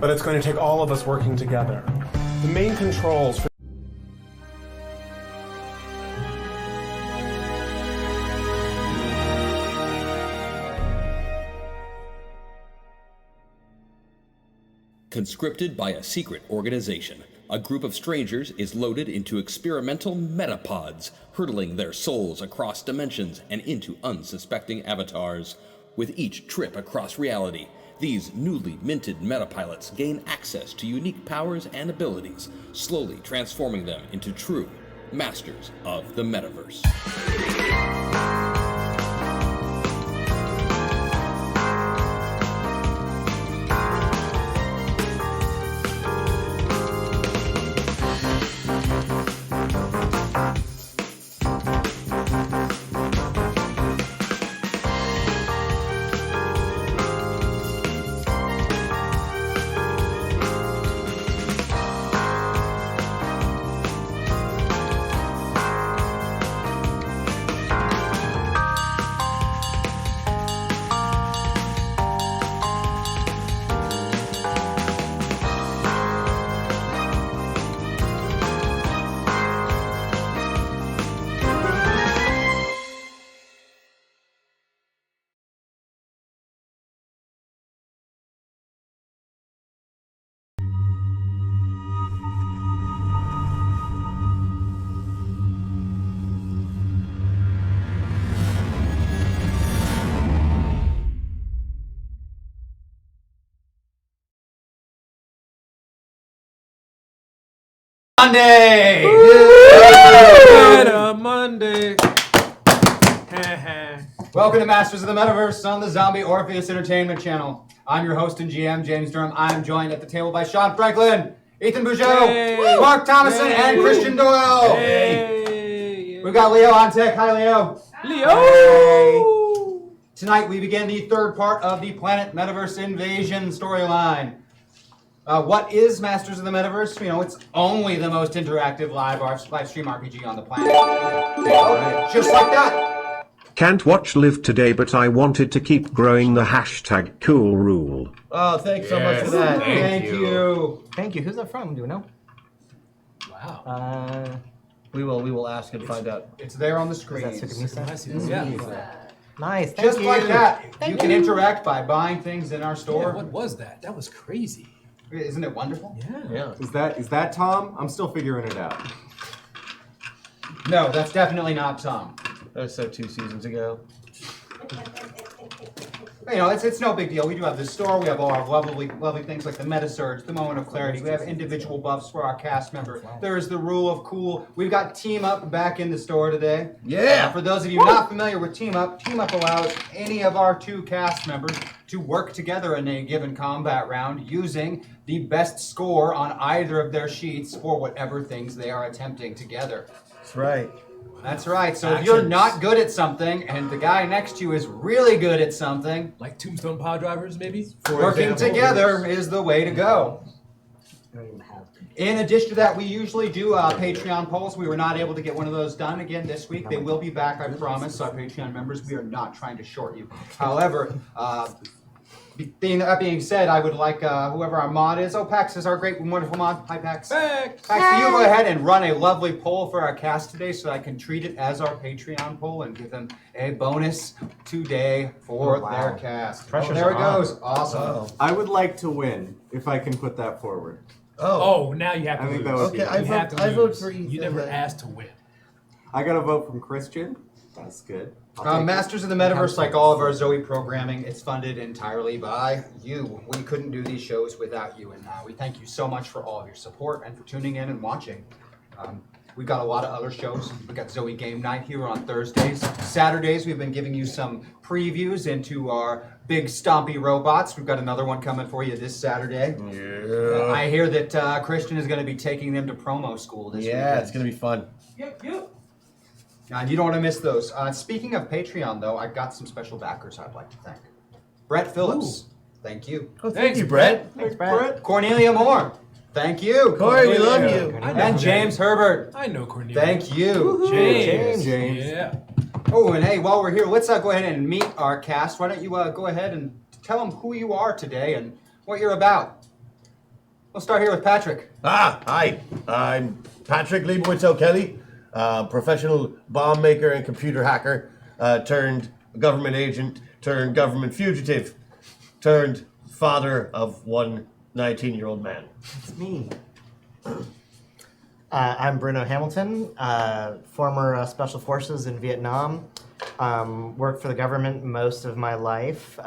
but it's going to take all of us working together. The main controls for Conscripted by a secret organization, a group of strangers is loaded into experimental metapods, hurtling their souls across dimensions and into unsuspecting avatars. With each trip across reality, these newly minted metapilots gain access to unique powers and abilities, slowly transforming them into true masters of the Metaverse. Monday! Monday. Welcome to Masters of the Metaverse on the Zombie Orpheus Entertainment Channel. I'm your host and GM, James Durham. I'm joined at the table by Sean Franklin, Ethan Bougeot, Hey. Mark Thomason, Hey. and Christian Doyle. Hey. We've got Leo on tech. Hi, Leo. Leo. Tonight we begin the third part of the Planet Metaverse Invasion storyline. What is Masters of the Metaverse? You know, it's only the most interactive live stream RPG on the planet. Just like that. Can't watch live today, but I wanted to keep growing the hashtag cool rule. Oh, thanks so much for that. Thank you. Thank you. Who's that from? Do we know? Wow. We will ask and find out. It's there on the screen. I see this. Yeah. Nice. Thank Just you. like that. You can interact by buying things in our Yeah, store. what was that? That was crazy. Isn't it wonderful? Yeah. Yeah. Is that Tom? I'm still figuring it out. No, that's definitely not Tom. That was 2 seasons ago. You know, it's no big deal. We do have the store. We have all our lovely things like the Meta Surge, the Moment of Clarity. We have individual buffs for our cast members. There is the Rule of Cool. We've got Team Up back in the store today. Yeah. For those of you not familiar with Team Up allows any of our 2 cast members to work together in a given combat round using the best score on either of their sheets for whatever things they are attempting together. That's right. That's right. So if you're not good at something and the guy next to you is really good at something, Like Tombstone Power Drivers, maybe? working together is the way to go. In addition to that, we usually do Patreon polls. We were not able to get one of those done again this week. They will be back, I promise. Our Patreon members, we are not trying to short you. However, that being said, I would like whoever our mod is. Oh, Pax is our great and wonderful mod. Hi, Pax. Pax. Pax, will you go ahead and run a lovely poll for our cast today so that I can treat it as our Patreon poll and give them a bonus today for their cast. Pressure's There it on. goes. Awesome. I would like to win, if I can put that forward. Oh, now you have to I think lose. that would be Okay, good. You have to I vote lose. for Ethan. You never asked to win. I got a vote from Christian. That's good. I'll take it. Masters of the Metaverse, like all of our Zoe programming, it's funded entirely by you. We couldn't do these shows without you, and we thank you so much for all of your support and for tuning in and watching. We've got a lot of other shows. We've got Zoe Game Night here on Thursdays. Saturdays, we've been giving you some previews into our big stompy robots. We've got another one coming for you this Saturday. Yeah. I hear that Christian is going to be taking them to promo school this weekend. Yeah, it's gonna be fun. And you don't want to miss those. Speaking of Patreon, though, I've got some special backers I'd like to thank. Brett Phillips, thank you. Oh, thank Thanks, you, Brett. Thanks, Brett. Cornelia Moore, thank you. Corey, we love you. I know And that. James Herbert, I know Cornelia. thank you. James. James. Oh, and hey, while we're here, let's go ahead and meet our cast. Why don't you go ahead and tell them who you are today and what you're about. We'll start here with Patrick. Hi. I'm Patrick Leibowitz O'Kelly, professional bomb maker and computer hacker, turned government agent, turned government fugitive, turned father of one 19-year-old man. It's me. I'm Bruno Hamilton, former Special Forces in Vietnam. Worked for the government most of my life.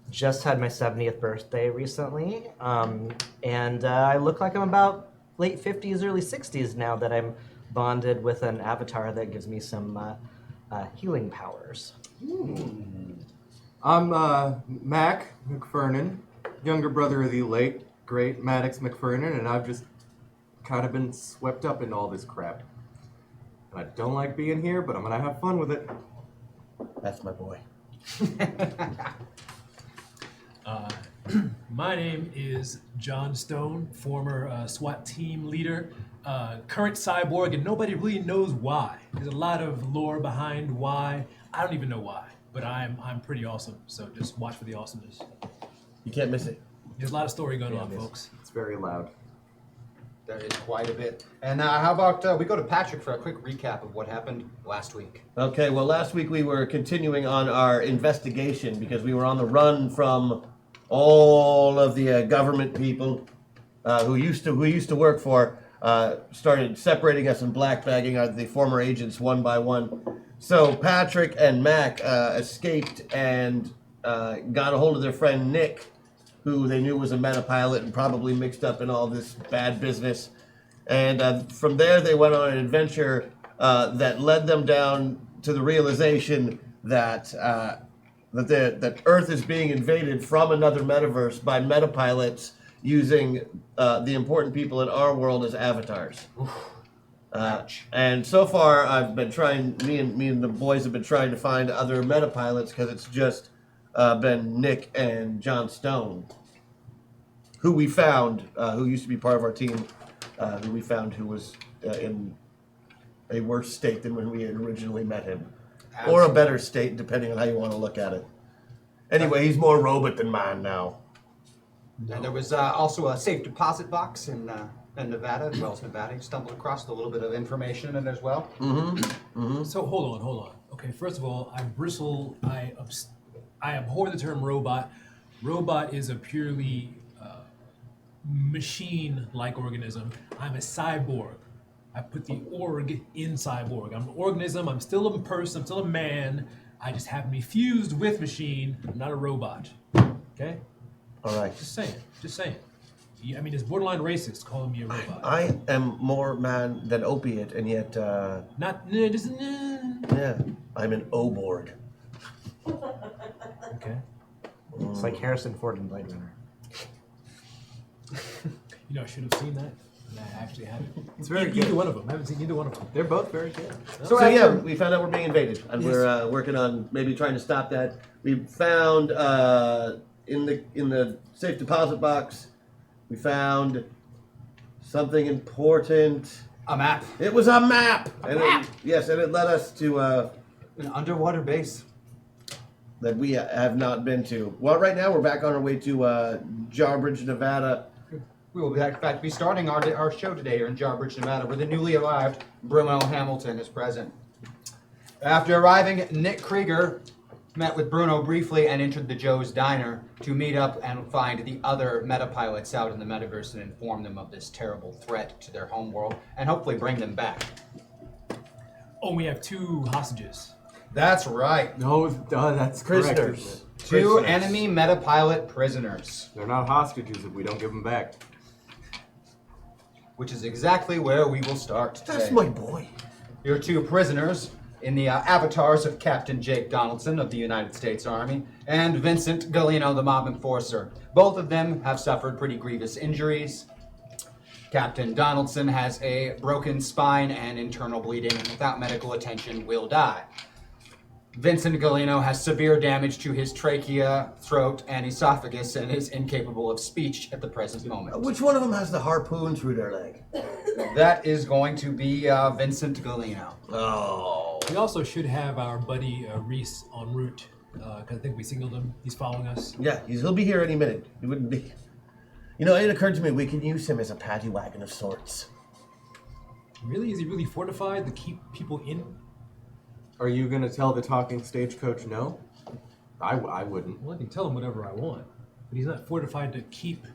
Just had my 70th birthday recently. And I look like I'm about late 50s, early 60s now that I'm bonded with an avatar that gives me some healing powers. I'm Mac McFernan, younger brother of the late, great Maddox McFernan, and I've just kind of been swept up in all this crap. And I don't like being here, but I'm gonna have fun with it. That's my boy. My name is John Stone, former SWAT team leader, current cyborg, and nobody really knows why. There's a lot of lore behind why. I don't even know why, but I'm pretty awesome. So just watch for the awesomeness. You can't miss it. There's a lot of story going on, folks. It's very loud. There is quite a bit. And how about we go to Patrick for a quick recap of what happened last week? Okay, well, last week we were continuing on our investigation because we were on the run from all of the government people who used to work for started separating us and blackbagging the former agents one by one. So Patrick and Mac escaped and got a hold of their friend Nick, who they knew was a metapilot and probably mixed up in all this bad business. And from there, they went on an adventure that led them down to the realization that that Earth is being invaded from another metaverse by metapilots using the important people in our world as avatars. And so far, I've been trying. Me and the boys have been trying to find other metapilots because it's just been Nick and John Stone, who we found, who used to be part of our team, who we found who was in a worse state than when we had originally met him. Or a better state, depending on how you want to look at it. Anyway, he's more robot than mine now. And there was also a safe deposit box in Nevada, as well as Nevada. You stumbled across a little bit of information in it as well. So hold on. Okay, first of all, I abhor the term robot. Robot is a purely machine-like organism. I'm a cyborg. I put the org in cyborg. I'm an organism. I'm still a person. I'm still a man. I just happen to be fused with machine. I'm not a robot. Okay? All right. Just saying. I mean, it's borderline racist calling me a robot. I am more man than opiate, and yet, yeah, I'm an Oborg. Okay. It's like Harrison Ford in Blade Runner. You know, I should have seen that. And I actually haven't. It's very Either good. one of them. I haven't seen either one of them. They're both very good. So yeah, we found out we're being invaded, and we're working on maybe trying to stop that. We found in the safe deposit box, we found something important. A map. It was a map, and it led us to An underwater base. that we have not been to. Well, right now we're back on our way to Jarbridge, Nevada. We will, in fact, be starting our show today here in Jarbridge, Nevada, where the newly arrived Bruno Hamilton is present. After arriving, Nick Krieger met with Bruno briefly and entered the Joe's Diner to meet up and find the other metapilots out in the metaverse and inform them of this terrible threat to their homeworld and hopefully bring them back. Oh, we have 2 hostages. That's right. No, that's correct. Prisoners. 2 enemy metapilot prisoners, They're not hostages if we don't give them back. which is exactly where we will start today. That's my boy. Your 2 prisoners in the avatars of Captain Jake Donaldson of the United States Army and Vincent Galino, the mob enforcer. Both of them have suffered pretty grievous injuries. Captain Donaldson has a broken spine and internal bleeding, and without medical attention will die. Vincent Galino has severe damage to his trachea, throat, and esophagus and is incapable of speech at the present moment. Which one of them has the harpoon through their leg? That is going to be Vincent Galino. Oh. We also should have our buddy Reese en route, because I think we signaled him. He's following us. Yeah, he'll be here any minute. He wouldn't be. You know, it occurred to me we could use him as a paddy wagon of sorts. Really? Is he really fortified to keep people in? Are you gonna tell the talking stagecoach no? I wouldn't. Well, I can tell him whatever I want, but he's not fortified to keep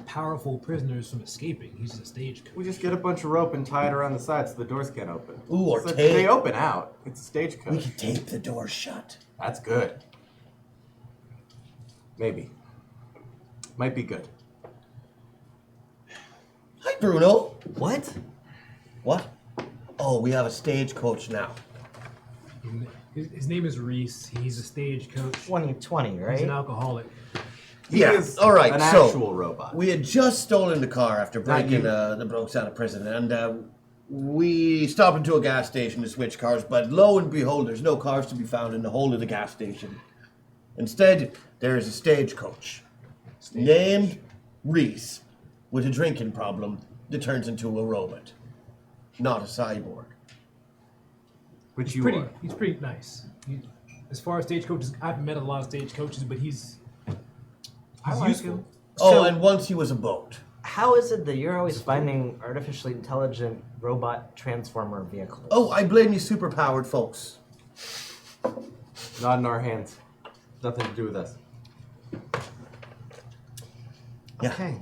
powerful prisoners from escaping. He's just a stagecoach. We just get a bunch of rope and tie it around the sides so the doors can't open. Ooh, or So tape. they open out. It's a We stagecoach. could tape the door shut. That's good. Maybe. Might be good. Hi, Bruno. What? What? Oh, we have a stagecoach now. His name is Reese. He's a stagecoach. 2020, He's right? an alcoholic. He is all right. an So actual robot. we had just stolen the car after breaking you. the blokes out of prison, and we stopped into a gas station to switch cars. But lo and behold, there's no cars to be found in the whole of the gas station. Instead, there is a stagecoach named Reese with a drinking problem that turns into a robot, not a cyborg. Which He's you pretty. are. He's pretty nice. As far as stagecoaches, I've met a lot of stagecoaches, but he's like useful. him. Oh, So- and once he was a boat. How is it that you're always finding artificially intelligent robot transformer vehicles? Oh, I blame you superpowered folks. Not in our hands. Nothing to do with us. Yeah. Okay.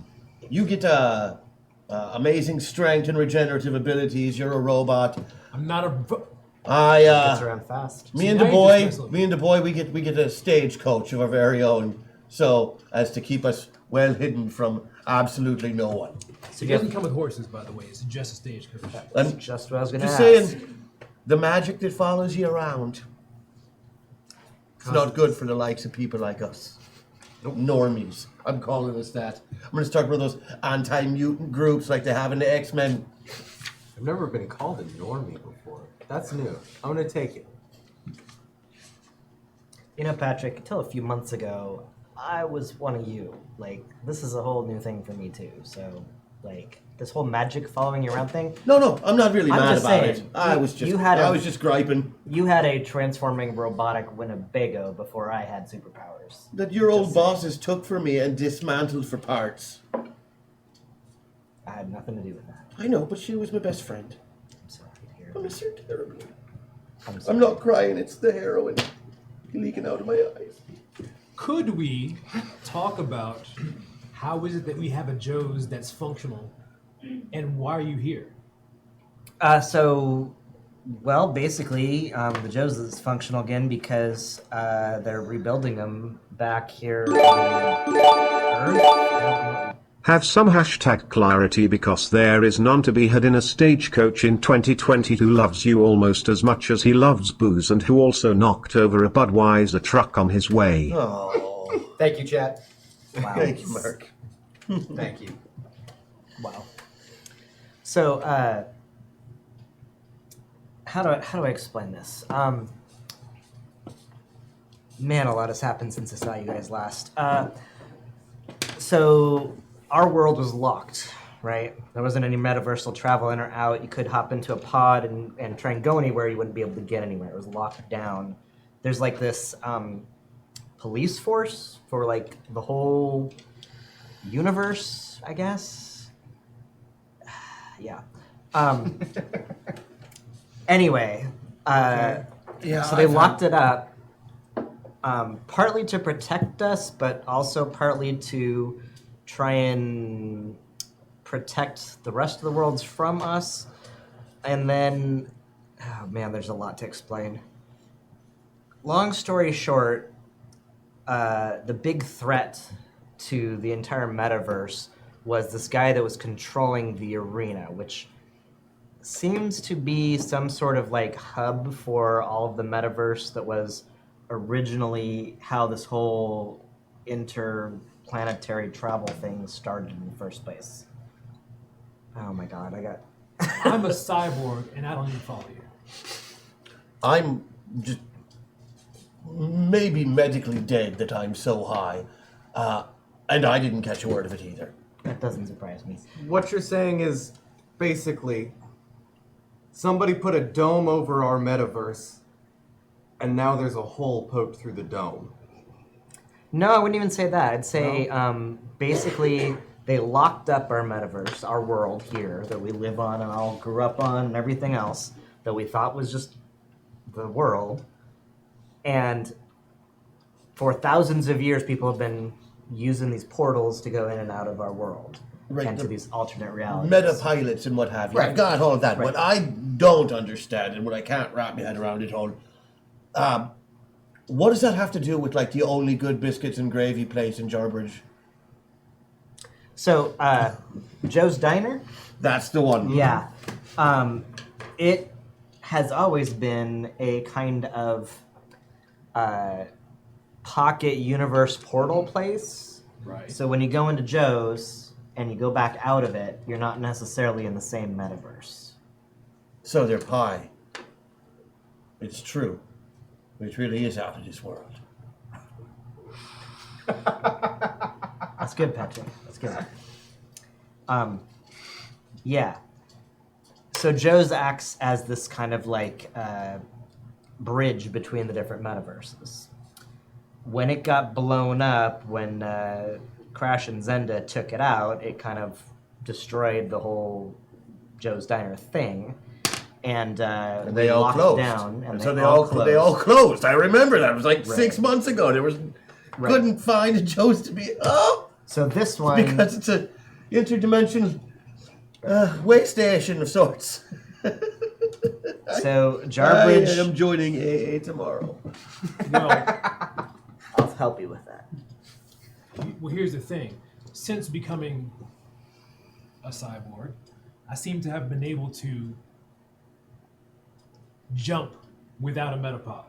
You get amazing strength and regenerative abilities. You're a robot. I'm not a. Gets around fast. Me and See, the now you're boy, just we get a stagecoach of our very own, so as to keep us well hidden from absolutely no one. It doesn't come with horses, by the way. It's just a stagecoach. I'm Just what I was going to just ask. saying, the magic that follows you around. It's not good for the likes of people like us. Normies. I'm calling us that. I'm going to start one of those anti-mutant groups like they have in the X-Men. I've never been called a normie before. That's new. I'm gonna take it. You know, Patrick, until a few months ago, I was one of you. Like, this is a whole new thing for me, too. So, like, this whole magic following you around thing, No, I'm not really I'm mad just about saying, it. I you- was just, you had I a- was just griping you had a transforming robotic Winnebago before I had superpowers. that your old Just saying. bosses took from me and dismantled for parts. I had nothing to do with that. I know, but she was my best friend. I'm sorry to hear. I miss her terribly. I'm sorry. I'm not crying, it's the heroin leaking out of my eyes. Could we talk about how is it that we have a Joe's that's functional, and why are you here? Well, basically, the Joe's is functional again because they're rebuilding them back here on Earth. Have some hashtag clarity because there is none to be had in a stagecoach in 2020 who loves you almost as much as he loves booze and who also knocked over a Budweiser truck on his way. Oh, Thank you, chat. Wow. thank you, Mark. Thank you. Wow. So, how do I explain this? Man, a lot has happened since I saw you guys last. So our world was locked, right? There wasn't any metaversal travel in or out. You could hop into a pod and try and go anywhere. You wouldn't be able to get anywhere. It was locked down. There's like this police force for like the whole universe, I guess. Yeah. Anyway, Yeah, so they locked it up, partly to protect us, but also partly to try and protect the rest of the worlds from us. And then, oh man, there's a lot to explain. Long story short, the big threat to the entire metaverse was this guy that was controlling the arena, which seems to be some sort of like hub for all of the metaverse that was originally how this whole interplanetary travel thing started in the first place. Oh my god, I'm a cyborg, and I don't even follow you. I'm just maybe medically dead that I'm so high. And I didn't catch a word of it either. that doesn't surprise me. What you're saying is basically somebody put a dome over our metaverse, and now there's a hole poked through the dome. No, I wouldn't even say that. I'd say basically They locked up our metaverse, our world here that we live on and all grew up on and everything else that we thought was just the world. And for thousands of years, people have been using these portals to go in and out of our world. Right, and to the these alternate realities. Meta pilots and what have you. Right. I've got all of that. Right. What I don't understand and what I can't wrap my head around at all, what does that have to do with like the only good biscuits and gravy place in Jarbridge? So, Joe's Diner? That's the one. Yeah. It has always been a kind of pocket universe portal place. Right. So when you go into Joe's and you go back out of it, you're not necessarily in the same metaverse. So they're pie. It's true. It really is out of this world. That's good, Patric. That's good. Yeah. So Joe's acts as this kind of like bridge between the different metaverses. When it got blown up, when Crash and Zenda took it out, it kind of destroyed the whole Joe's Diner thing. And they we all locked closed. down, and so they all closed. I remember that. It was like Right. 6 months ago. There was Right. couldn't find a Joe's to be So this one, because it's a interdimensional way station of sorts. so Jarbridge, I am joining AA tomorrow. Well, I'll help you with that. well, here's the thing. Since becoming a cyborg, I seem to have been able to jump without a metapod.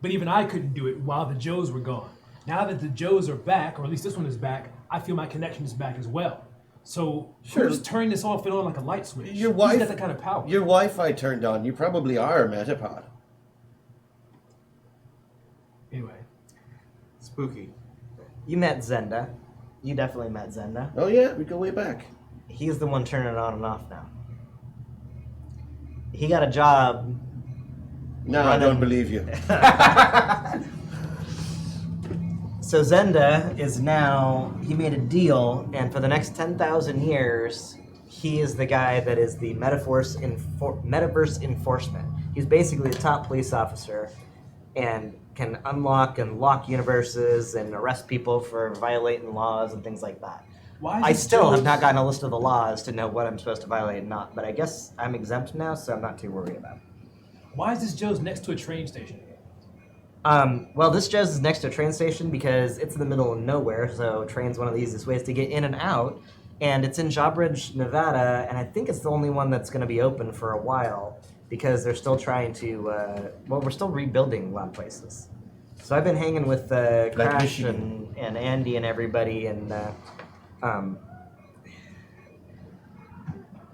But even I couldn't do it while the Joes were gone. Now that the Joes are back, or at least this one is back, I feel my connection is back as well. So who's turning this off and on like a light switch? Your Who's wife, got that kind of power? Your Wi-Fi turned on. You probably are a metapod. Anyway, Spooky. You met Zenda. You definitely met Zenda. Oh yeah, we go way back. He's the one turning it on and off now. He got a job. No, I don't believe you. So Zenda is now, he made a deal, and for the next 10,000 years, he is the guy that is the Metaverse enforcement. He's basically the top police officer and can unlock and lock universes and arrest people for violating laws and things like that. why is I this still have Joe's- not gotten a list of the laws to know what I'm supposed to violate and not, but I guess I'm exempt now, so I'm not too worried about it. Why is this Joe's next to a train station? Well, this Joe's is next to a train station because it's in the middle of nowhere, so train's one of the easiest ways to get in and out. And it's in Jawbridge, Nevada, and I think it's the only one that's going to be open for a while because they're still trying to, well, we're still rebuilding a lot of places. So I've been hanging with Crash Michigan. and Andy and everybody, and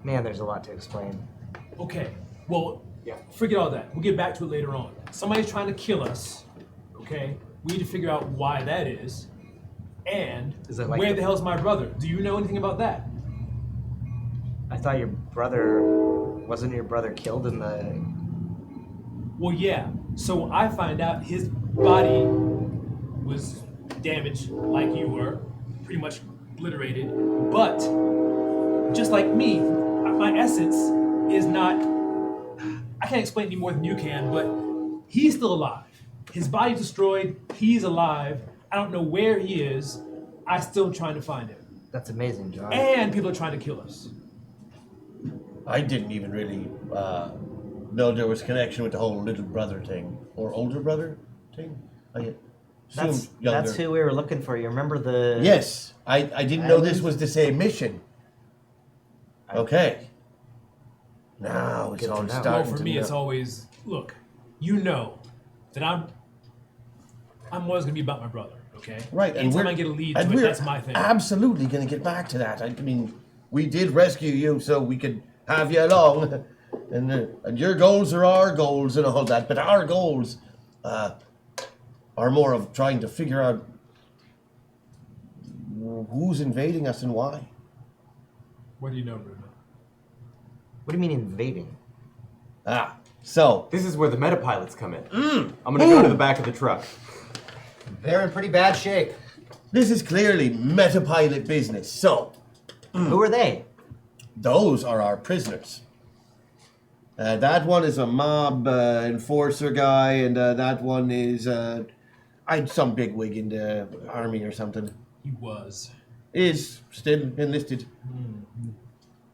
man, there's a lot to explain. Okay, well, forget all that. We'll get back to it later on. Somebody's trying to kill us, okay? We need to figure out why that is. And Is it like where the- the hell's my brother? Do you know anything about that? I thought wasn't your brother killed in the... Well, yeah. So I find out his body was damaged like you were, pretty much obliterated. But just like me, my essence is not... I can't explain any more than you can, but he's still alive. His body's destroyed. He's alive. I don't know where he is. I'm still trying to find him. That's amazing, John. And people are trying to kill us. I didn't even really know there was connection with the whole little brother thing or older brother thing. I assumed younger. That's who we were looking for. You remember the... Yes, I didn't know this was the same mission. Okay. Now it's Good to all know. Well, starting for to me, know. it's always, look, you know that I'm always going to be about my brother, okay? Right, and Anytime I get a lead and to it, we're that's my thing. absolutely going to get back to that. I mean, we did rescue you so we could have you along, and your goals are our goals and all that. But our goals are more of trying to figure out who's invading us and why. What do you know, Bruno? What do you mean invading? So This is where the meta pilots come in. I'm gonna go to the back of the truck. They're in pretty bad shape. This is clearly meta-pilot business, so Who are they? those are our prisoners. That one is a mob enforcer guy, and that one is some bigwig in the army or something. He was. Is still enlisted.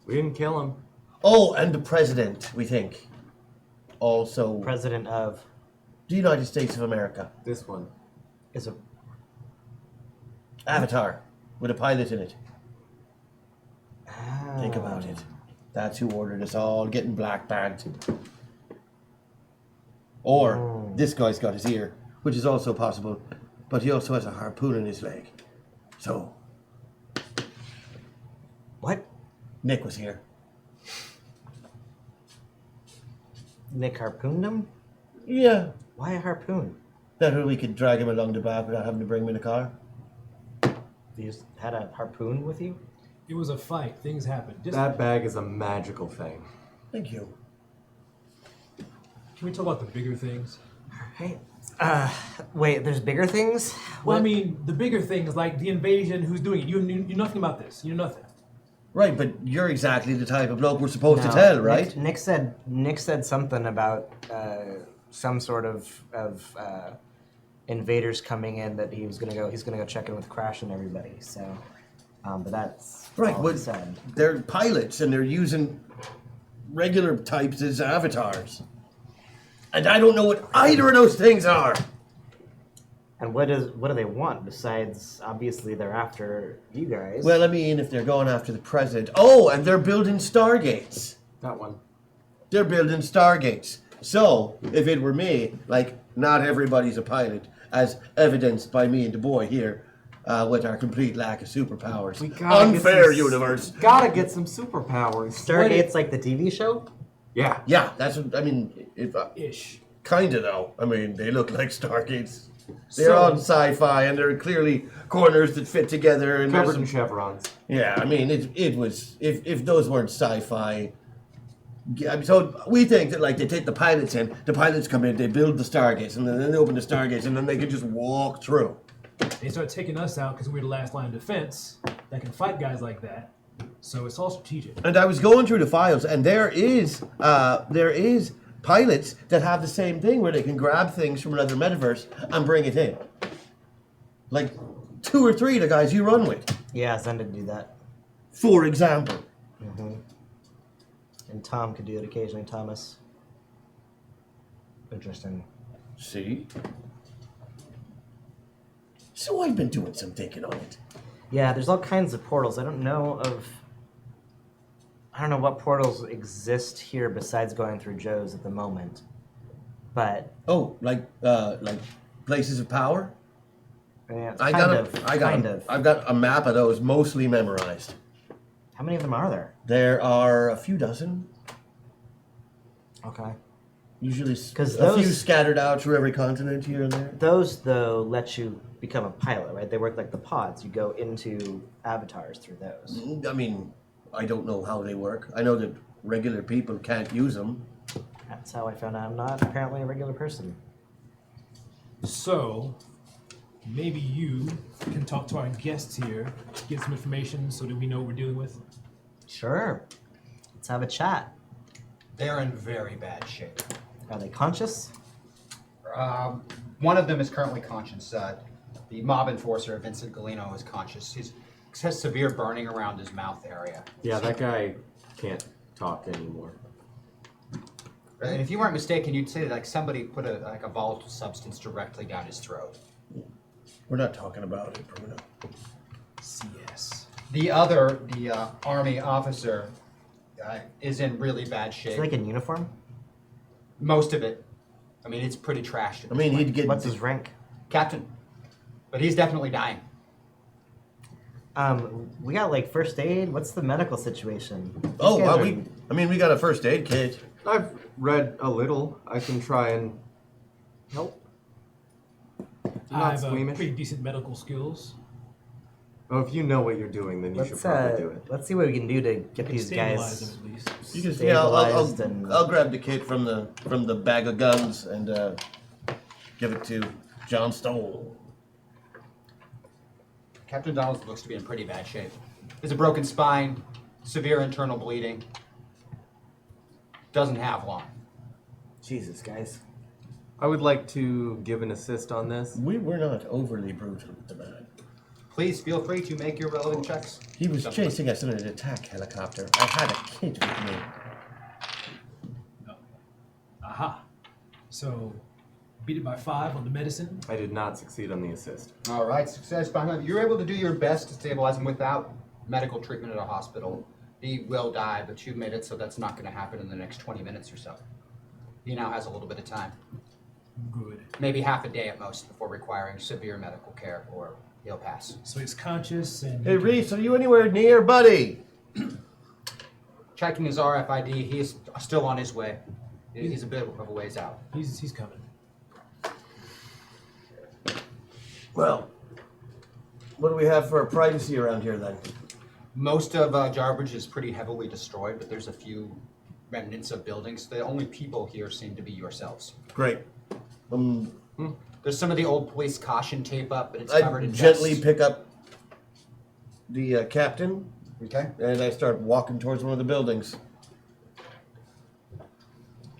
We didn't kill him. Oh, and the president, we think. Also, President of the United States of America. This one. is a Avatar, with a pilot in it. Ah. Think about it. That's who ordered us all getting black bagged. Or this guy's got his ear, which is also possible, but he also has a harpoon in his leg. So, What? Nick was here. Nick harpooned him? Yeah. Why a harpoon? That way we could drag him along the back without having to bring him in a car. You just had a harpoon with you? It was a fight. Things happened. Just, That bag is a magical thing. Thank you. can we talk about the bigger things? Hey. Wait, there's bigger things? Well, I What? mean, the bigger things like the invasion. Who's doing it? You knew nothing about this. You knew nothing. Right, but you're exactly the type of bloke we're supposed to No, tell, right? Nick said something about some sort of invaders coming in that he's gonna go check in with Crash and everybody. So, but that's Right, all but he said. they're pilots and they're using regular types as avatars. And I don't know what either of those things are. And what do they want besides obviously they're after you guys? Well, I mean, if they're going after the president. Oh, and they're building stargates. That one. They're building stargates. So, if it were me, like, not everybody's a pilot, as evidenced by me and the boy here, with our complete lack of superpowers. We gotta get Unfair some- universe. Gotta get some superpowers. Stargate's like the TV show? Yeah. Yeah, that's what, I mean, Ish. kinda though. I mean, they look like stargates. They're So- on sci-fi, and they're clearly corners that fit together. And there's Covered in some, chevrons. yeah, I mean, it was if those weren't sci-fi. Yeah, I mean, so we think that like they take the pilots in, the pilots come in, they build the stargates, and then they open the stargates, and then they can just walk through. They start taking us out because we're the last line of defense that can fight guys like that. So it's all strategic. And I was going through the files, and there is pilots that have the same thing where they can grab things from another metaverse and bring it in. Like 2 or 3 of the guys you run with, Yeah, Zen did do that. for example. And Tom could do it occasionally, Thomas. Interesting. See? So I've been doing some thinking on it. Yeah, there's all kinds of portals. I don't know what portals exist here besides going through Joe's at the moment. But Oh, like places of power? yeah, it's I've got a map of those mostly memorized. How many of them are there? There are a few dozen, Okay. usually 'Cause a few those- scattered out through every continent here and there. Those though let you become a pilot, right? They work like the pods. You go into avatars through those. I mean, I don't know how they work. I know that regular people can't use them. That's how I found out I'm not apparently a regular person. So maybe you can talk to our guests here, get some information so that we know what we're dealing with. Sure. Let's have a chat. They're in very bad shape. Are they conscious? One of them is currently conscious. The mob enforcer, Vincent Galino, is conscious. He has severe burning around his mouth area. Yeah, that guy can't talk anymore. And if you weren't mistaken, you'd say that like somebody put a volatile substance directly down his throat. We're not talking about it, Bruno. CS. The army officer, is in really bad Is shape. he like in uniform? Most of it. I mean, it's pretty trashed. I mean, he'd get. What's his rank? Captain. But he's definitely dying. We got like first aid. What's the medical situation? These Oh, guys well, are- we got a first aid kit. I've read a little. I can try and help. I Not have squeamish. pretty decent medical skills. Oh, if you know what you're doing, then you should probably do it. Let's see what we can do to get I can these stabilize guys. them at least. You just, Stabilized and- I'll grab the kit from the bag of guns and give it to John Stone. Captain Donaldson looks to be in pretty bad shape. He has a broken spine, severe internal bleeding. Doesn't have long. Jesus, guys. I would like to give an assist on this. We were not overly brutal with the man. Please feel free to make your relevant checks. He was chasing us in an attack helicopter. I had a kid with me. Aha. So, beat it by 5 on the medicine. I did not succeed on the assist. All right, success behind. You're able to do your best to stabilize him without medical treatment at a hospital. He will die, but you made it so that's not going to happen in the next 20 minutes or so. He now has a little bit of time. Good. Maybe half a day at most before requiring severe medical care, or he'll pass. So he's conscious and. Hey, Reese, are you anywhere near, buddy? Checking his RFID, he's still on his way. He's a bit of a ways out. He's coming. Well, what do we have for privacy around here then? Most of Jarbridge is pretty heavily destroyed, but there's a few remnants of buildings. The only people here seem to be yourselves. Great. There's some of the old police caution tape up, but it's I covered in gently dust. pick up the captain, Okay. and I start walking towards one of the buildings.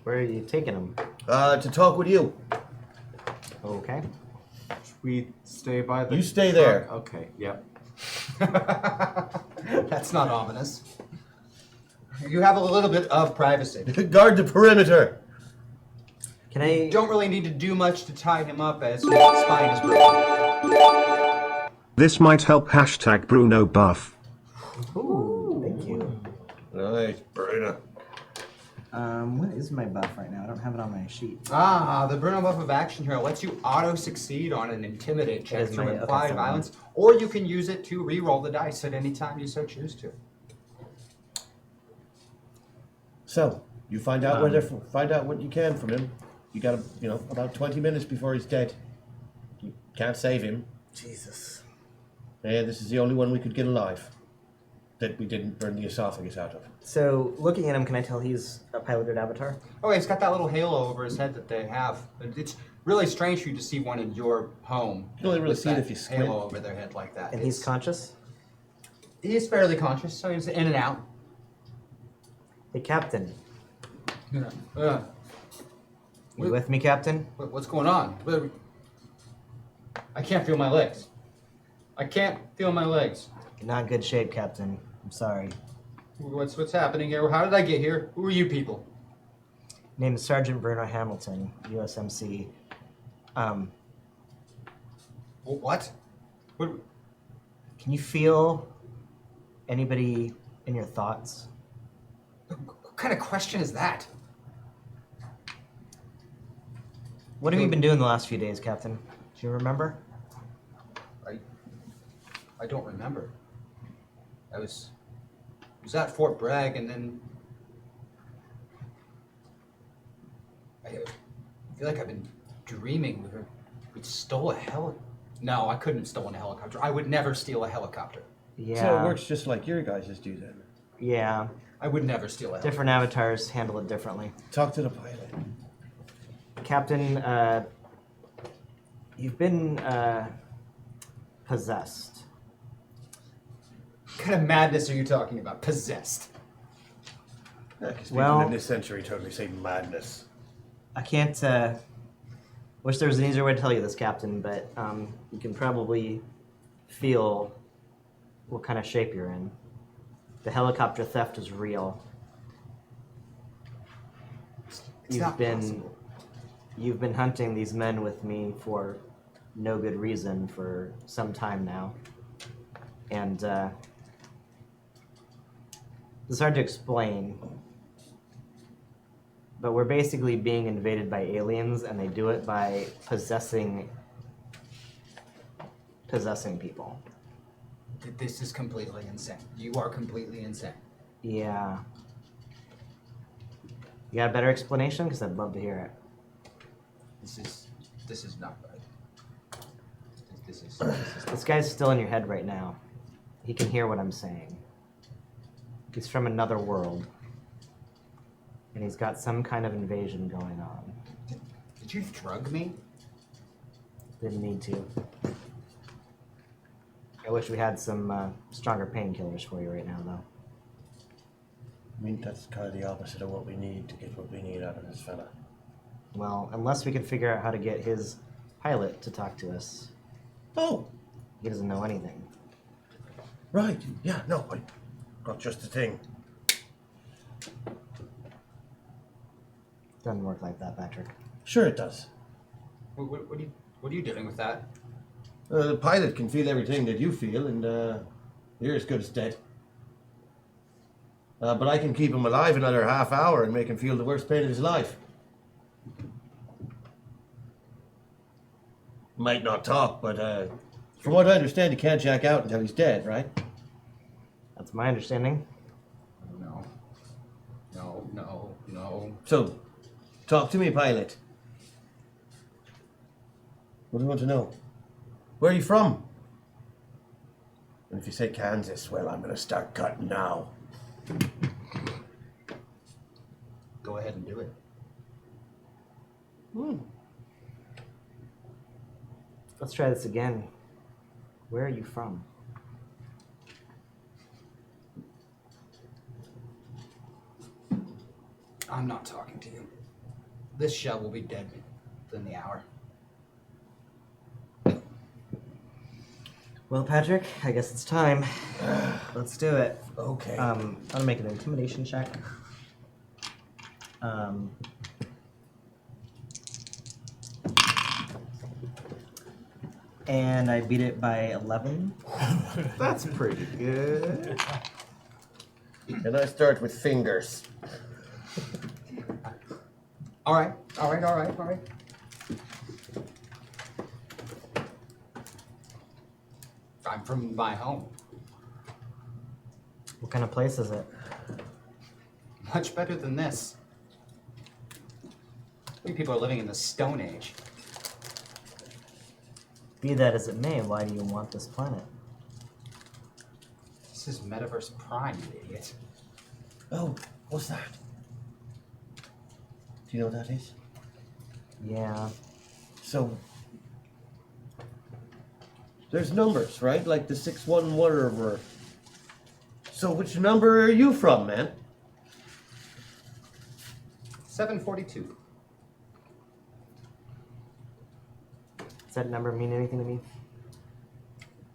Where are you taking him? To talk with you. Okay. Should we stay by the You stay there. truck? Okay, yep. That's not ominous. You have a little bit of privacy. Guard the perimeter. Can I? Don't really need to do much to tie him up as his spine is broken. This might help hashtag Bruno buff. Ooh, thank you. Nice, Bruno. What is my buff right now? I don't have it on my sheet. The Bruno buff of action hero lets you auto-succeed on an intimidate check is through my- implied okay, violence, or you can use it to re-roll the dice at any time you so choose to. So, you find out find out what you can from him. You got about 20 minutes before he's dead. You can't save him. Jesus. And this is the only one we could get alive that we didn't burn the esophagus out of. So, looking at him, can I tell he's a piloted avatar? Oh, he's got that little halo over his head that they have. It's really strange for you to see one in your home. You can only really with see it that if you squint. halo over their head like that. And he's conscious? He is fairly conscious, so he's in and out. Hey, Captain. Uh, You with me, Captain? what's going on? I can't feel my legs. I can't feel my legs. You're not in good shape, Captain. I'm sorry. What's happening here? How did I get here? Who are you people? Name is Sergeant Bruno Hamilton, USMC. What? What? Can you feel anybody in your thoughts? What kind of question is that? What have you been doing the last few days, Captain? Do you remember? I don't remember. I was at Fort Bragg, and then I feel like I've been dreaming. We stole a helicopter. No, I couldn't have stolen a helicopter. I would never steal a helicopter. Yeah. So it works just like your guys' do then. Yeah. I would never steal a helicopter. Different avatars handle it differently. Talk to the pilot. Captain, you've been possessed. What kind of madness are you talking about? Possessed. Yeah, 'cause people Well- in this century totally say madness. I can't, wish there was an easier way to tell you this, Captain, but you can probably feel what kind of shape you're in. The helicopter theft is real. It's not possible. You've been hunting these men with me for no good reason for some time now. And it's hard to explain. But we're basically being invaded by aliens, and they do it by possessing people. This is completely insane. You are completely insane. Yeah. You got a better explanation? Because I'd love to hear it. This is not right. This is This guy's still in your head right now. He can hear what I'm saying. He's from another world. And he's got some kind of invasion going on. Did you drug me? Didn't need to. I wish we had some stronger painkillers for you right now, though. I mean, that's kind of the opposite of what we need to get what we need out of this fella. Well, unless we can figure out how to get his pilot to talk to us. Oh, He doesn't know anything. right. Yeah, no, I got just the thing. Doesn't work like that, Patrick. Sure it does. What are you doing with that? The pilot can feel everything that you feel, and you're as good as dead. But I can keep him alive another half hour and make him feel the worst pain of his life. Might not talk, but from what I understand, he can't jack out until he's dead, right? That's my understanding. No. No. So, talk to me, pilot. What do you want to know? Where are you from? And if you say Kansas, well, I'm going to start cutting now. Go ahead and do it. Let's try this again. Where are you from? I'm not talking to you. This shell will be dead within the hour. Well, Patrick, I guess it's time. Let's do it. Okay. I'm gonna make an intimidation check. And I beat it by 11. That's pretty good. And I start with fingers. All right. I'm from my home. What kind of place is it? Much better than this. We people are living in the Stone Age. Be that as it may, why do you want this planet? This is Metaverse Prime, you idiot. Oh, what's that? Do you know what that is? Yeah. So, there's numbers, right? Like the 6-1 whatever. So which number are you from, man? 742. Does that number mean anything to me?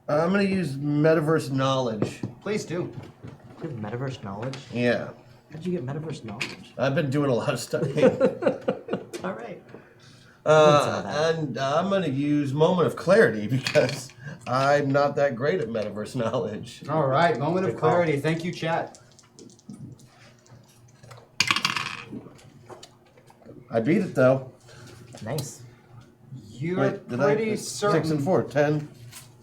I'm gonna use metaverse knowledge. Please do. You have metaverse knowledge? Yeah. How'd you get metaverse knowledge? I've been doing a lot of studying. All right. And I'm gonna use moment of clarity because I'm not that great at metaverse knowledge. All right, moment of Good call. clarity. Thank you, chat. I beat it though. Nice. You're Wait, did pretty I? certain 6 and 4, 10.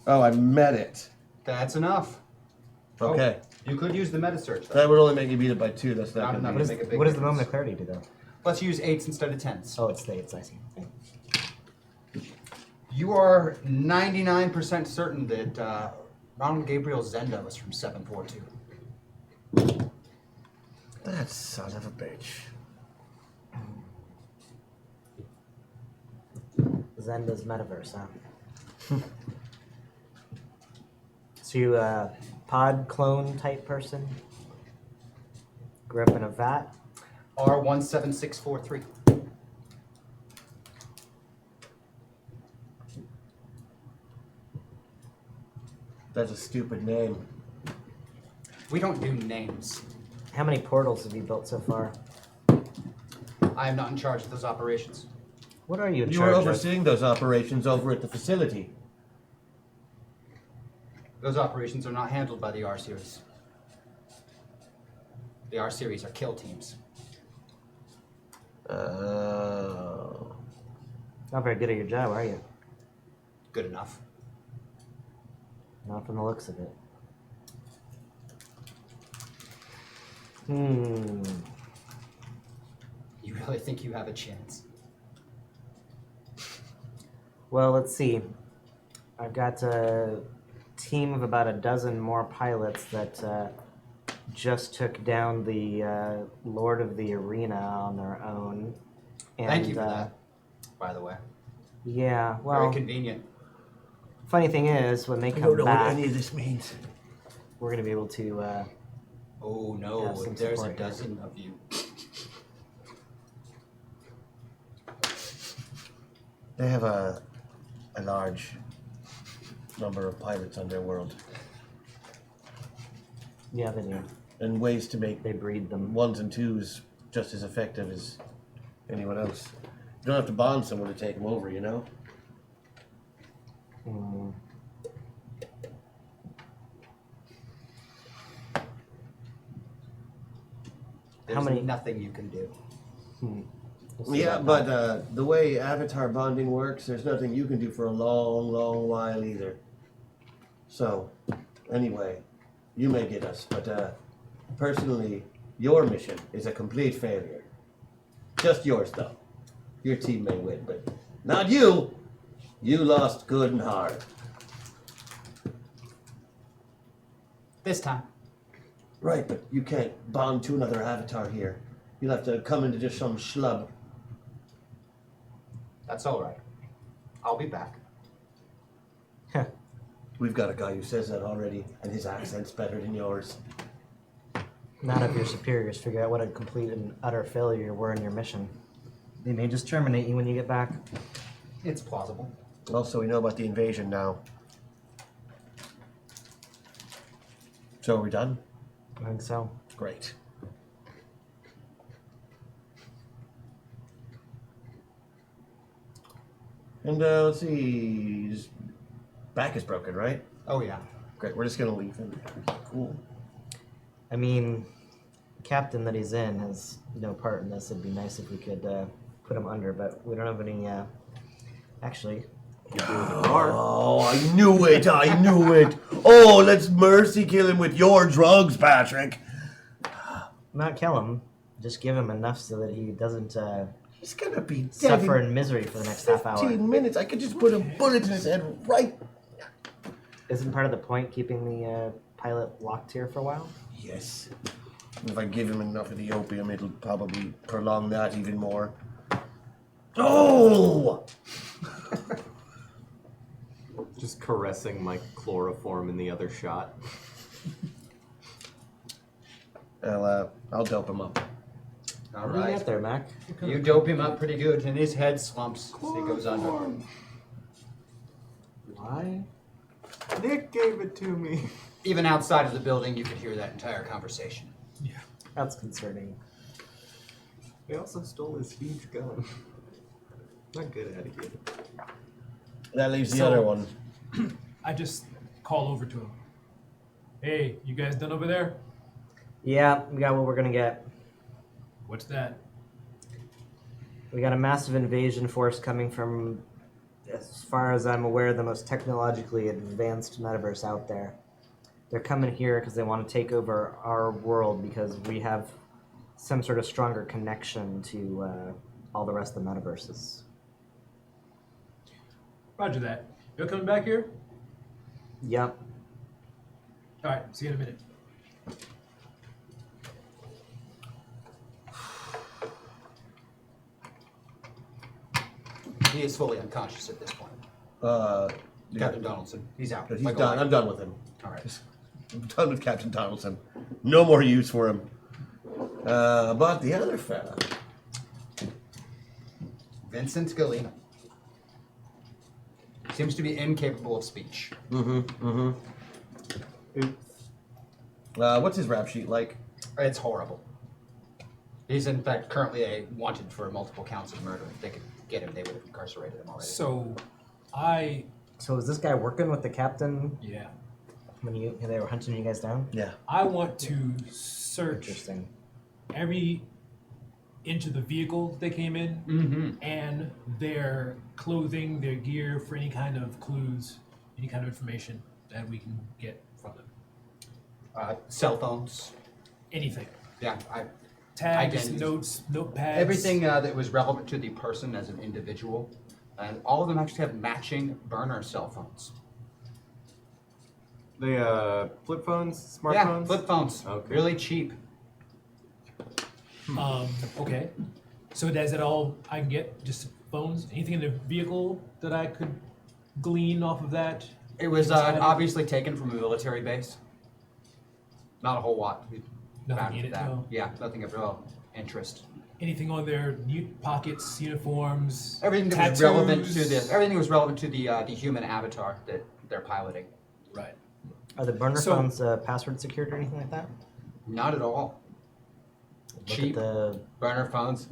Oh, I met it. that's enough. Okay. Oh, you could use the meta search, though. That would only make you beat it by 2. That's not Not gonna enough. be What Make a is, big what does the difference. moment of clarity do, though? Let's use 8s instead of 10s. Oh, it's states, I see. You are 99% certain that Ronald Gabriel Zenda was from 742. That son of a bitch. Zenda's metaverse, huh? So you a pod clone type person? Grew up in a vat? R17643. That's a stupid name. We don't do names. How many portals have you built so far? I am not in charge of those operations. What are you in You were charge of? overseeing those operations over at the facility. Those operations are not handled by the R series. The R series are kill teams. Oh. Not very good at your job, are you? Good enough. Not from the looks of it. Hmm. You really think you have a chance? Well, let's see. I've got a team of about a dozen more pilots that just took down the Lord of the Arena on their own. And, Thank you for that, by the way. Yeah, well, Very convenient. Funny thing is, when they I come don't know back, what any of this means. we're gonna be able to. Oh Have no, some there's a support here. dozen of you. They have a large number of pilots on their world, Yeah, they do. and ways to make They breed them. ones and twos just as effective as anyone else. You don't have to bond someone to take them over, you know? Mm. There's many- nothing you can do. We'll see Yeah, about but that. the way avatar bonding works, there's nothing you can do for a long, long while either. So, anyway, you may get us, but personally, your mission is a complete failure. Just yours, though. Your team may win, but not you. You lost good and hard. This time. Right, but you can't bond to another avatar here. You'll have to come into just some schlub. That's all right. I'll be back. We've got a guy who says that already, and his accent's better than yours. None of your superiors figure out what a complete and utter failure you were in your mission. They may just terminate you when you get back. It's plausible. Also, we know about the invasion now. So are we done? I think so. Great. And let's see, his back is broken, right? Oh yeah. Great, we're just gonna leave him. Cool. I mean, the captain that he's in has no part in this. It'd be nice if we could put him under, but we don't have any. Actually, Oh, I knew it! I knew it! Oh, let's mercy kill him with your drugs, Patrick. not kill him. Just give him enough so that he doesn't He's gonna be dead suffer in in misery for the next half hour. 15 minutes. I could just put a bullet in his head right. Isn't part of the point keeping the pilot locked here for a while? Yes. If I give him enough of the opium, it'll probably prolong that even more. Oh! Just caressing my chloroform in the other shot. I'll dope him up. All What do you right. got there, Mac? You dope him up pretty good, and his head slumps as he goes under. Why? Nick gave it to me. Even outside of the building, you could hear that entire conversation. That's concerning. They also stole his huge gun. Not good at it yet. That leaves the So- other one. I just call over to him. Hey, you guys done over there? Yeah, we got what we're gonna get. What's that? We got a massive invasion force coming from, as far as I'm aware, the most technologically advanced metaverse out there. They're coming here because they want to take over our world because we have some sort of stronger connection to all the rest of the metaverses. Roger that. You're coming back here? Yep. All right, see you in a minute. He is fully unconscious at this point. Yeah. Captain Donaldson, he's out. He's Like a done. light. I'm done with him. All right. I'm done with Captain Donaldson. No more use for him. But the other fella. Vincent Galena. Seems to be incapable of speech. Oops. What's his rap sheet like? It's horrible. He's in fact currently wanted for multiple counts of murder. If they could get him, they would have incarcerated him already. So, So is this guy working with the captain yeah, when they were hunting you guys down? Yeah. I want to search Interesting. every inch of the vehicle they came in Mm-hmm. and their clothing, their gear for any kind of clues, any kind of information that we can get from them. Cell phones. Anything. Yeah, Tags, Identities. notes, notepads. everything that was relevant to the person as an individual. And all of them actually have matching burner cell phones. They flip phones, smartphones. Yeah, flip phones. Okay. Really cheap. Okay. So is that all I can get? Just phones? Anything in the vehicle that I could glean off of that It was obviously taken from a military base. Not a whole lot. We Nothing found in it, that. no? Yeah, nothing of real interest. Anything on their pockets, uniforms, Everything that tattoos? was relevant to this. Everything was relevant to the human avatar that they're piloting. Right. Are the burner So- phones password secured or anything like that? Not at all. Look Cheap at the burner phones.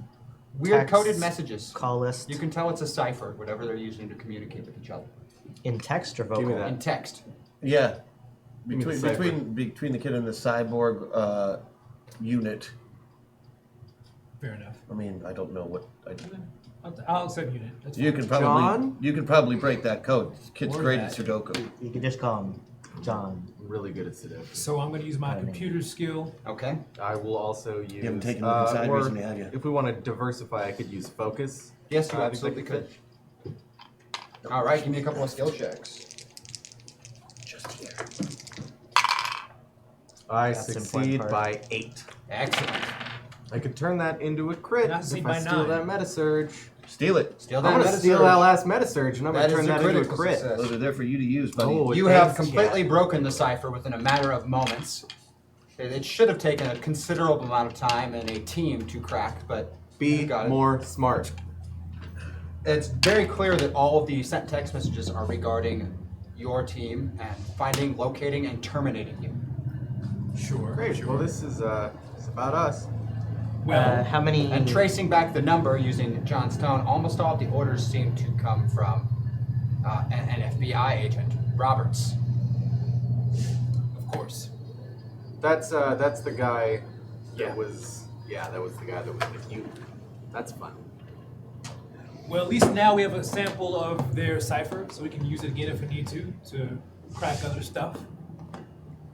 Weird text, coded messages. call list. You can tell it's a cipher, whatever they're using to communicate with each other. In text or Give me vocal? that. In text. Yeah. Give me the cipher. Between the kid and the cyborg unit. Fair enough. I mean, I don't know what. I'll accept unit. That's You fine. can probably John? you can probably break that code. Kid's Or great that. at Sudoku. You could just call him John. I'm really good at Sudoku. So I'm going to use my computer skill. Okay. I will also use. You haven't taken a look inside or recently, have you? if we want to diversify, I could use focus. Yes, you I think absolutely that could. fit. All right, give me a couple of skill checks. Just here. I That's the important succeed part. by 8. Excellent. I could turn that into a crit And I if succeed I by steal 9. that meta surge. Steal it. Steal I'm that gonna meta steal surge. that last meta surge, and I'm gonna That is turn a that into a critical crit. success. Those are there for you to use, buddy. Oh, You have thanks, completely Jack. broken the cipher within a matter of moments. It should have taken a considerable amount of time and a team to crack, but Be you got it. more smart. It's very clear that all of the sent text messages are regarding your team and finding, locating, and terminating you. Sure. Great. Sure. Well, this is it's about us. Well, How many? And tracing back the number using John's tone, almost all of the orders seem to come from an FBI agent, Roberts. of course. That's the guy Yeah. that was that was the guy that was with you. That's fun. Well, at least now we have a sample of their cipher, so we can use it again if we need to crack other stuff.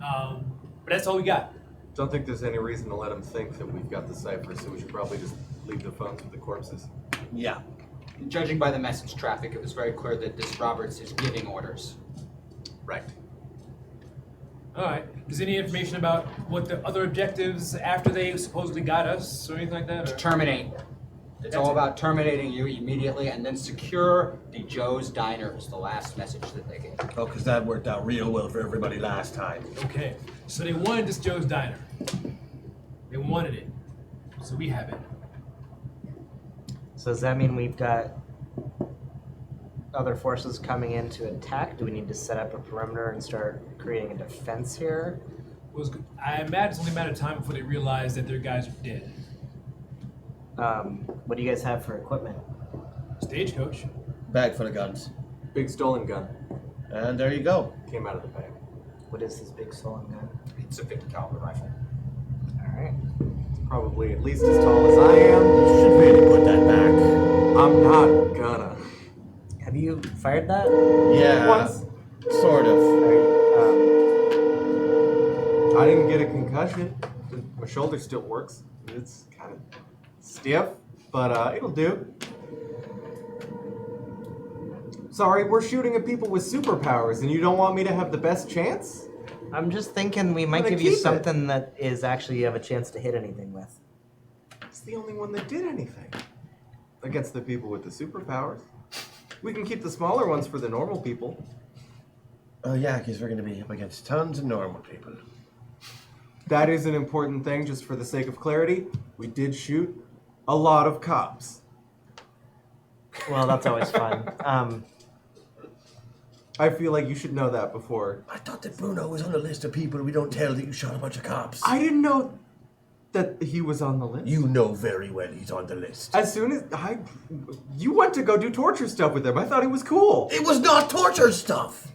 But that's all we got. Don't think there's any reason to let him think that we've got the cipher, so we should probably just leave the phones with the corpses. Yeah. Judging by the message traffic, it was very clear that this Roberts is giving orders. Right. All right. Is there any information about what the other objectives after they supposedly got us or anything like that? Or? Terminate. It's That's all it. about terminating you immediately and then secure the Joe's Diner is the last message that they gave. Oh, because that worked out real well for everybody last time. Okay. So they wanted this Joe's Diner. They wanted it. So we have it. So does that mean we've got other forces coming in to attack? Do we need to set up a perimeter and start creating a defense here? I imagine it's only a matter of time before they realize that their guys are dead. What do you guys have for equipment? Stagecoach. Bag full of guns. Big stolen gun And there you go. came out of the bag. What is this big stolen gun? It's a 50 caliber rifle. All right. It's probably at least as tall as I am. Should really put that back. I'm not gonna. Have you fired that? Yeah. Once. Sort of. Are you, I didn't get a concussion. My shoulder still works. It's kind of stiff, but it'll do. Sorry, we're shooting at people with superpowers, and you don't want me to have the best chance? I'm just thinking we might Gonna give you keep it. something that is actually you have a chance to hit anything with. It's the only one that did anything against the people with the superpowers. We can keep the smaller ones for the normal people. Oh, yeah, because we're going to be up against tons of normal people. That is an important thing, just for the sake of clarity. We did shoot a lot of cops. Well, that's always fun. I feel like you should know that before. I thought that Bruno was on the list of people we don't tell that you shot a bunch of cops. I didn't know that he was on the list. You know very well he's on the list. As soon as you went to go do torture stuff with him, I thought he was cool. It was not torture stuff!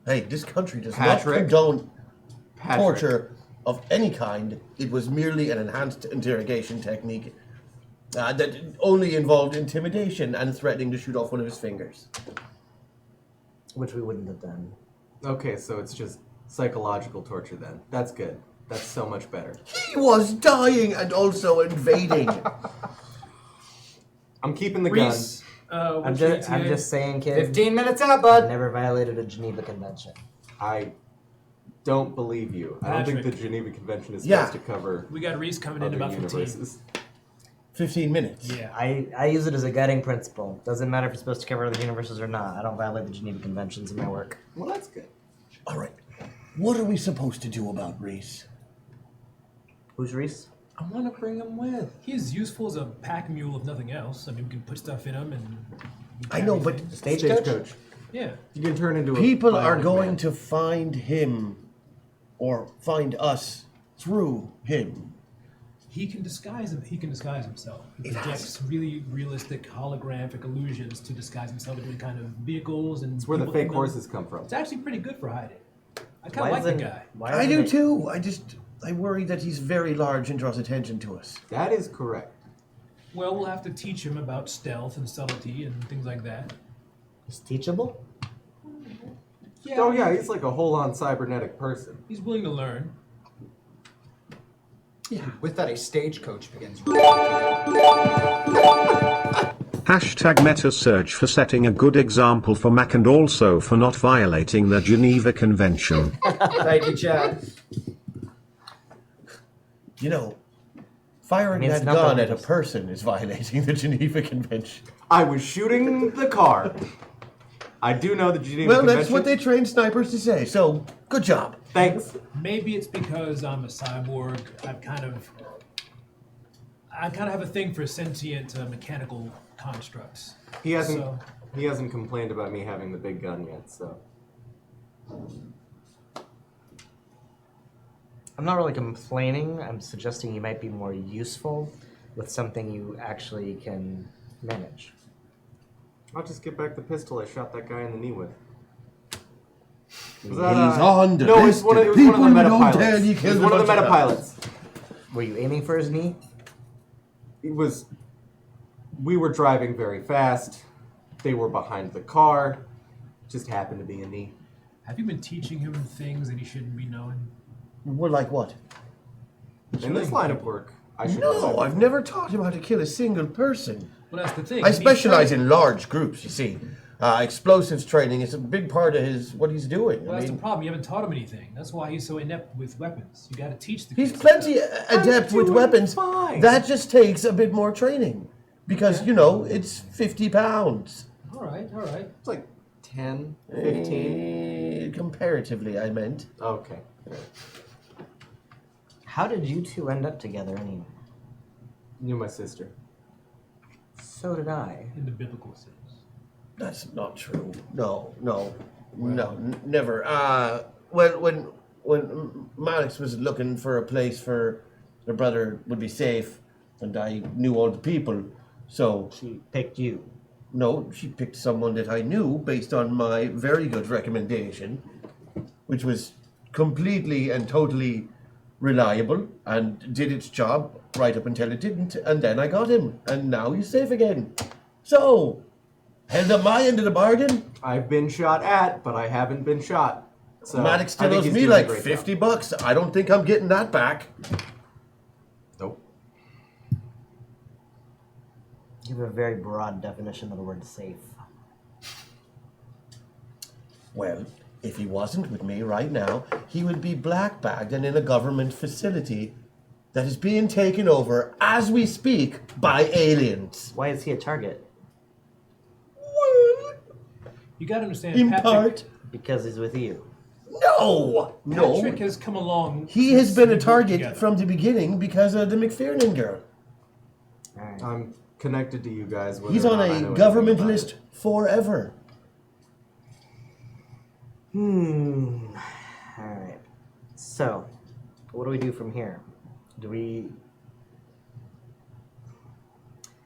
Hey, this country does not Patrick. condone Patrick. torture of any kind. It was merely an enhanced interrogation technique that only involved intimidation and threatening to shoot off one of his fingers. Which we wouldn't have done. Okay, so it's just psychological torture then. That's good. That's so much better. He was dying and also invading. I'm keeping the gun. Reese, I'm what's your just, I'm ETA? just saying, kid. 15 minutes out, I've bud. never violated a Geneva Convention. I don't believe you. I don't think the Patrick. Geneva Convention is Yeah. supposed to cover We got Reese coming in other about 15. universes. 15 minutes. Yeah. I use it as a guiding principle. Doesn't matter if it's supposed to cover other universes or not. I don't violate the Geneva Conventions in my work. Well, that's good. All right. What are we supposed to do about Reese? Who's Reese? I want to bring him with. He's useful as a pack mule if nothing else. I mean, we can put stuff in him and. I know, but Stagecoach. Yeah. You can turn into a people are bionic going man. to find him or find us through him. He can disguise him. He can disguise himself. He projects really realistic holographic illusions to disguise himself into kind of vehicles and. It's where the people fake in them. horses come from. It's actually pretty good for hiding. I kind of like the guy. I do too. I worry that he's very large and draws attention to us. That is correct. Well, we'll have to teach him about stealth and subtlety and things like that. He's teachable? Yeah. Oh yeah, he's like a whole-on cybernetic person. He's willing to learn. With that, a stagecoach begins. Hashtag meta search for setting a good example for Mac and also for not violating the Geneva Convention. Thank you, Chad. You know, firing Means that nothing gun to at a us. person is violating the Geneva Convention. I was shooting the car. I do know the Geneva Well, Convention. that's what they train snipers to say, so good job. Thanks. Maybe it's because I'm a cyborg. I kind of have a thing for sentient mechanical constructs. He hasn't. So- He hasn't complained about me having the big gun yet, so. I'm not really complaining. I'm suggesting you might be more useful with something you actually can manage. I'll just get back the pistol I shot that guy in the knee with. Was He's that, on the no, list it was one of of the people meta who don't pilots. tell you It was killed one a of the bunch meta of pilots. Were you aiming for his knee? It was. We were driving very fast. They were behind the car. Just happened to be a knee. Have you been teaching him things that he shouldn't be knowing? Well, like what? In this line of work, I should. No, I've never taught him how to kill a single person. Well, that's the thing. I He needs specialize training. in large groups, you see. Explosives training is a big part of what he's doing. Well, I that's mean, the problem. You haven't taught him anything. That's why he's so inept with weapons. You got to teach the he's kids plenty stuff. adept with doing weapons. fine. That just takes a bit more training. Because, you know, it's 50 pounds. All right, all right. It's like 10, 15. Comparatively, I meant. Okay. How did you two end up together anyway? Knew my sister. So did I. In the biblical sense. That's not true. No, never. When Maddox was looking for a place for their brother would be safe, and I knew all the people, so She picked you. no, she picked someone that I knew based on my very good recommendation, which was completely and totally reliable and did its job right up until it didn't, and then I got him, and now he's safe again. So, held up my end of the bargain. I've been shot at, but I haven't been shot. So Maddox I still think owes he's me doing a like great $50 job. bucks. I don't think I'm getting that back. Nope. You have a very broad definition of the word safe. Well, if he wasn't with me right now, he would be black-bagged and in a government facility that is being taken over as we speak by aliens. Why is he a target? You got to understand, In Patric, part, Because he's with you. no. Patric has come along. He since has been we a worked target together. from the beginning because of the McFerrin girl. Alright. I'm connected to you guys. whether He's or on not I know a anything government about list it. forever. Alright. So, what do we do from here? Do we...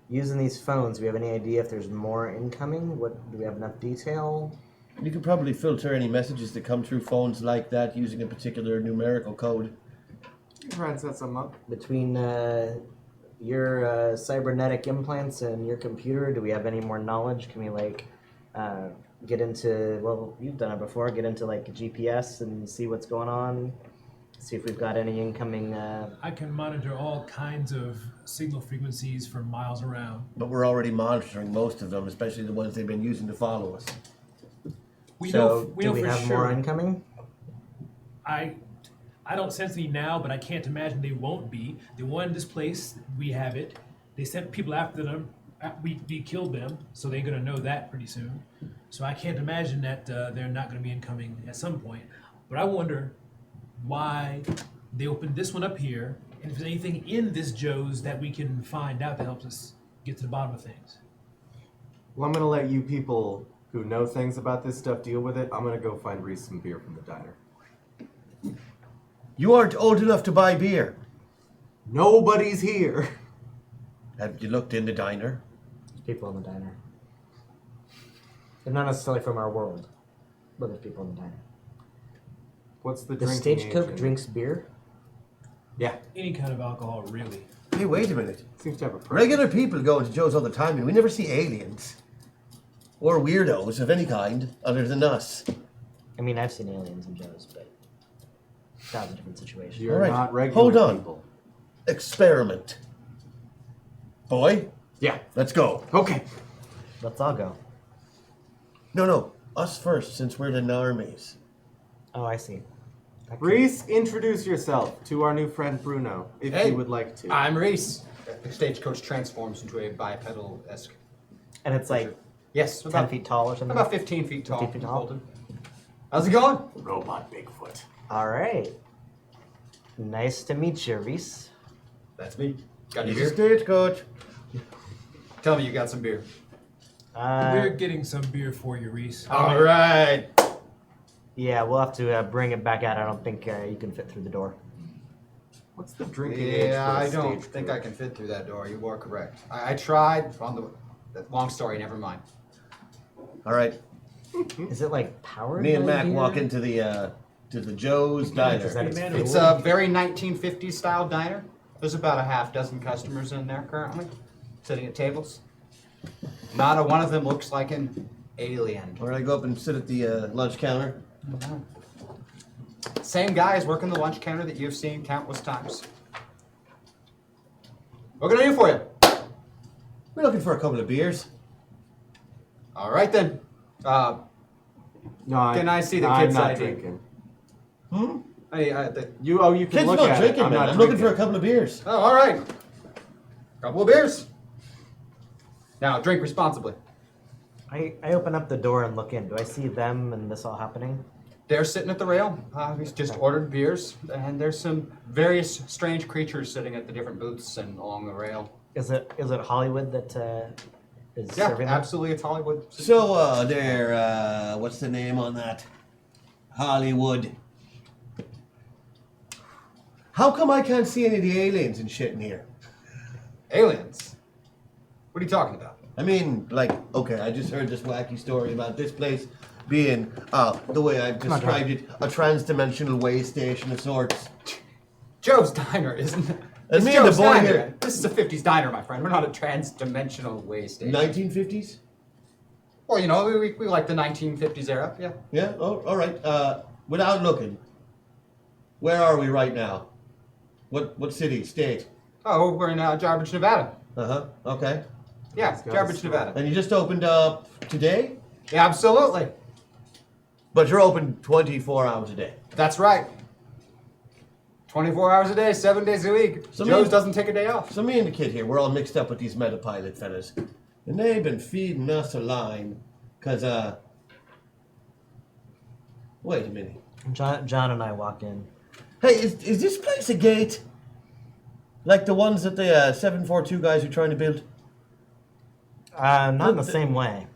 Using these phones, do we have any idea if there's more incoming? Do we have enough detail? You could probably filter any messages that come through phones like that using a particular numerical code. Try and set something up. Between your cybernetic implants and your computer, do we have any more knowledge? Can we get into, well, you've done it before, get into like GPS and see what's going on? See if we've got any incoming... I can monitor all kinds of signal frequencies for miles around. But we're already monitoring most of them, especially the ones they've been using to follow us. We so, know, we do know we for have sure. more incoming? I don't sense any now, but I can't imagine they won't be. The one in this place, we have it. They sent people after them. We killed them, so they're gonna know that pretty soon. So I can't imagine that they're not gonna be incoming at some point. But I wonder why they opened this one up here, and if there's anything in this Joe's that we can find out that helps us get to the bottom of things. Well, I'm gonna let you people who know things about this stuff deal with it. I'm gonna go find Reese some beer from the diner. You aren't old enough to buy beer. Nobody's here. Have you looked in the diner? People in the diner. They're not necessarily from our world, but there's people in the diner. What's the The drinking stagecoach age? drinks beer? Yeah, Any kind of alcohol, really. Hey, wait a minute. seems to have a purpose. Regular people go into Joe's all the time, and we never see aliens. Or weirdos of any kind, other than us. I mean, I've seen aliens in Joe's, but that was a different situation. You're All right, not regular hold on. people. Experiment. Boy, Yeah. let's go. Okay. Let's all go. No, us first, since we're the normies. Oh, I see. Reese, introduce yourself to our new friend Bruno, if Hey, you would like to. I'm Reese. The stagecoach transforms into a bipedal-esque. And it's like Yes, 10 feet tall or something? About 15 feet tall. 15 feet tall? Folded. How's it going? Robot Bigfoot. All right. Nice to meet you, Reese. That's me. Got any He's a beer? stagecoach. Tell me you got some beer. We're getting some beer for you, Reese. All right. Yeah, we'll have to bring it back out. I don't think you can fit through the door. What's the drinking age? Yeah, for a I don't stagecoach? think I can fit through that door. You are correct. I tried on the long story. Never mind. All right, Is it like powered? me and by Mac beer? walk into the Joe's diner. Is that its Man, food? It's a very 1950s style diner. There's about a half dozen customers in there currently, sitting at tables. Not a one of them looks like an alien. Or I go up and sit at the lunch counter. Same guys working the lunch counter that you've seen countless times. What can I do for you? We're looking for a couple of beers. All right then. No, Can I see the I'm kid's not ID? drinking. Hmm? You can Kids look not at drinking, it. I'm man. not I'm looking drinking. for a couple of beers. Oh, all right. Couple of beers. Now drink responsibly. I open up the door and look in. Do I see them and this all happening? They're sitting at the rail. He's just ordered beers, and there's some various strange creatures sitting at the different booths and along the rail. Is it Hollywood that is Yeah, serving them? absolutely. It's Hollywood. So, what's the name on that? Hollywood. How come I can't see any of the aliens and shit in here? Aliens. What are you talking about? I mean, like, okay, I just heard this wacky story about this place being, the way I've described it, a trans-dimensional way station of sorts. Joe's Diner, isn't it? And It's me and the Joe's boy Diner. here- This is a 50s diner, my friend. We're not a trans-dimensional way station. 1950s? Well, you know, we like the 1950s era. Yeah. Yeah, oh, all right. Without looking, where are we right now? What city, state? Oh, we're in Jarbidge, Nevada. Uh-huh, okay. Yeah, It's got a Jarbidge, store. Nevada. And you just opened up today? Yeah, absolutely. But you're open 24 hours a day. That's right. 24 hours a day, 7 days a week. So Joe's me- doesn't take a day off. So me and the kid here, we're all mixed up with these Metapilot fellas. And they've been feeding us a line, cause, wait a minute. John and I walk in. Hey, is this place a gate? Like the ones that the 742 guys are trying to build? Not in the same way.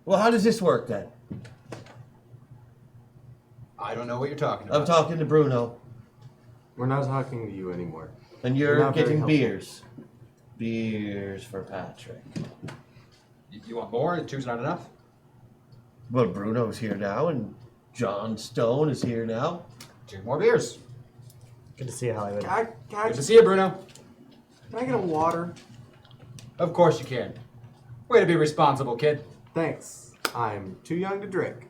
Well, how does this work then? I don't know what you're talking about. I'm talking to Bruno, We're not talking to you anymore. and You're you're not very getting helpful. beers. Beers for Patrick. You want more? Two's not enough? Well, Bruno's here now, and John Stone is here now. 2 more beers. Good to see you, Hollywood. Good to see you, Bruno. Can I get a water? Of course you can. Way to be responsible, kid. Thanks. I'm too young to drink.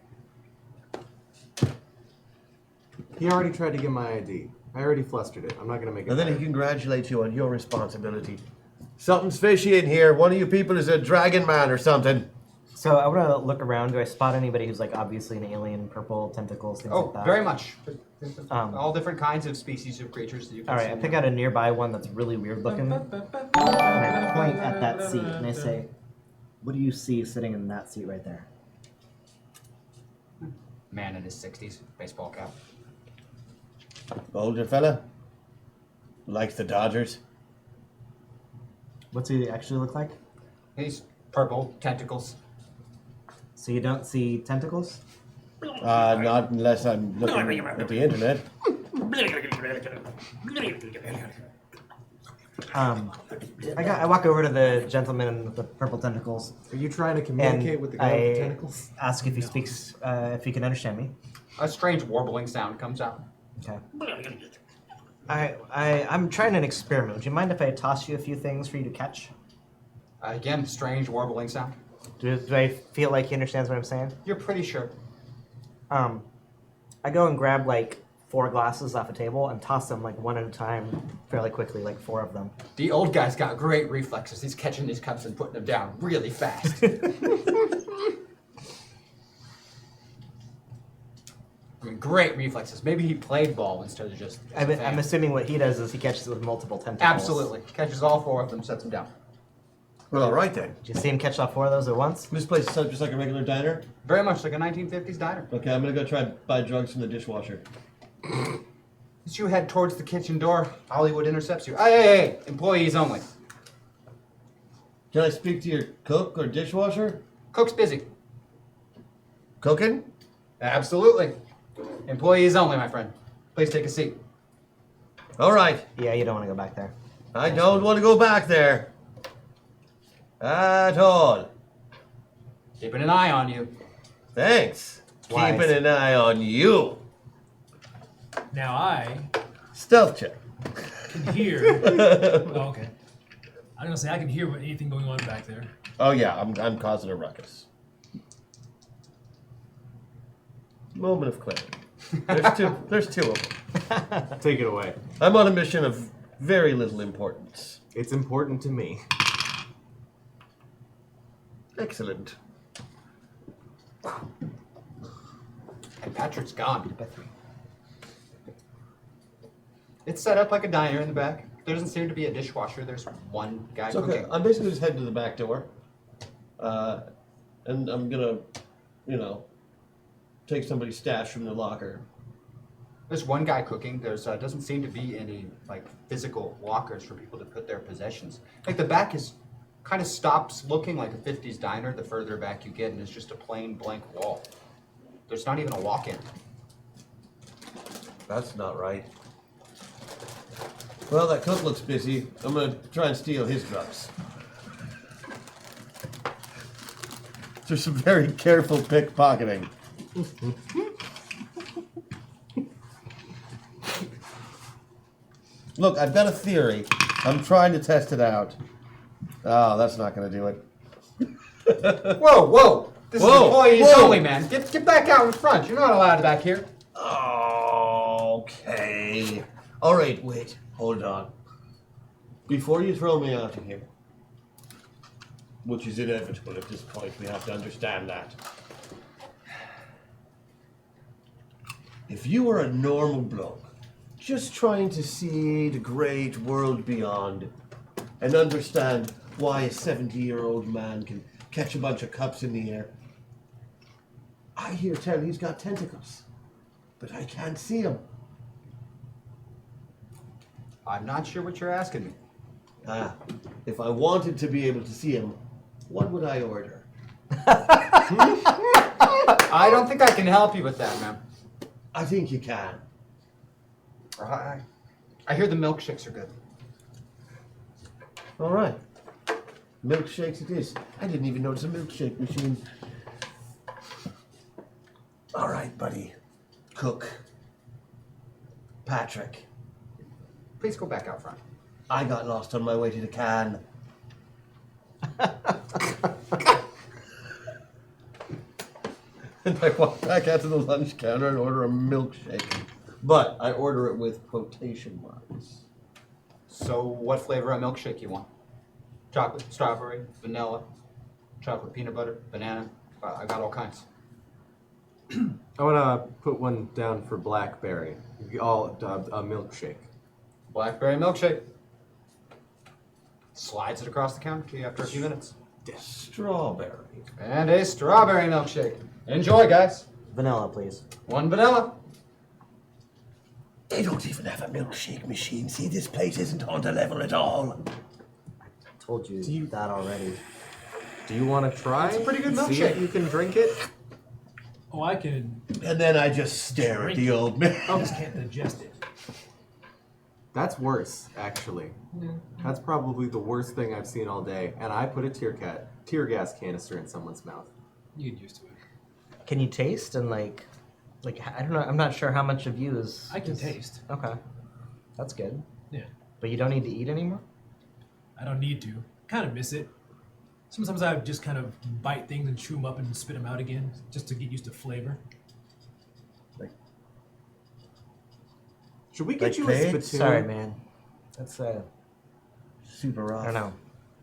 He already tried to get my ID. I already flustered it. I'm not gonna make it. And then he better. congratulates you on your responsibility. Something's fishy in here. One of you people is a dragon man or something. So I want to look around. Do I spot anybody who's like obviously an alien, purple tentacles, things Oh, like that? very much. Um, All different kinds of species of creatures that you can All see. right, I pick out a nearby one that's really weird looking, and I point at that seat, and I say, "What do you see sitting in that seat right there?" Man in his 60s, baseball cap. Older fella. Likes the Dodgers. What's he actually look like? He's purple, tentacles. So you don't see tentacles? Not unless I'm looking at the internet. I walk over to the gentleman with the purple tentacles. Are you trying to communicate And with the guy with the I tentacles? ask if he speaks, if he can understand me. A strange warbling sound comes out. Okay. I'm trying an experiment. Would you mind if I toss you a few things for you to catch? Again, strange warbling sound. Do I feel like he understands what I'm saying? You're pretty sure. I go and grab like 4 glasses off a table and toss them like one at a time fairly quickly, like 4 of them. The old guy's got great reflexes. He's catching these cups and putting them down really fast. I mean, great reflexes. Maybe he played ball instead of just. I'm assuming what he does is he catches it with multiple tentacles. Absolutely. Catches all 4 of them, sets them down. Well, all right then. Did you see him catch all 4 of those at once? This place is just like a regular diner. Very much like a 1950s diner. Okay, I'm gonna go try and buy drugs from the dishwasher. As you head towards the kitchen door, Hollywood intercepts you. Hey, employees only. Can I speak to your cook or dishwasher? Cook's busy. Cooking? Absolutely. Employees only, my friend. Please take a seat. All right. Yeah, you don't want to go back there. I don't want to go back there. At all. Keeping an eye on you. Thanks. Wise. Keeping an eye on you. Now I Stealth check. can hear. Oh, okay. I'm gonna say I can hear anything going on back there. Oh yeah, I'm causing a ruckus. Moment of clarity. There's two of them. Take it away. I'm on a mission of very little importance. It's important to me. Excellent. And Patric's gone. It's set up like a diner in the back. There doesn't seem to be a dishwasher. There's one guy It's okay. cooking. I'm basically just heading to the back door. And I'm gonna, take somebody's stash from the locker. There's one guy cooking. There's doesn't seem to be any like physical lockers for people to put their possessions. Like the back is kind of stops looking like a 50s diner the further back you get, and it's just a plain blank wall. There's not even a walk-in. That's not right. Well, that cook looks busy. I'm gonna try and steal his drugs. There's some very careful pickpocketing. Look, I've got a theory. I'm trying to test it out. Oh, that's not gonna do it. Whoa! This Whoa, is employees whoa. only, man. Get back out in front. You're not allowed back here. Okay. All right, wait. Hold on. Before you throw me out of here, which is inevitable at this point, we have to understand that. If you were a normal bloke, just trying to see the great world beyond and understand why a 70-year-old man can catch a bunch of cups in the air, I hear tell he's got tentacles, but I can't see them. I'm not sure what you're asking me. If I wanted to be able to see him, what would I order? I don't think I can help you with that, man. I think you can. I hear the milkshakes are good. All right. Milkshakes it is. I didn't even notice a milkshake machine. All right, buddy. Cook. Patrick. Please go back out front. I got lost on my way to the can. And I walk back out to the lunch counter and order a milkshake. But I order it with quotation marks. So what flavor of milkshake you want? Chocolate, strawberry, vanilla? chocolate peanut butter, banana. I got all kinds. I want to put one down for blackberry. All a milkshake. Blackberry milkshake. Slides it across the counter to you after a few minutes. Strawberry. And a strawberry milkshake. Enjoy, guys. Vanilla, please. One vanilla. They don't even have a milkshake machine. See, this place isn't on the level at all. Told you that already. Do you want to try? It's a pretty good See if milkshake. you can drink it. Oh, I can. And then I just stare at the old man. I just can't digest it. That's worse, actually. That's probably the worst thing I've seen all day. And I put a tear gas canister in someone's mouth. You get used to it. Can you taste and like I don't know. I'm not sure how much of you is. I can taste. Okay, that's good. Yeah. But you don't need to eat anymore. I don't need to. Kind of miss it. Sometimes I just kind of bite things and chew them up and spit them out again, just to get used to flavor. Should we Like get you a plates? spittoon? Sorry, man. That's Super rough. I don't know.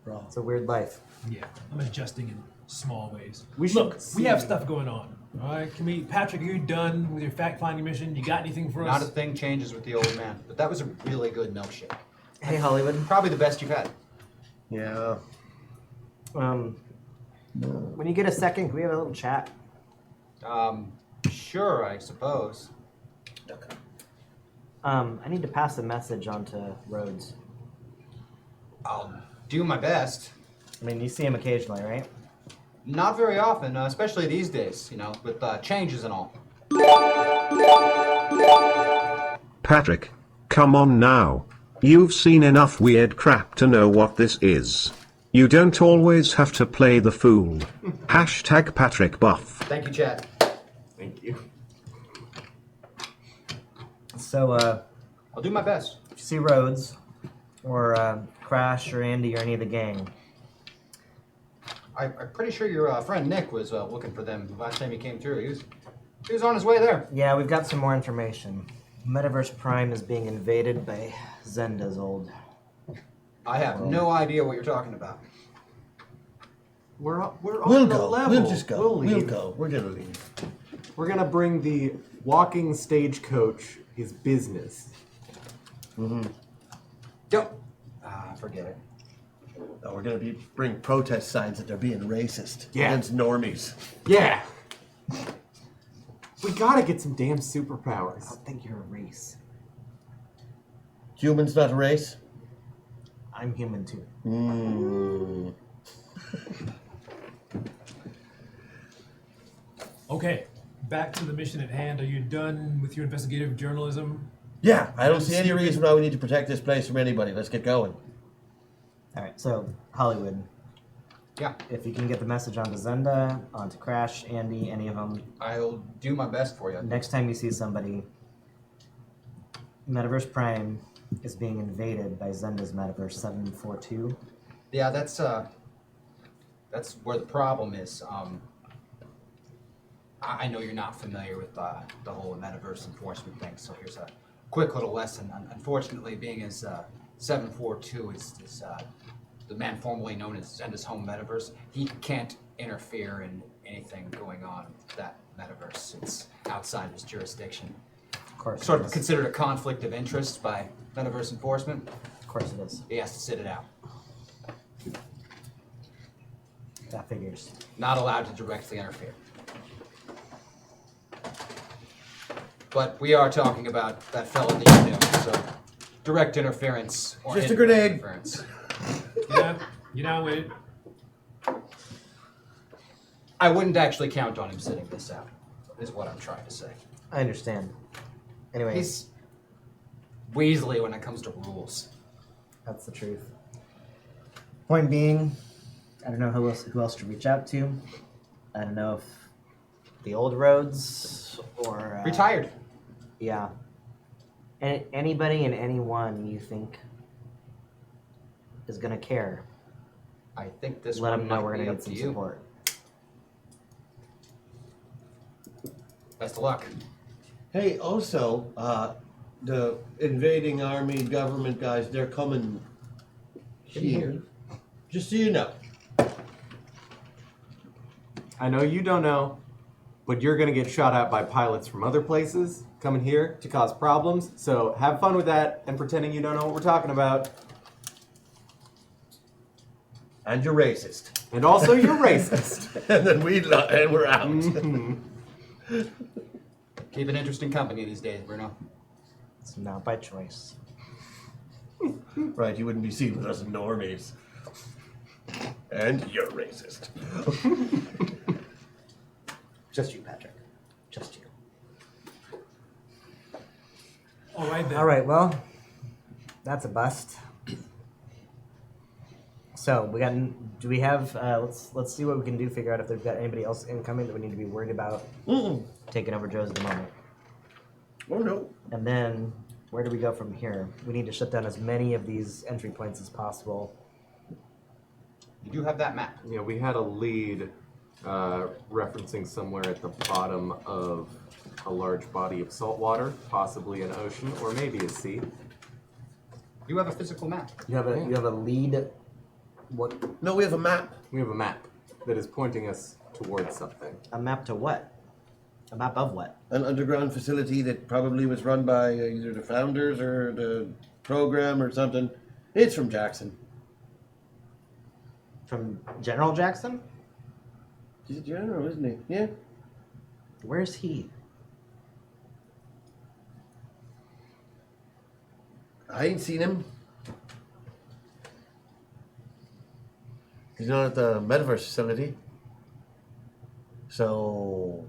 Raw. It's a weird life. Yeah, I'm adjusting in small ways. We should Look, see- we have stuff going on. All right, Patrick, are you done with your fact-finding mission? You got anything for Not a us? thing changes with the old man. But that was a really good milkshake. Hey, Hollywood. Probably the best you've had. Yeah. When you get a second, can we have a little chat? Sure, I suppose. I need to pass a message on to Rhodes. I'll do my best. I mean, you see him occasionally, right? Not very often, especially these days, with changes and all. Patrick, come on now. You've seen enough weird crap to know what this is. You don't always have to play the fool. Hashtag Patrick Buff. Thank you, Chad. Thank you. So, I'll do my best. if you see Rhodes, or Crash, or Andy, or any of the gang, I'm pretty sure your friend Nick was looking for them the last time he came through. He was on his way there. yeah, we've got some more information. Metaverse Prime is being invaded by Zenda's old. I have no idea what you're talking about. We're on We'll the go. level. We'll just go. We'll We'll leave. go. We're gonna leave. We're gonna bring the walking stagecoach his business. Don't. Forget it. Oh, we're gonna bring protest signs that they're being racist Yeah. against normies. Yeah. We gotta get some damn superpowers. I think you're a race. Humans not a race? I'm human too. Okay, back to the mission at hand. Are you done with your investigative journalism? Yeah, I don't see any reason why we need to protect this place from anybody. Let's get going. All right, so Hollywood, Yeah, if you can get the message onto Zenda, onto Crash, Andy, any of them, I'll do my best for you. next time you see somebody, Metaverse Prime is being invaded by Zenda's Metaverse 742. Yeah, that's where the problem is. I know you're not familiar with the whole metaverse enforcement thing, so here's a quick little lesson. Unfortunately, being as 742 is the man formerly known as Zenda's home metaverse, he can't interfere in anything going on with that metaverse. It's outside his jurisdiction. Of course, Sort it of is. considered a conflict of interest by metaverse enforcement. Of course it is. He has to sit it out. That figures. Not allowed to directly interfere. But we are talking about that fellow that you knew, so direct interference or Just a indirect grenade. interference. Yeah, you're not with it. I wouldn't actually count on him sitting this out, is what I'm trying to say. I understand. Anyways, He's Weasley when it comes to rules. that's the truth. Point being, I don't know who else to reach out to. I don't know if the old roads or Retired. Yeah. Anybody and anyone you think is gonna care, I think this let one them know might we're be gonna up need to some you. support. Best of luck. Hey, also, the invading army government guys, they're coming here. Just so you know. I know you don't know, but you're gonna get shot at by pilots from other places coming here to cause problems. So have fun with that and pretending you don't know what we're talking about. And you're racist. And also, you're racist. And then and we're out. Keep an interesting company these days, Bruno. It's not by choice. Right, you wouldn't be seen with us normies. And you're racist. Just you, Patrick. Just you. All right then. All right, well, that's a bust. So we got. Do we have? Let's see what we can do. Figure out if they've got anybody else incoming that we need to be worried about taking over Joe's at the moment. Oh no. And then where do we go from here? We need to shut down as many of these entry points as possible. You do have that map. Yeah, we had a lead referencing somewhere at the bottom of a large body of salt water, possibly an ocean or maybe a sea. You have a physical map. You have a lead. What? No, we have a map. We have a map that is pointing us towards something. A map to what? A map of what? An underground facility that probably was run by either the founders or the program or something. It's from Jackson. From General Jackson? He's a general, isn't he? Yeah. Where's he? I ain't seen him. He's not at the Metaverse facility. So,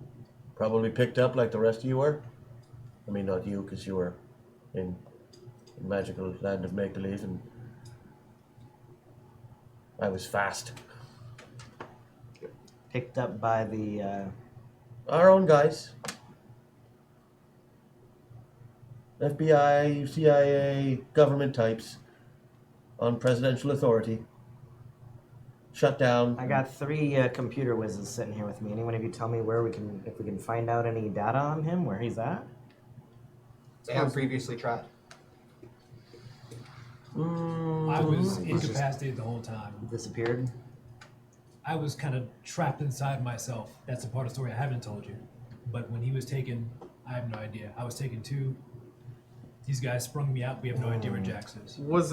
probably picked up like the rest of you were. I mean, not you, because you were in magical land of make-believe, and I was fast. Picked up by the. Our own guys. FBI, CIA, government types on presidential authority. Shut down. I got 3 computer whizzes sitting here with me. Anyone of you tell me where if we can find out any data on him, where he's at? They have previously tried. I was incapacitated the whole time. Disappeared. I was kind of trapped inside myself. That's a part of the story I haven't told you. But when he was taken, I have no idea. I was taken too. These guys sprung me out. We have no idea where Jax is. Was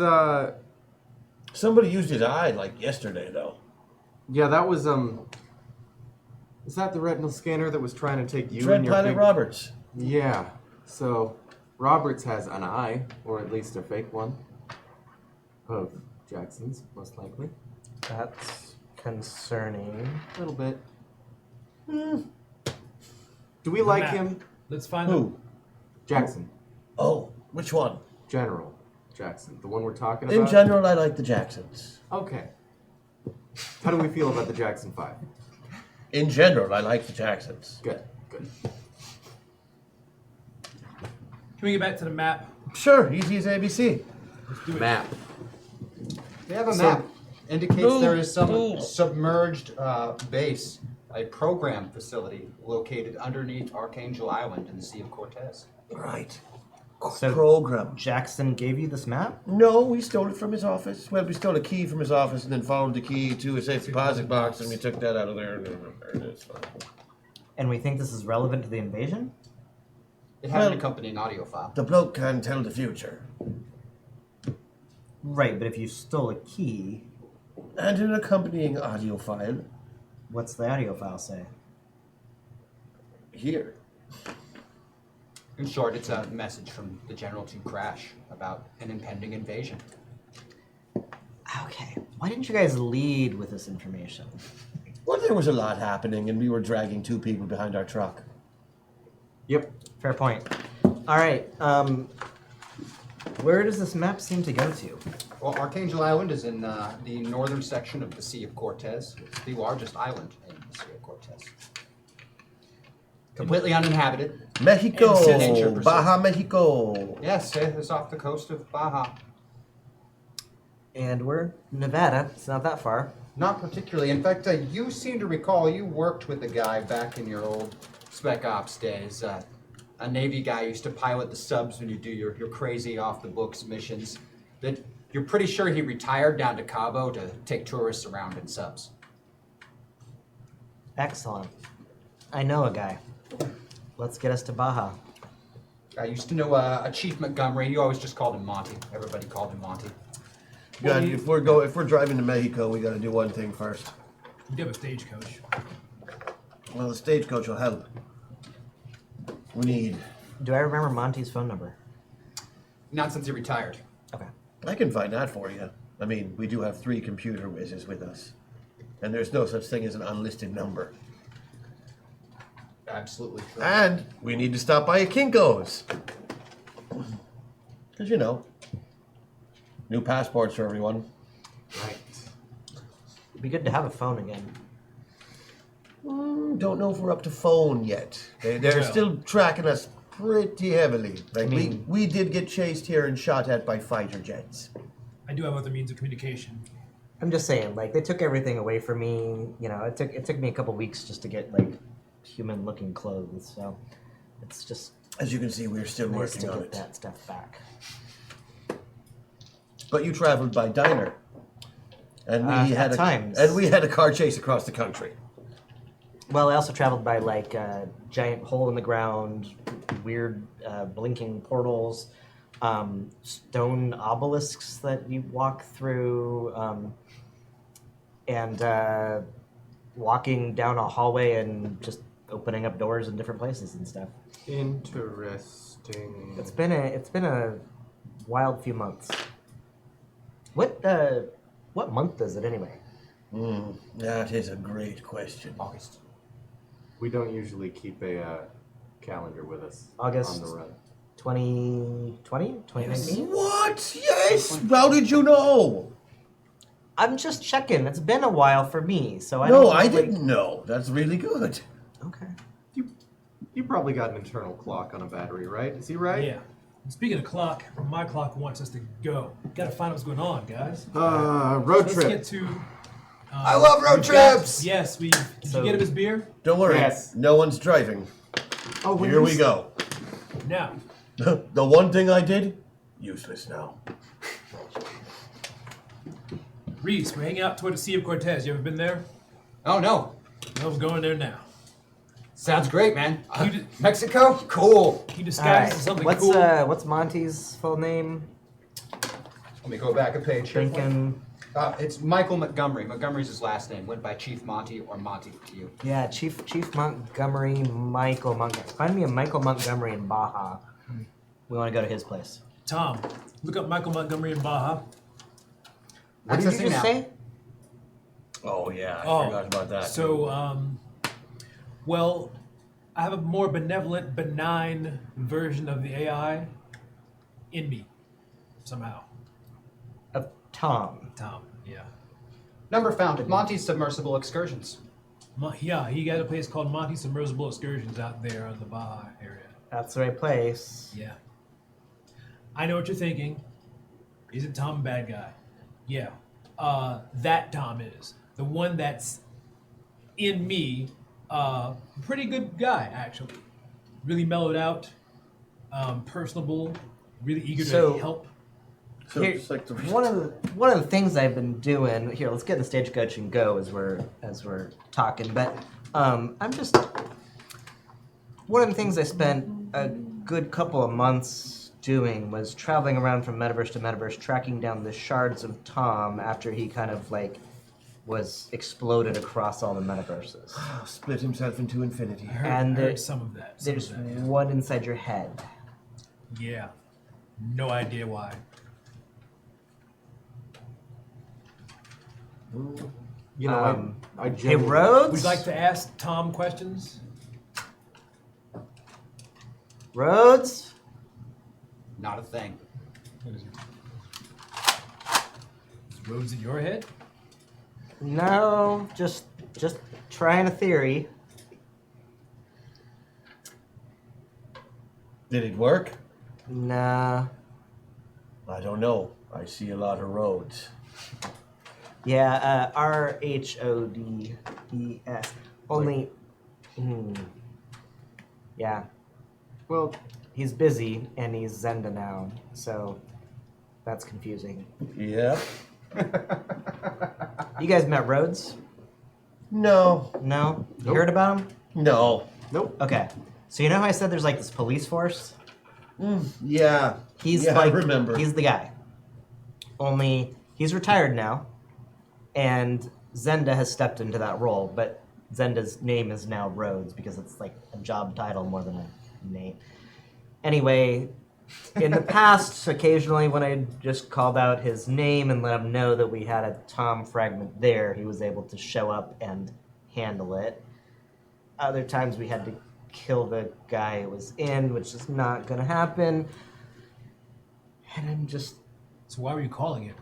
Somebody used his eye like yesterday, though. yeah, that was is that the retinal scanner that was trying to take you Dread and your Pilot big... Roberts. Yeah. So Roberts has an eye, or at least a fake one. Of Jackson's, most likely. That's concerning. A little bit. Do we like Matt, him? Let's find Who? him. Jackson. Oh, which one? General Jackson. The one we're talking about? In general, I like the Jacksons. Okay. How do we feel about the Jackson 5? In general, I like the Jacksons. Good, good. Can we get back to the map? Sure, easy as ABC. Let's do it. Map. They have a So- map. Indicates No, there is some no. submerged base, a program facility located underneath Archangel Island in the Sea of Cortez. Right. So- Program. Jackson gave you this map? No, we stole it from his office. Well, we stole a key from his office and then followed the key to a safe deposit box, and we took that out of there. And there it is. And we think this is relevant to the invasion? It had an Well- accompanying audio file. The bloke can tell the future. Right, but if you stole a key, And an accompanying audio file what's the audio file say? here. In short, it's a message from the General to Crash about an impending invasion. Okay, why didn't you guys lead with this information? Well, there was a lot happening, and we were dragging 2 people behind our truck. Yep. Fair point. All right, where does this map seem to go to? Well, Archangel Island is in the northern section of the Sea of Cortez. It's the largest island in the Sea of Cortez. Completely uninhabited. Mexico! And nature preserve. Baja Mexico! Yes, it's off the coast of Baja. And we're Nevada, it's not that far. Not particularly. In fact, you seem to recall you worked with a guy back in your old Spec Ops days. A Navy guy used to pilot the subs when you do your crazy off-the-books missions. That you're pretty sure he retired down to Cabo to take tourists around in subs. Excellent. I know a guy. Let's get us to Baja. I used to know a Chief Montgomery. You always just called him Monty. Everybody called him Monty. If we're driving to Mexico, we got to do one thing first. We do have a stagecoach. Well, the stagecoach will help. We need. Do I remember Monty's phone number? Not since he retired. Okay. I can find that for you. I mean, we do have 3 computer whizzes with us, and there's no such thing as an unlisted number. Absolutely true. And we need to stop by a Kinko's. Because, you know, new passports for everyone. Right. It'd be good to have a phone again. Don't know if we're up to phone yet. They're still tracking us pretty heavily. Like, we did get chased here and shot at by fighter jets. I do have other means of communication. I'm just saying, like, they took everything away from me. You know, it took me a couple weeks just to get, like, human-looking clothes, so it's just... As you can see, we're still nice working to on get it. that stuff back. But you traveled by diner. And we at times. And we had a car chase across the country. Well, I also traveled by, like, a giant hole-in-the-ground, weird blinking portals, stone obelisks that you walk through, and walking down a hallway and just opening up doors in different places and stuff. Interesting. It's been a wild few months. What month is it anyway? That is a great question. August. We don't usually keep a calendar with us August. on the run. 2020? 2019? What? Yes! How did you know? I'm just checking. It's been a while for me, so I don't No, know, I didn't know. That's really good. Okay. You probably got an internal clock on a battery, right? Is he right? Yeah. And speaking of clock, my clock wants us to go. Gotta find out what's going on, guys. Road Let's trip. get to. I love road we've got- trips! Yes, we. Did you get him his beer? Don't worry. Yes. No one's driving. Oh, Here we go. Now. The one thing I did, useless now. Reese, we're hanging out toward the Sea of Cortez. You ever been there? Oh, no. I was going there now. Sounds great, man. You did- Mexico? Cool. He disguised as something what's cool. what's Monty's full name? Let me go back a page here. Thinking. It's Michael Montgomery. Montgomery's his last name. Went by Chief Monty or Monty to you. Yeah, Chief Montgomery, Michael Montgomery. Find me a Michael Montgomery in Baja. We want to go to his place. Tom, look up Michael Montgomery in Baja. What did you Accessing just now. say? Oh, yeah. I Oh, forgot about that. So, well, I have a more benevolent, benign version of the AI in me, somehow. Of Tom. Tom, yeah. Number found. Monty's Submersible Excursions. Yeah, he got a place called Monty Submersible Excursions out there in the Baja area. That's the right place. Yeah. I know what you're thinking. Isn't Tom a bad guy? Yeah. That Tom is. The one that's in me, pretty good guy, actually. Really mellowed out, personable, really eager So- to help. So Here, it's like the one of the things I've been doing here. Let's get in the stagecoach and go as we're talking. But I'm just one of the things I spent a good couple of months doing was traveling around from metaverse to metaverse, tracking down the shards of Tom after he kind of like was exploded across all the metaverses. split himself into infinity. I heard, And I heard there- some of that. There's Some of that, one inside your head. yeah. No idea why. You know, I Hey, genuinely- Rhodes? Would you like to ask Tom questions? Rhodes? Not a thing. Is Rhodes in your head? No, just trying a theory. Did it work? Nah. I don't know. I see a lot of roads. Yeah, RHODES. Only. Yeah, Well, he's busy and he's Zenda now, so that's confusing. Yeah. You guys met Rhodes? No. No? You Nope. heard about him? No. Nope. Okay. So you know how I said there's like this police force? Yeah. He's yeah, like, I remember. he's the guy. Only he's retired now, and Zenda has stepped into that role, but Zenda's name is now Rhodes because it's like a job title more than a name. Anyway, in the past, occasionally when I just called out his name and let him know that we had a Tom fragment there, he was able to show up and handle it. Other times we had to kill the guy it was in, which is not going to happen. And I'm just So why were you calling him?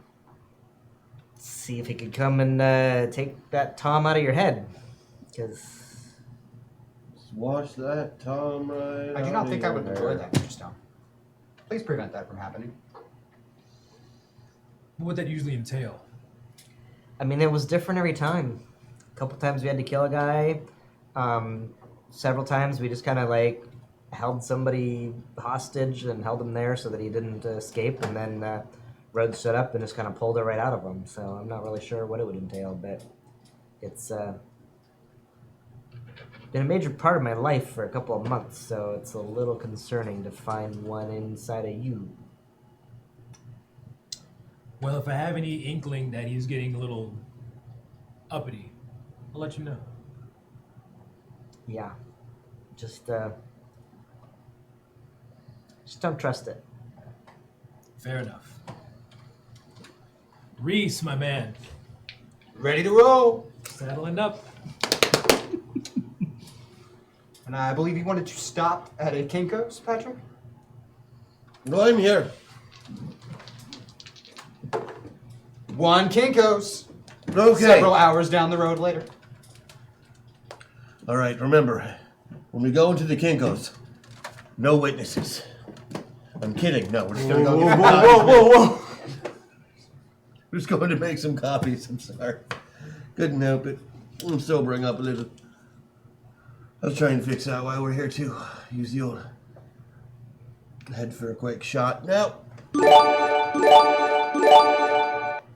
see if he could come and take that Tom out of your head. Because Watch that, Tom. Right. I do not think I would out of enjoy your that, Mr. Stone. Please prevent that from happening. What would that usually entail? I mean, it was different every time. A couple times we had to kill a guy. Several times we just kind of like held somebody hostage and held him there so that he didn't escape. And then Rhodes showed up and just kind of pulled it right out of him. So I'm not really sure what it would entail, but it's been a major part of my life for a couple of months. So it's a little concerning to find one inside of you. Well, if I have any inkling that he's getting a little uppity, I'll let you know. Yeah, just don't trust it. Fair enough. Reese, my man, Ready to roll! saddling up. And I believe you wanted to stop at a Kinko's, Patrick? No, I'm here. One Kinko's. Okay. Several hours down the road later. All right, remember, when we go into the Kinko's, no witnesses. I'm kidding. No, we're just going to go get Whoa! We're just going to make some copies. I'm sorry. Couldn't help it. I'm sobering up a little. I was trying to fix that while we're here, too. Use the old head for a quick shot. Now.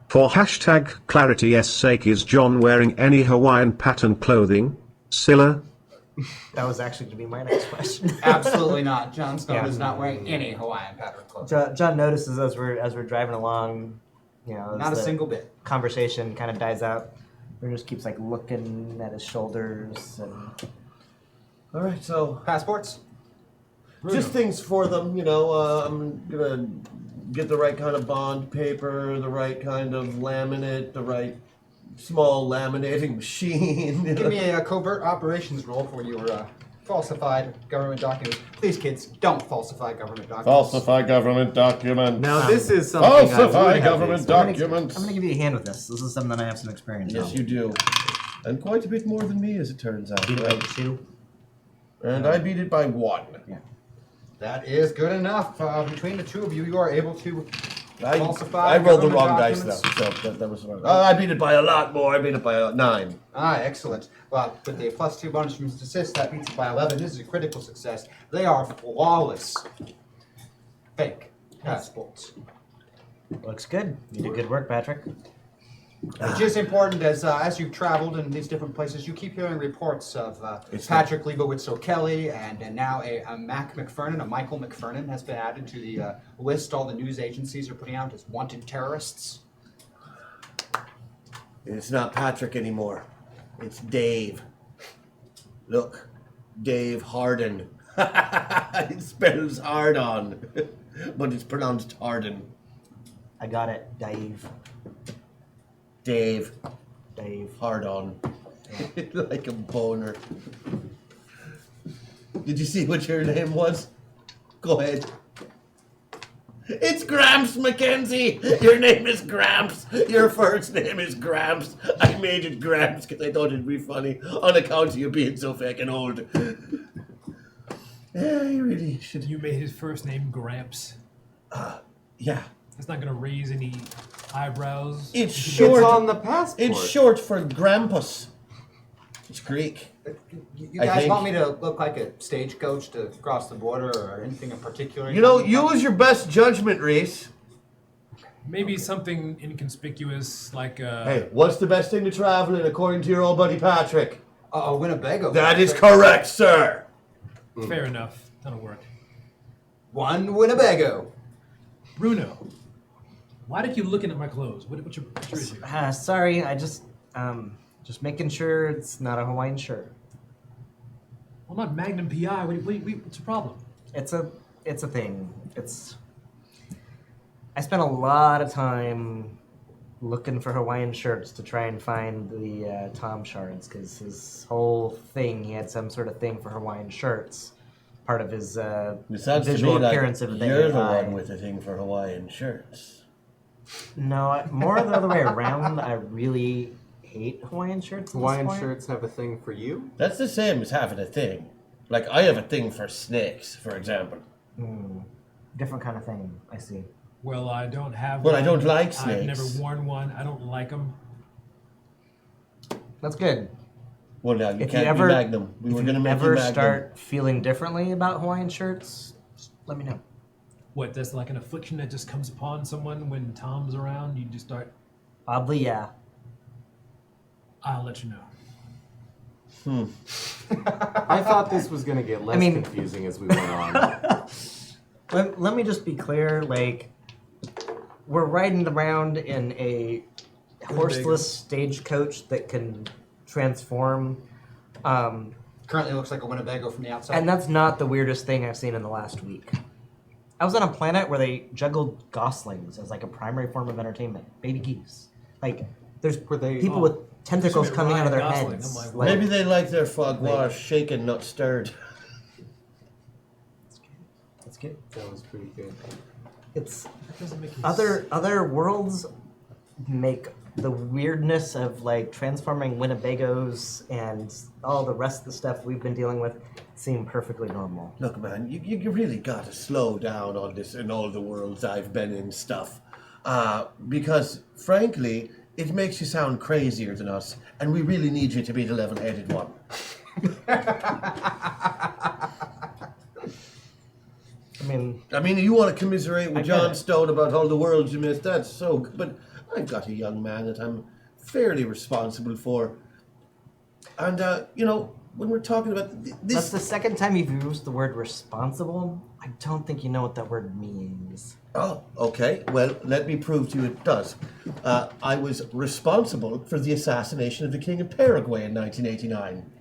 For hashtag clarity's sake, is John wearing any Hawaiian pattern clothing? Scylla? That was actually going to be my next question. Absolutely not. Jon Snow Yeah. is not wearing any Hawaiian pattern clothing. John notices as we're driving along, you know, as Not a the single bit. conversation kind of dies out. Bruno just keeps like looking at his shoulders and All right, so Passports? just things for them, you know. I'm gonna get the right kind of bond paper, the right kind of laminate, the right small laminating machine. you Give know. me a covert operations role for your falsified government documents. Please, kids, don't falsify government documents. Falsify government documents. Now this is something I would Falsify have government experienced. documents. I'm gonna give you a hand with this. This is something that I have some experience Yes, on. you do. And quite a bit more than me, as it turns out. Beat it by 2. And I beat it by 1. That is good enough. Between the two of you, you are able to I falsify rolled the government wrong dice, though. documents. So that was wrong. I beat it by a lot more. I beat it by 9. Ah, excellent. Well, with the +2 bonus from his assist, that beats it by 11. This is a critical success. They are flawless. Fake passports. Looks good. You did good work, Patrick. Which is important as you've traveled in these different places, you keep hearing reports of Patrick Leibowitz O'Kelly and now a Mac McFernan, a Michael McFernan has been added to the list all the news agencies are putting out as wanted terrorists. It's not Patrick anymore. It's Dave. Look, Dave Harden. It spells hard on, but it's pronounced Harden. I got it, Dave. Dave. Dave. Hard on. Like a boner. Did you see what your name was? Go ahead. It's Gramps Mackenzie. Your name is Gramps. Your first name is Gramps. I made it Gramps because I thought it'd be funny on account of you being so fucking old. Yeah, you really should. You made his first name Gramps. Yeah. That's not gonna raise any eyebrows. It's It's short. on the passport. It's short for Grampus. It's Greek. You I guys think- want me to look like a stagecoach to cross the border or anything in particular? You know, use your best judgment, Reese. Maybe something inconspicuous like Hey, what's the best thing to travel in according to your old buddy Patrick? Winnebago. That is correct, sir. Fair enough. That'll work. One Winnebago. Bruno, why did you looking at my clothes? What's your issue? Sorry, I just making sure it's not a Hawaiian shirt. Well, not Magnum PI. What's your problem? It's a thing. I spent a lot of time looking for Hawaiian shirts to try and find the Tom shards, because his whole thing, he had some sort of thing for Hawaiian shirts. Part of his It sounds visual to me appearance like of the you're the AI. one with the thing for Hawaiian shirts. No, more the other way around. I really hate Hawaiian shirts. At Hawaiian this point. shirts have a thing for you? That's the same as having a thing. Like, I have a thing for snakes, for example. Different kind of thing. I see. Well, I don't have Well, one. I don't like I've snakes. never worn one. I don't like them. That's good. Well, now, you If can't you ever, be Magnum. We were if going to you make you ever Magnum. start feeling differently about Hawaiian shirts, just let me know. What, that's like an affliction that just comes upon someone when Tom's around? You just start, Oddly, yeah. I'll let you know. I thought this was going to get less confusing as we went on. Let me just be clear. Like, we're riding around in a horseless stagecoach that can transform. Currently looks like a Winnebago from the outside. And that's not the weirdest thing I've seen in the last week. I was on a planet where they juggled goslings as like a primary form of entertainment. Baby geese. Like, there's people with tentacles coming out of their Gosling. heads. I'm like, Maybe they like their foie gras shaken, not stirred. That's good. That was pretty good. It's that doesn't make any other worlds make the weirdness of like transforming Winnebagos and all the rest of the stuff we've been dealing with seem perfectly normal. Look, man, you really got to slow down on this in all the worlds I've been in stuff. Because, frankly, it makes you sound crazier than us, and we really need you to be the level-headed one. I mean, you want to commiserate with John Stone about all the worlds you missed, that's so good, but I've got a young man that I'm fairly responsible for. And, when we're talking about this... That's the second time you've used the word responsible. I don't think you know what that word means. Oh, okay. Well, let me prove to you it does. I was responsible for the assassination of the King of Paraguay in 1989.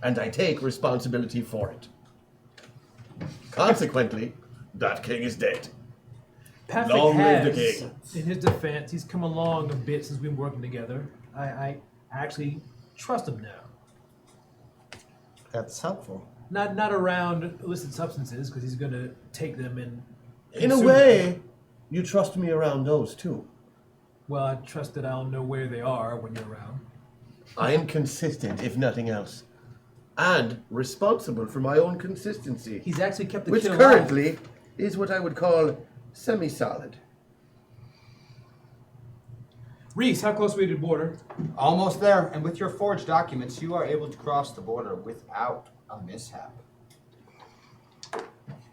And I take responsibility for it. Consequently, that king is dead. Patric Long live the has, king. in his defense, he's come along a bit since we've been working together. I actually trust him now. That's helpful. Not around illicit substances, because he's going to take them and In a consume way, them. you trust me around those too. Well, I trust that I'll know where they are when you're around. I am consistent, if nothing else. And responsible for my own consistency. He's actually kept the Which kid alive. currently is what I would call semi-solid. Reese, how close are we to the border? Almost there, and with your forged documents, you are able to cross the border without a mishap.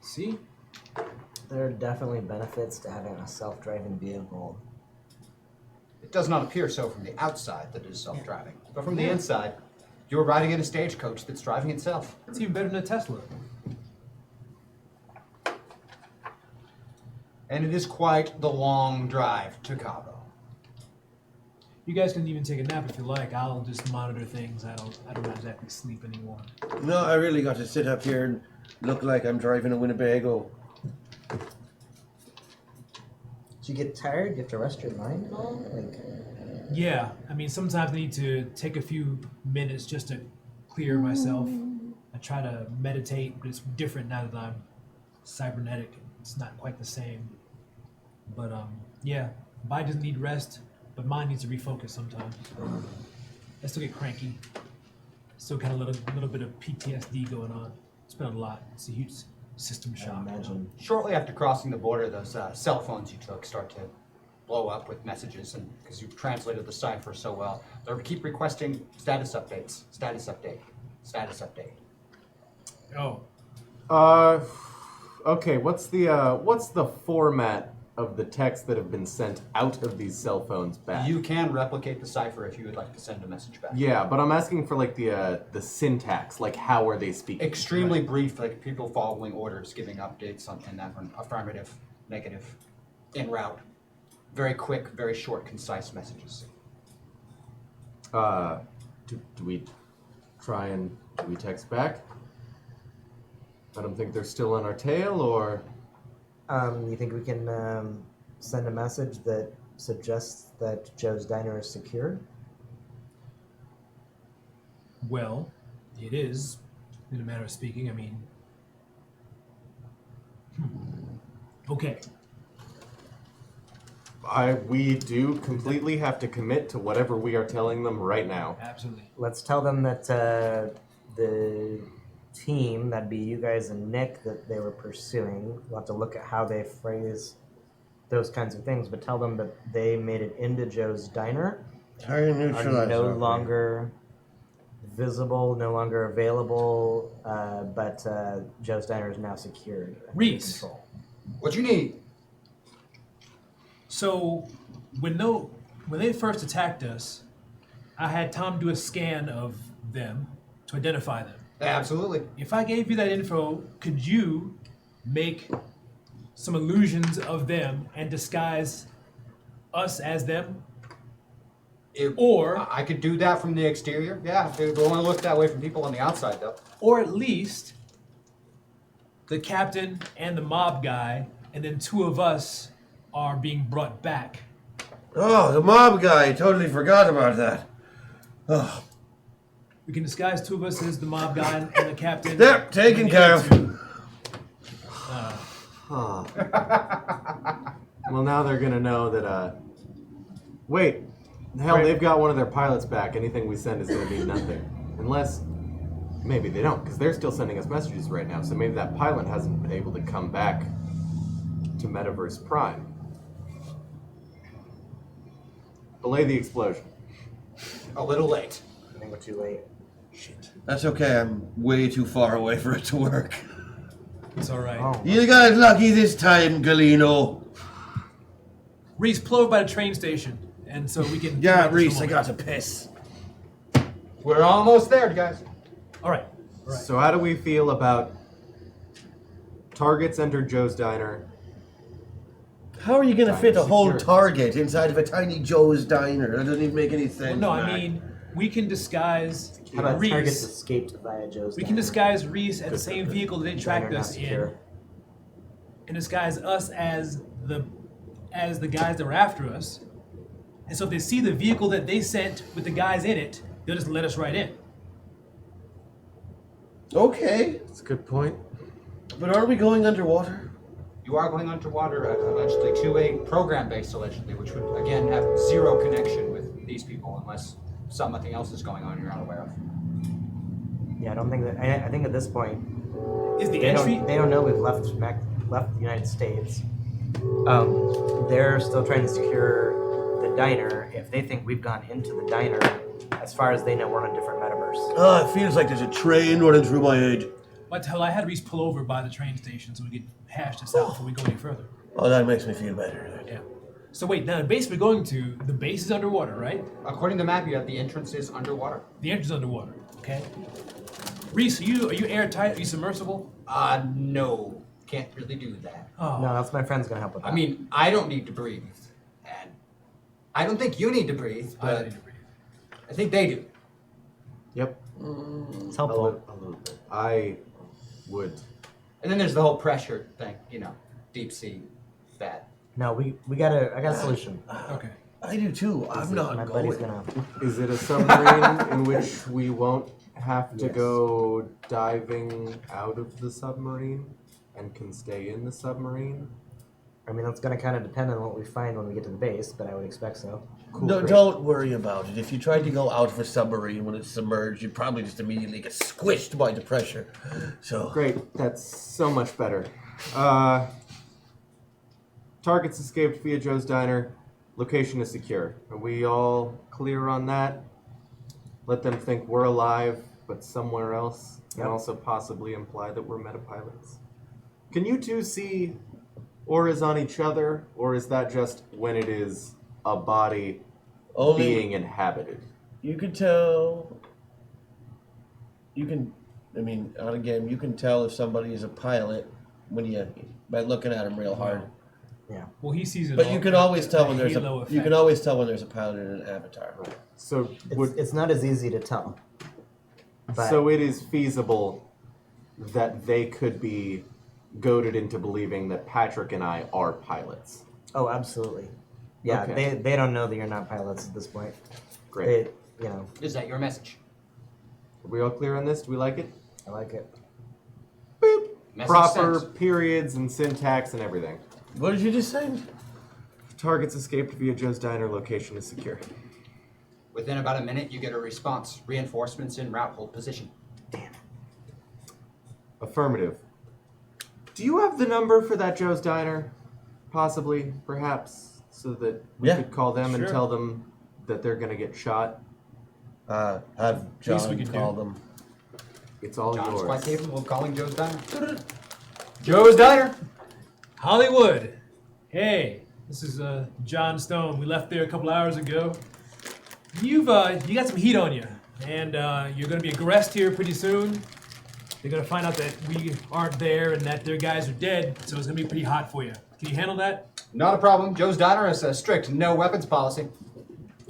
See? There are definitely benefits to having a self-driving vehicle. It does not appear so from the outside that it is self-driving, but from the inside, you are riding in a stagecoach that's driving itself. It's even better than a Tesla. And it is quite the long drive to Cabo. You guys can even take a nap if you like. I'll just monitor things. I don't exactly sleep anymore. No, I really got to sit up here and look like I'm driving a Winnebago. Do you get tired? Do you have to rest your mind at all? Like, Yeah, I mean, sometimes I need to take a few minutes just to clear myself. I try to meditate, but it's different now that I'm cybernetic. It's not quite the same. But yeah, body doesn't need rest, but mind needs to refocus sometimes. I still get cranky. Still got a little bit of PTSD going on. It's been a lot. It's a huge system shock. I imagine. Shortly after crossing the border, those cell phones you took start to blow up with messages, and because you've translated the cipher so well, they keep requesting status updates. Status update. Status update. Oh, Okay, what's the format of the texts that have been sent out of these cell phones back. You can replicate the cipher if you would like to send a message back. Yeah, but I'm asking for like the syntax, like how are they speaking? Extremely brief, like people following orders, giving updates on in that one. Affirmative, negative, en route. Very quick, very short, concise messages. Do we try and do we text back? I don't think they're still on our tail, or You think we can send a message that suggests that Joe's Diner is secured? Well, it is, in a manner of speaking. I mean, okay. we do completely have to commit to whatever we are telling them right now. Absolutely. Let's tell them that the team, that'd be you guys and Nick, that they were pursuing. We'll have to look at how they phrase those kinds of things, but tell them that they made it into Joe's Diner, Target are neutralized. no okay. longer visible, no longer available, but Joe's Diner is now secured. under Reese. control. What you need? So, when they first attacked us, I had Tom do a scan of them to identify them. Absolutely. If I gave you that info, could you make some illusions of them and disguise us as them? Or I could do that from the exterior. Yeah, they don't want to look that way from people on the outside, though. Or at least the captain and the mob guy, and then two of us are being brought back. Oh, the mob guy. Totally forgot about that. Oh, We can disguise two of us as the mob guy and the captain. there, taken and the care other of. two. Well, now they're gonna know that. Wait, hell, they've got one of their pilots back. Anything we send is gonna mean nothing, unless maybe they don't, because they're still sending us messages right now. So maybe that pilot hasn't been able to come back to Metaverse Prime. Delay the explosion. A little late. I think we're too late. That's okay. I'm way too far away for it to work. It's all right. Oh, You got lucky this time, Galino. Reese, pull over by the train station, and so we can. Yeah, make this Reese, I moment. got to piss. We're almost there, guys. All right. So how do we feel about targets enter Joe's Diner? How are you going to fit a whole Secure. Target inside of a tiny Joe's Diner? That doesn't even make any Well, sense. no, I Mac. mean we can disguise how about targets Reese. escaped via Joe's We Diner? can disguise Reese as the same vehicle that they Diner tracked not us in, secure. and disguise us as the guys that were after us. And so if they see the vehicle that they sent with the guys in it, they'll just let us right in. Okay, That's a good point. but are we going underwater? You are going underwater, allegedly, to a program base, allegedly, which would, again, have zero connection with these people unless something else is going on you're not aware of. Yeah, I don't think that. I think at this point, Is the they entry? don't know we've left the United States. They're still trying to secure the diner. If they think we've gone into the diner, as far as they know, we're on a different metaverse. Oh, it feels like there's a train running through my head. But hell, I had Reese pull over by the train station so we could hash this out before we go any further. Oh, that makes me feel better. Yeah. So wait, now the base we're going to, the base is underwater, right? According to the map, you have the entrances underwater. The entrance is underwater. Okay. Reese, are you airtight? Are you submersible? No. Can't really do that. Oh. No, that's my friend's gonna help with that. I mean, I don't need to breathe. And I don't think you need to breathe, I don't but need to breathe. I think they do. Yep. it's A helpful. little bit. I would. And then there's the whole pressure thing, deep sea, that. No, I got a solution. Okay. I do too. I'm not My going. buddy's gonna. Is it a submarine in which we won't have to Yes. go diving out of the submarine and can stay in the submarine? I mean, that's gonna kind of depend on what we find when we get to the base, but I would expect so. Cool. No, great. don't worry about it. If you tried to go out of a submarine when it's submerged, you'd probably just immediately get squished by the pressure. So Great. That's so much better. Targets escaped via Joe's Diner. Location is secure. Are we all clear on that? Let them think we're alive, but somewhere else, and Yep. also possibly imply that we're metapilots. Can you two see auras on each other, or is that just when it is a body Only being inhabited? you can tell. You can, I mean, on a game, you can tell if somebody is a pilot when you by looking at them real hard. Yeah. Well, he sees it. But all- you can always tell the when there's halo you effect. can always tell when there's a pilot in an avatar. So It's not as easy to tell. But so it is feasible that they could be goaded into believing that Patrick and I are pilots. oh, absolutely. Yeah, Okay. they don't know that you're not pilots at this point. Great. They, you know, Is that your message? Are we all clear on this? Do we like it? I like it. Boop. Message Proper sent. periods and syntax and everything. What did you just say? Targets escaped via Joe's Diner. Location is secure. Within about a minute, you get a response. Reinforcements en route. Hold position. Affirmative. Do you have the number for that Joe's Diner? Possibly, perhaps, so that we Yeah. could call them and Sure. tell them that they're gonna get shot. Have Least we John can call do. them. It's all John's yours. quite capable of calling Joe's Diner. Joe's Diner! Hollywood. Hey, this is John Stone. We left there a couple hours ago. You got some heat on you, and you're gonna be aggressed here pretty soon. They're gonna find out that we aren't there and that their guys are dead, so it's gonna be pretty hot for you. Can you handle that? Not a problem. Joe's Diner has a strict no weapons policy.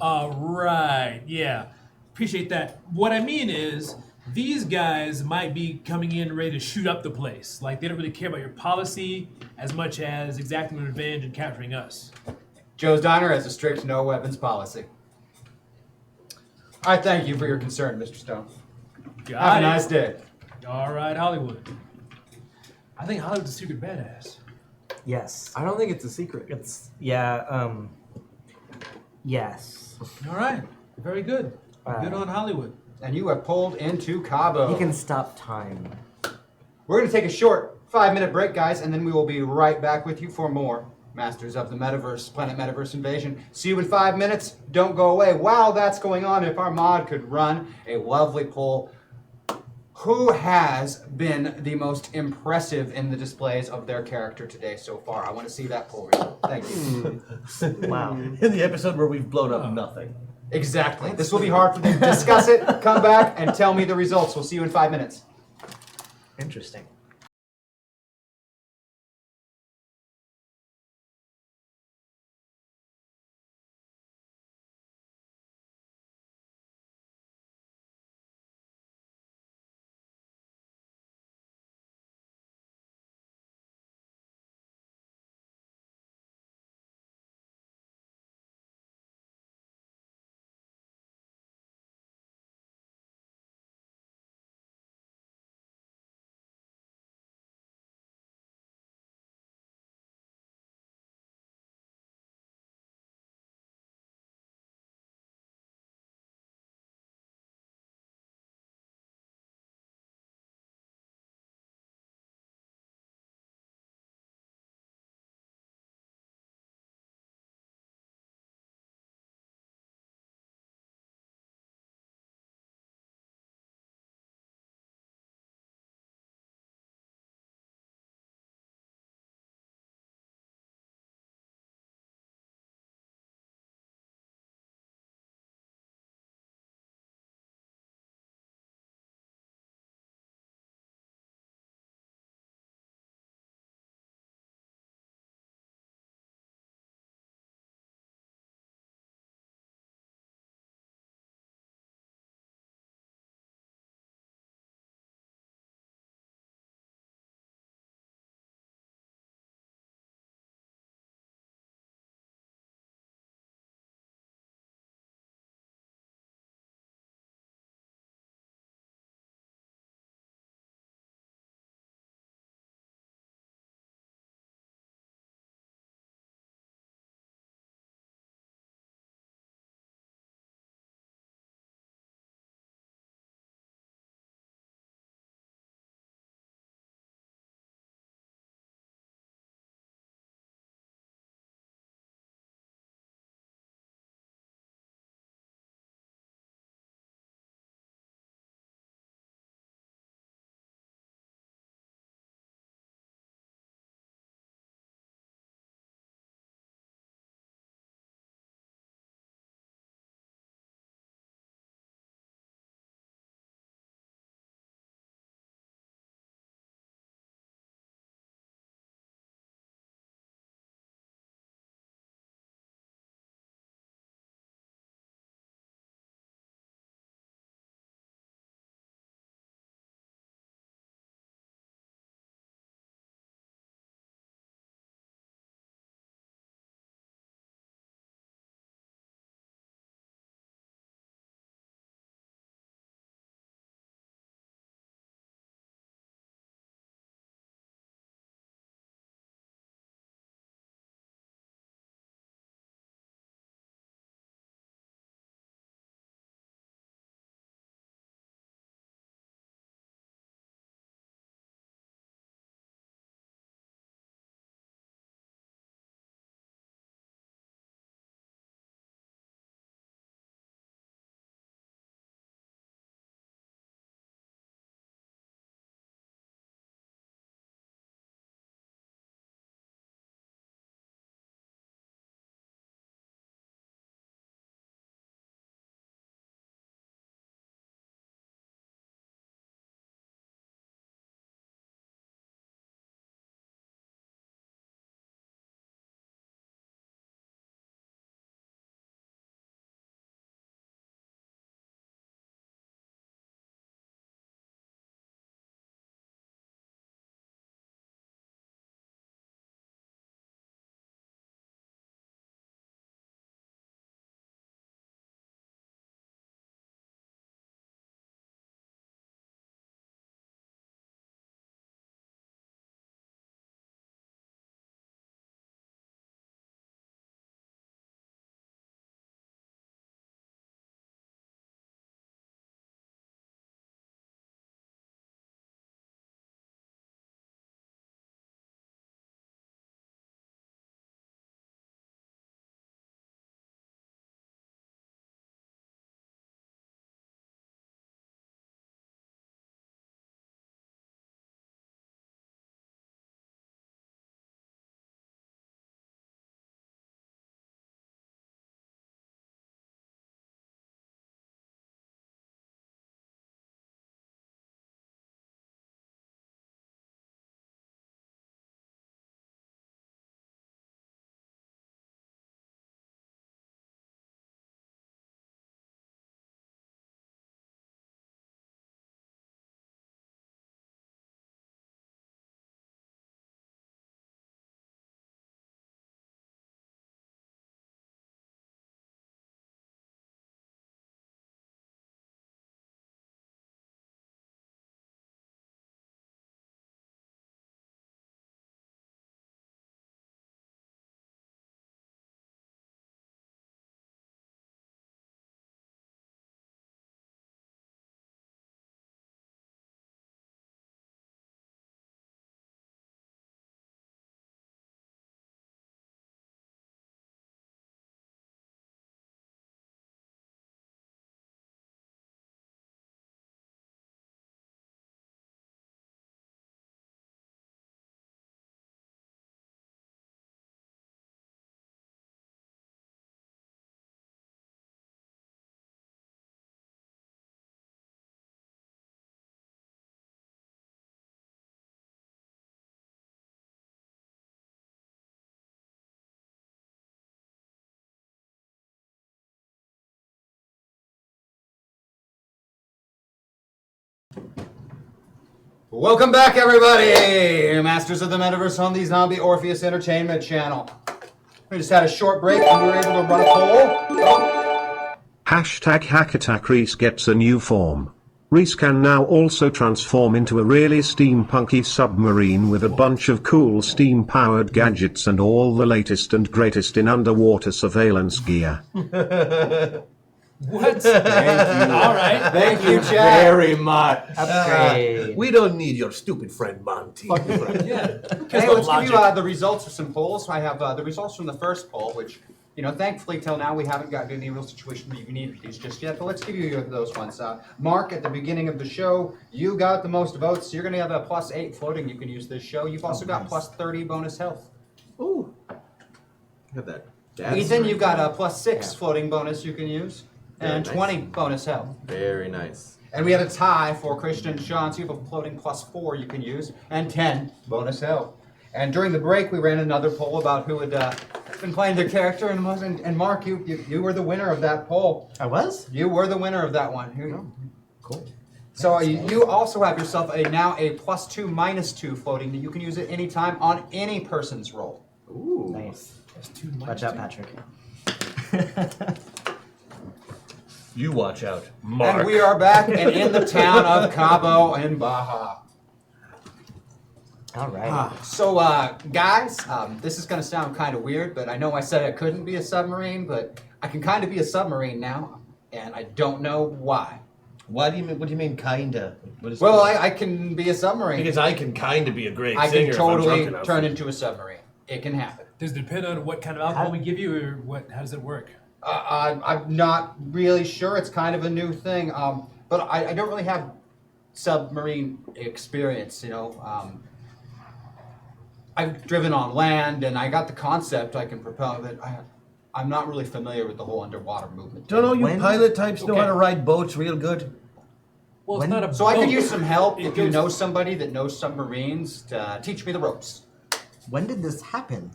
Right, yeah. Appreciate that. What I mean is, these guys might be coming in ready to shoot up the place. Like, they don't really care about your policy as much as exacting revenge and capturing us. Joe's Diner has a strict no weapons policy. I thank you for your concern, Mr. Stone. Got Have a it. nice day. All right, Hollywood. I think Hollywood's a secret badass. Yes. I don't think it's a secret. It's yes. All right, very good. Good Uh, on Hollywood. And you have pulled into Cabo. You can stop time. We're going to take a short 5-minute break, guys, and then we will be right back with you for more Masters of the Metaverse, Planet Metaverse Invasion. See you in 5 minutes. Don't go away. While that's going on, if our mod could run a lovely poll, who has been the most impressive in the displays of their character today so far? I want to see that poll result. Thank you. Wow. In the episode where we've blown up nothing. Exactly. This will be hard for them to discuss it. Come back and tell me the results. We'll see you in 5 minutes. Interesting. Welcome back, everybody! Masters of the Metaverse on the Zombie Orpheus Entertainment Channel. We just had a short break and we were able to run a poll. Hashtag Hackattack Reese gets a new form. Reese can now also transform into a really steampunky submarine with a bunch of cool steam-powered gadgets and all the latest and greatest in underwater surveillance gear. What? Thank you. All right. Thank you, Chad. very much. Upgrade. We don't need your stupid friend Monty. Yeah. Hey, let's give you the results of some polls. I have the results from the first poll, which, thankfully till now we haven't gotten to any real situation where you need these just yet, but let's give you those ones. Mark, at the beginning of the show, you got the most votes, so you're going to have a +8 floating you can use this show. You've also got +30 bonus health. Ooh. Look at that. Ethan, you've got a +6 floating bonus you can use, Very and nice. 20 bonus health. Very nice. And we had a tie for Christian and Sean, so you have a floating +4 you can use, and 10 bonus health. And during the break, we ran another poll about who had been playing their character, and Mark, you were the winner of that poll. I was? You were the winner of that one. Cool. So you also have yourself now a +2/-2 floating that you can use at any time on any person's roll. Ooh. Nice. That's too much. Watch out, Patrick. You watch out, Mark. And we are back and in the town of Cabo and Baja. All right. So, guys, this is going to sound kind of weird, but I know I said I couldn't be a submarine, but I can kind of be a submarine now, and I don't know why. What do you mean, kinda? What is Well, I can be a submarine. because I can kinda be a great I singer can if I'm totally drunk enough. turn into a submarine. It can happen. Does it depend on what kind of alcohol we give you, or what? How does it work? I'm not really sure. It's kind of a new thing, but I don't really have submarine experience, I've driven on land, and I got the concept I can propel, but I'm not really familiar with the whole underwater movement. Don't all you When- pilot types know how Okay. to ride boats real good? Well, When- it's not a So I could boat. use some help It if you goes- know somebody that knows submarines to teach me the ropes. When did this happen?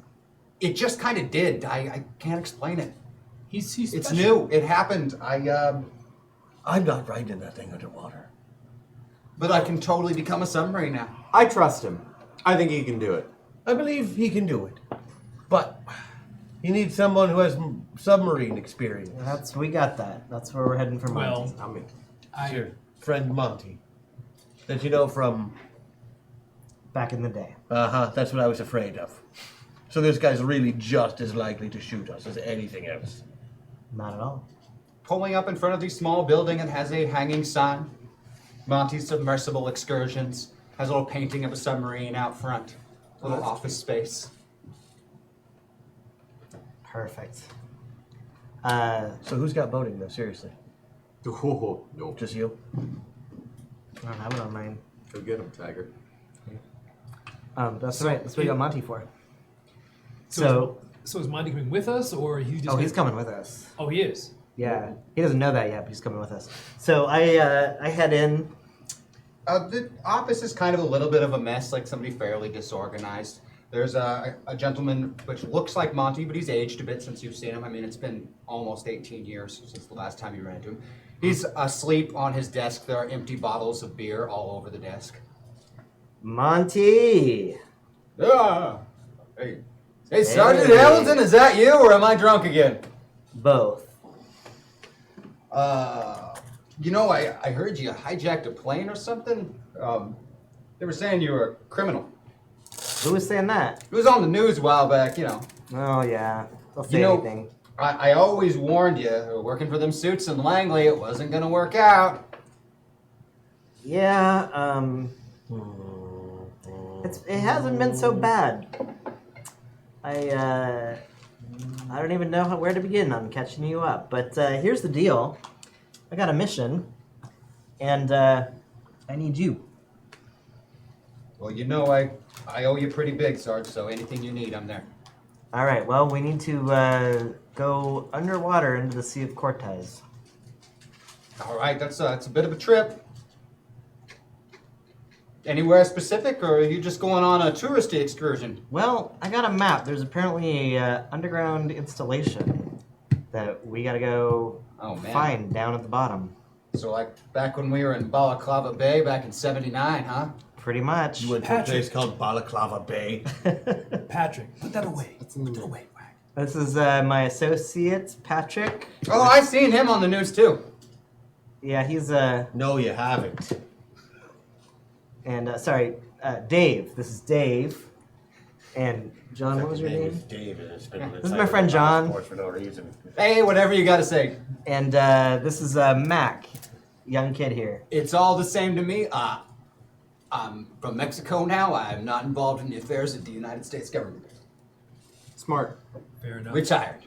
It just kind of did. I can't explain it. He's It's special. new. It happened. I'm not riding that thing underwater. But I can totally become a submarine now. I trust him. I think he can do it. I believe he can do it. But he needs someone who has submarine experience. We got that. That's where we're heading for Well, Monty. I mean, It's your friend Monty. That you know from... Back in the day. Uh-huh, that's what I was afraid of. So this guy's really just as likely to shoot us as anything else. Not at all. Pulling up in front of the small building, it has a hanging sign. Monty's Submersible Excursions. Has a little painting of a submarine out front. A little office space. Perfect. So who's got boating though, seriously? oh, no. Just you? I don't have it on mine. Go get him, Tiger. That's right. That's what you got Monty for. So is Monty coming with us, or he's just? He's coming with us. Oh, he is. Yeah, he doesn't know that yet, but he's coming with us. So I head in. The office is kind of a little bit of a mess, like somebody fairly disorganized. There's a gentleman which looks like Monty, but he's aged a bit since you've seen him. I mean, it's been almost 18 years since the last time you ran into him. He's asleep on his desk. There are empty bottles of beer all over the desk. Monty! Yeah. Hey, Sergeant Hamilton, is that you, or am I drunk again? Both. I heard you hijacked a plane or something. They were saying you were a criminal. Who was saying that? It was on the news a while back, Oh, yeah. They'll say You know- anything. I always warned you, working for them suits in Langley, it wasn't gonna work out. Yeah, it hasn't been so bad. I don't even know where to begin on catching you up. But here's the deal. I got a mission, and I need you. Well, I owe you pretty big, Sarge, so anything you need, I'm there. All right, well, we need to go underwater into the Sea of Cortez. All right, that's a bit of a trip. Anywhere specific, or are you just going on a touristy excursion? Well, I got a map. There's apparently a underground installation that we gotta go Oh, man. find down at the bottom. So like back when we were in Balaclava Bay back in '79, huh? Pretty much. You went to a Patrick. place called Balaclava Bay. Patrick, put that away. That's in the Put that middle. away. Wag. This is my associate, Patrick. Oh, I seen him on the news too. Yeah, he's No, you haven't. Dave. This is Dave. And John, what was your His name? is David. It's been This is my friend John. For no reason. Hey, whatever you gotta say. And this is Mac, young kid here. It's all the same to me. I'm from Mexico now. I'm not involved in the affairs of the United States government. Smart. Fair enough. Retired.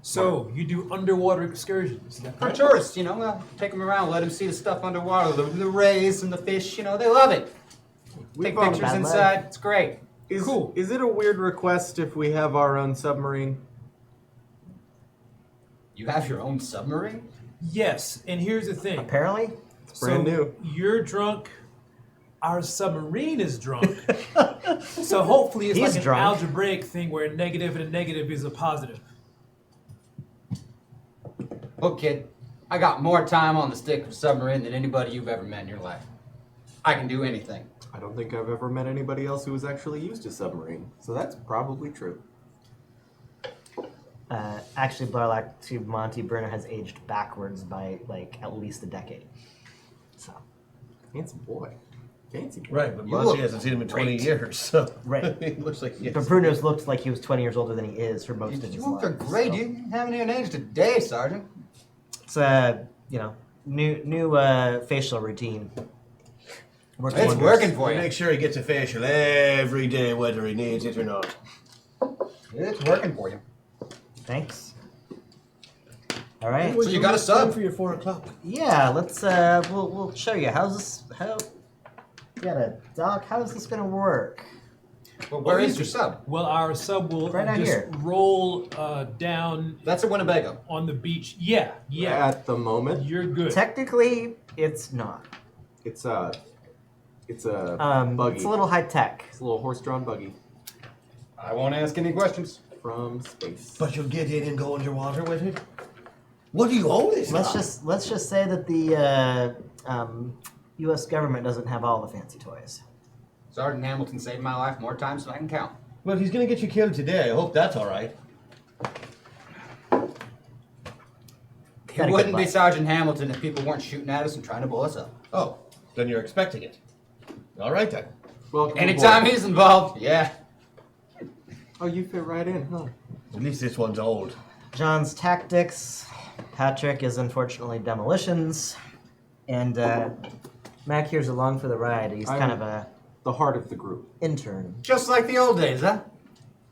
So, you do underwater excursions. Is that For correct? tourists, take them around, let them see the stuff underwater, the rays and the fish, they love it. Take We've, pictures bad inside, life. it's great. Cool. Is it a weird request if we have our own submarine? You have your own submarine? Yes, and here's the thing. Apparently, brand new. You're drunk. Our submarine is drunk. So hopefully it's He's like an drunk. algebraic thing where a negative and a negative is a positive. Look, kid, I got more time on the stick of submarine than anybody you've ever met in your life. I can do anything. I don't think I've ever met anybody else who has actually used a submarine, so that's probably true. actually, Blarlac to Monty, Bruno has aged backwards by like at least a decade. So, Fancy boy. Fancy boy. Right, but You Monty look hasn't seen him in 20 great. years, so Right. it looks like he but Bruno's looked like he was 20 years older than he is for most of his You life. look great. so. You haven't even aged a day, Sergeant. It's new facial routine. Works It's wonders. working for We you. make sure he gets a facial every day, whether he needs it or not. It's working for you. Thanks. All right. So you got a sub? for your 4 o'clock. Yeah, let's we'll show you. How's this? How? You got a doc? How is this gonna work? Well, where is your sub? Well, our sub will Right out just here. roll down That's a Winnebago. on the beach. Yeah. At the moment, You're good. Technically, it's not. it's a buggy. It's a little high tech. It's a little horse-drawn buggy I won't ask any questions. from space. But you'll get in and go underwater with it? What do you owe this? Let's just say that the U.S. government doesn't have all the fancy toys. Sergeant Hamilton saved my life more times than I can count. Well, he's gonna get you killed today. I hope that's all right. He Got a good wouldn't be life. Sergeant Hamilton if people weren't shooting at us and trying to blow us up. Oh, then you're expecting it. All right then. Welcome Anytime aboard. he's involved, yeah. Oh, you fit right in, huh? At least this one's old. John's tactics. Patrick is unfortunately demolitions, and Mac here's along for the ride. He's kind of a The heart of the group. intern. Just like the old days, huh?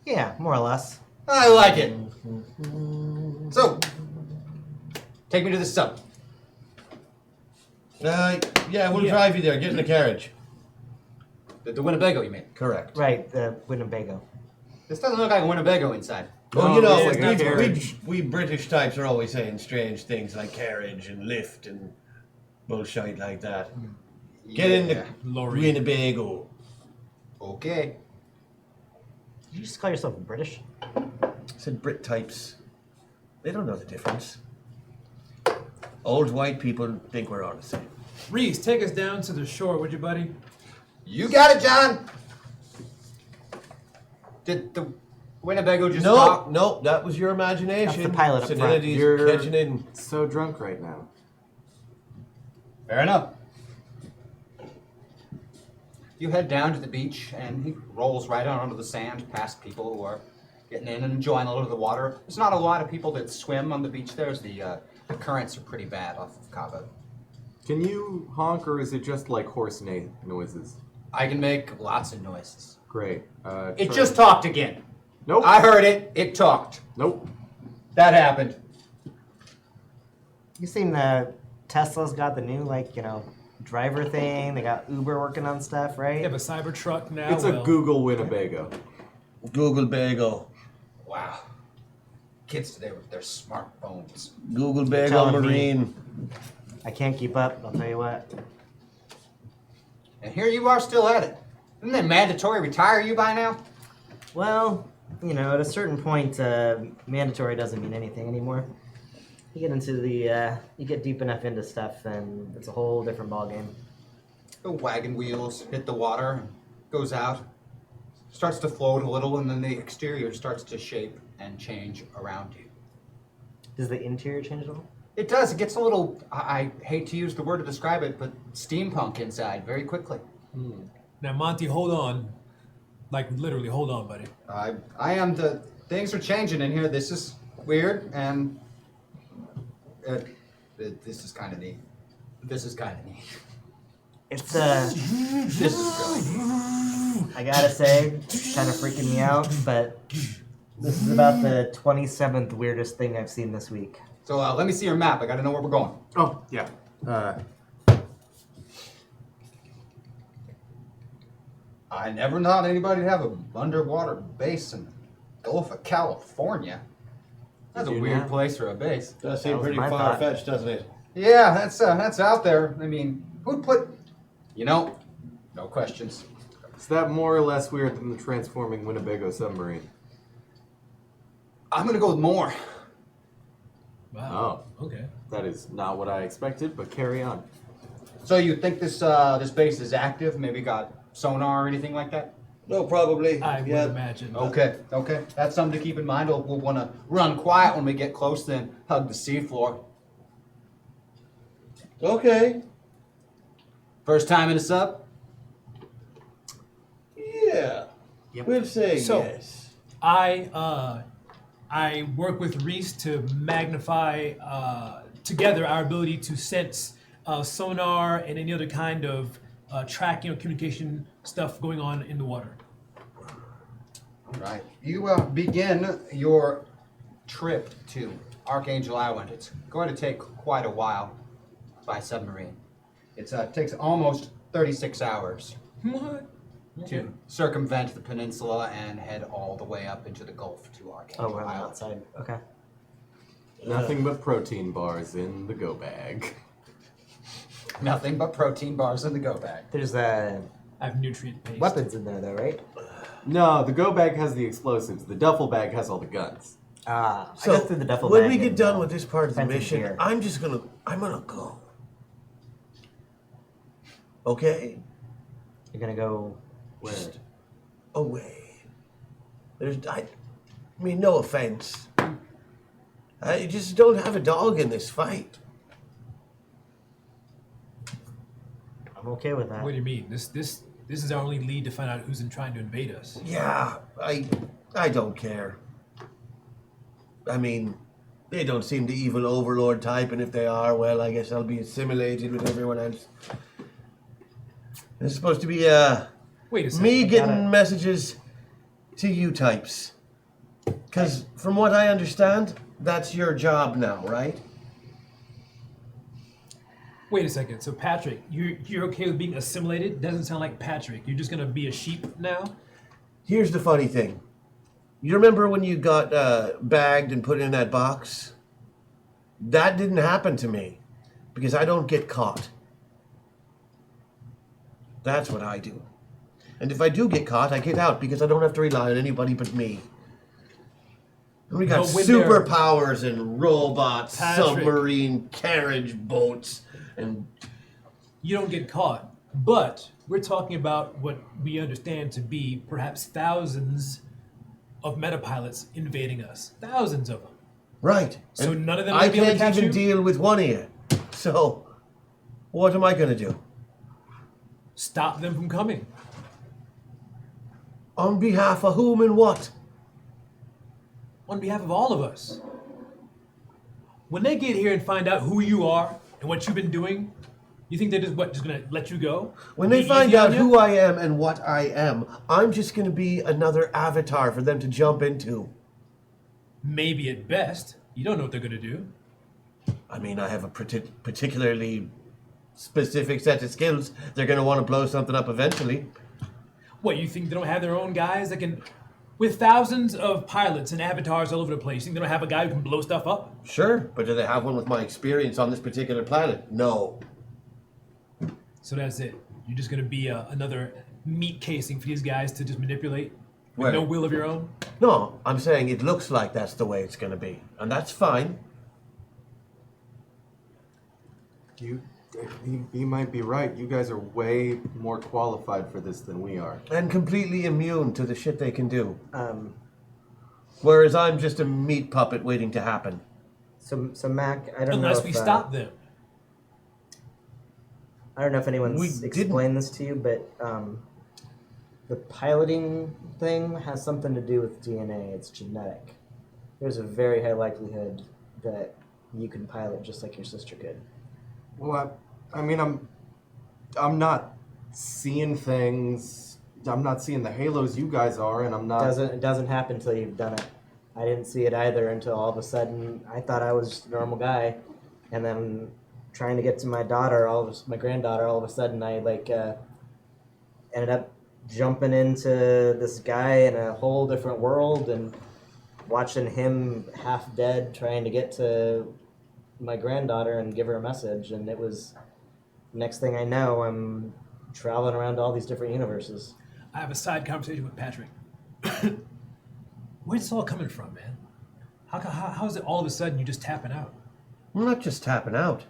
Yeah, more or less. I like it. So, take me to the sub. Yeah, we'll Yeah. drive you there. Get in the carriage. The Winnebago, you mean? Correct. Right, the Winnebago. This doesn't look like a Winnebago inside. Well, No, you know, it's like a carriage. we British types are always saying strange things like carriage and lift and bullshit like that. Get in the Lorry. Winnebago. Okay. Did you just call yourself British? I said Brit types. They don't know the difference. Old white people think we're all the same. Reese, take us down to the shore, would you, buddy? You got it, John. Did the Winnebago just No, stop? no, that was your imagination. That's the pilot up front. Senility's You're catching in. so drunk right now. Fair enough. You head down to the beach, and he rolls right out onto the sand past people who are getting in and enjoying a little of the water. There's not a lot of people that swim on the beach there, as the currents are pretty bad off of Cabo. Can you honk, or is it just like horse neigh noises? I can make lots of noises. Great. It try- just talked again. Nope. I heard it. It talked. Nope. That happened. You seen Tesla's got the new driver thing. They got Uber working on stuff, They right? have a Cybertruck now. It's a Google Winnebago. Google Bagel. Wow. Kids today with their smartphones. Google Bagel telling me. Marine. I can't keep up. I'll tell you what. And here you are still at it. Isn't it mandatory retire you by now? Well, at a certain point, mandatory doesn't mean anything anymore. You get into the, you get deep enough into stuff, and it's a whole different ballgame. The wagon wheels hit the water, and goes out, starts to float a little, and then the exterior starts to shape and change around you. Does the interior change at all? It does. It gets a little, I hate to use the word to describe it, but steampunk inside very quickly. Now, Monty, hold on. Like, literally, hold on, buddy. I am the, things are changing in here. This is weird, and this is kind of neat. This is kind of neat. It's, This is really neat. I gotta say, kind of freaking me out, but this is about the 27th weirdest thing I've seen this week. So let me see your map. I got to know where we're going. Oh, yeah. I never thought anybody'd have an underwater base in the Gulf of California. That's a You weird know? place for a base. Does seem was pretty my thought. far-fetched, doesn't it? Yeah, that's out there. I mean, who'd put? You know, no questions. Is that more or less weird than the transforming Winnebago submarine? I'm gonna go with more. Wow. Okay. That is not what I expected, but carry on. So you think this base is active? Maybe got sonar or anything like that? No, probably. I would imagine. Okay, that's something to keep in mind. We'll want to run quiet when we get close, then hug the seafloor. Okay. First time in a sub? Yeah. Yep. We'll say So- yes. I work with Reese to magnify together our ability to sense sonar and any other kind of tracking or communication stuff going on in the water. Right. You begin your trip to Archangel Island. It's going to take quite a while by submarine. It takes almost 36 hours What? to circumvent the peninsula and head all the way up into the Gulf to Archangel Oh, we're on the Island. outside. Okay. Nothing but protein bars in the go bag. Nothing but protein bars in the go bag. There's I have nutrient paste. weapons in there, though, right? No, the go bag has the explosives. The duffel bag has all the guns. I So go through the duffel when bag we get and, done with this part of the fencing mission, gear. I'm gonna go. Okay? You're gonna go. Where? Just away. I mean, no offense. I just don't have a dog in this fight. I'm okay with that. What do you mean? This is our only lead to find out who's trying to invade us. Yeah, I don't care. I mean, they don't seem the evil overlord type, and if they are, well, I guess I'll be assimilated with everyone else. It's supposed to be Wait a second. me getting gotta- messages to you types. Because from what I understand, that's your job now, right? Wait a second. So Patrick, you're okay with being assimilated? Doesn't sound like Patrick. You're just gonna be a sheep now? Here's the funny thing. You remember when you got bagged and put in that box? That didn't happen to me because I don't get caught. That's what I do. And if I do get caught, I get out because I don't have to rely on anybody but me. And we got But when they're- superpowers and robots, Patrick. submarine carriage boats, and You don't get caught. But we're talking about what we understand to be perhaps thousands of metapilots invading us. Thousands of them. right. So And none of them I will be able to can't catch even you? deal with one of you. So what am I going to do? Stop them from coming. On behalf of whom and what? On behalf of all of us. When they get here and find out who you are and what you've been doing, you think they're just gonna let you go? When they Be find easy on out you? who I am and what I am, I'm just going to be another avatar for them to jump into. Maybe at best. You don't know what they're gonna do. I mean, I have a particularly specific set of skills. They're going to want to blow something up eventually. What, you think they don't have their own guys that can... With thousands of pilots and avatars all over the place, you think they don't have a guy who can blow stuff up? Sure, but do they have one with my experience on this particular planet? No. So that's it. You're just gonna be another meat casing for these guys to just manipulate with Well- no will of your own? No, I'm saying it looks like that's the way it's going to be. And that's fine. He might be right. You guys are way more qualified for this than we are. And completely immune to the shit they can do. Um, Whereas I'm just a meat puppet waiting to happen. so Mac, I don't know Unless if we stop them. I don't know if anyone's We explained this to you, but the piloting thing has something to do with DNA. It's genetic. There's a very high likelihood that you can pilot just like your sister could. Well, I mean, I'm not seeing things. I'm not seeing the halos you guys are, and I'm not. It doesn't happen until you've done it. I didn't see it either until all of a sudden I thought I was just a normal guy, and then trying to get to my daughter, my granddaughter, all of a sudden I ended up jumping into this guy in a whole different world and watching him half dead trying to get to my granddaughter and give her a message, and it was next thing I know I'm traveling around to all these different universes. I have a side conversation with Patrick. Where's this all coming from, man? How is it all of a sudden you just tapping out? I'm not just tapping out.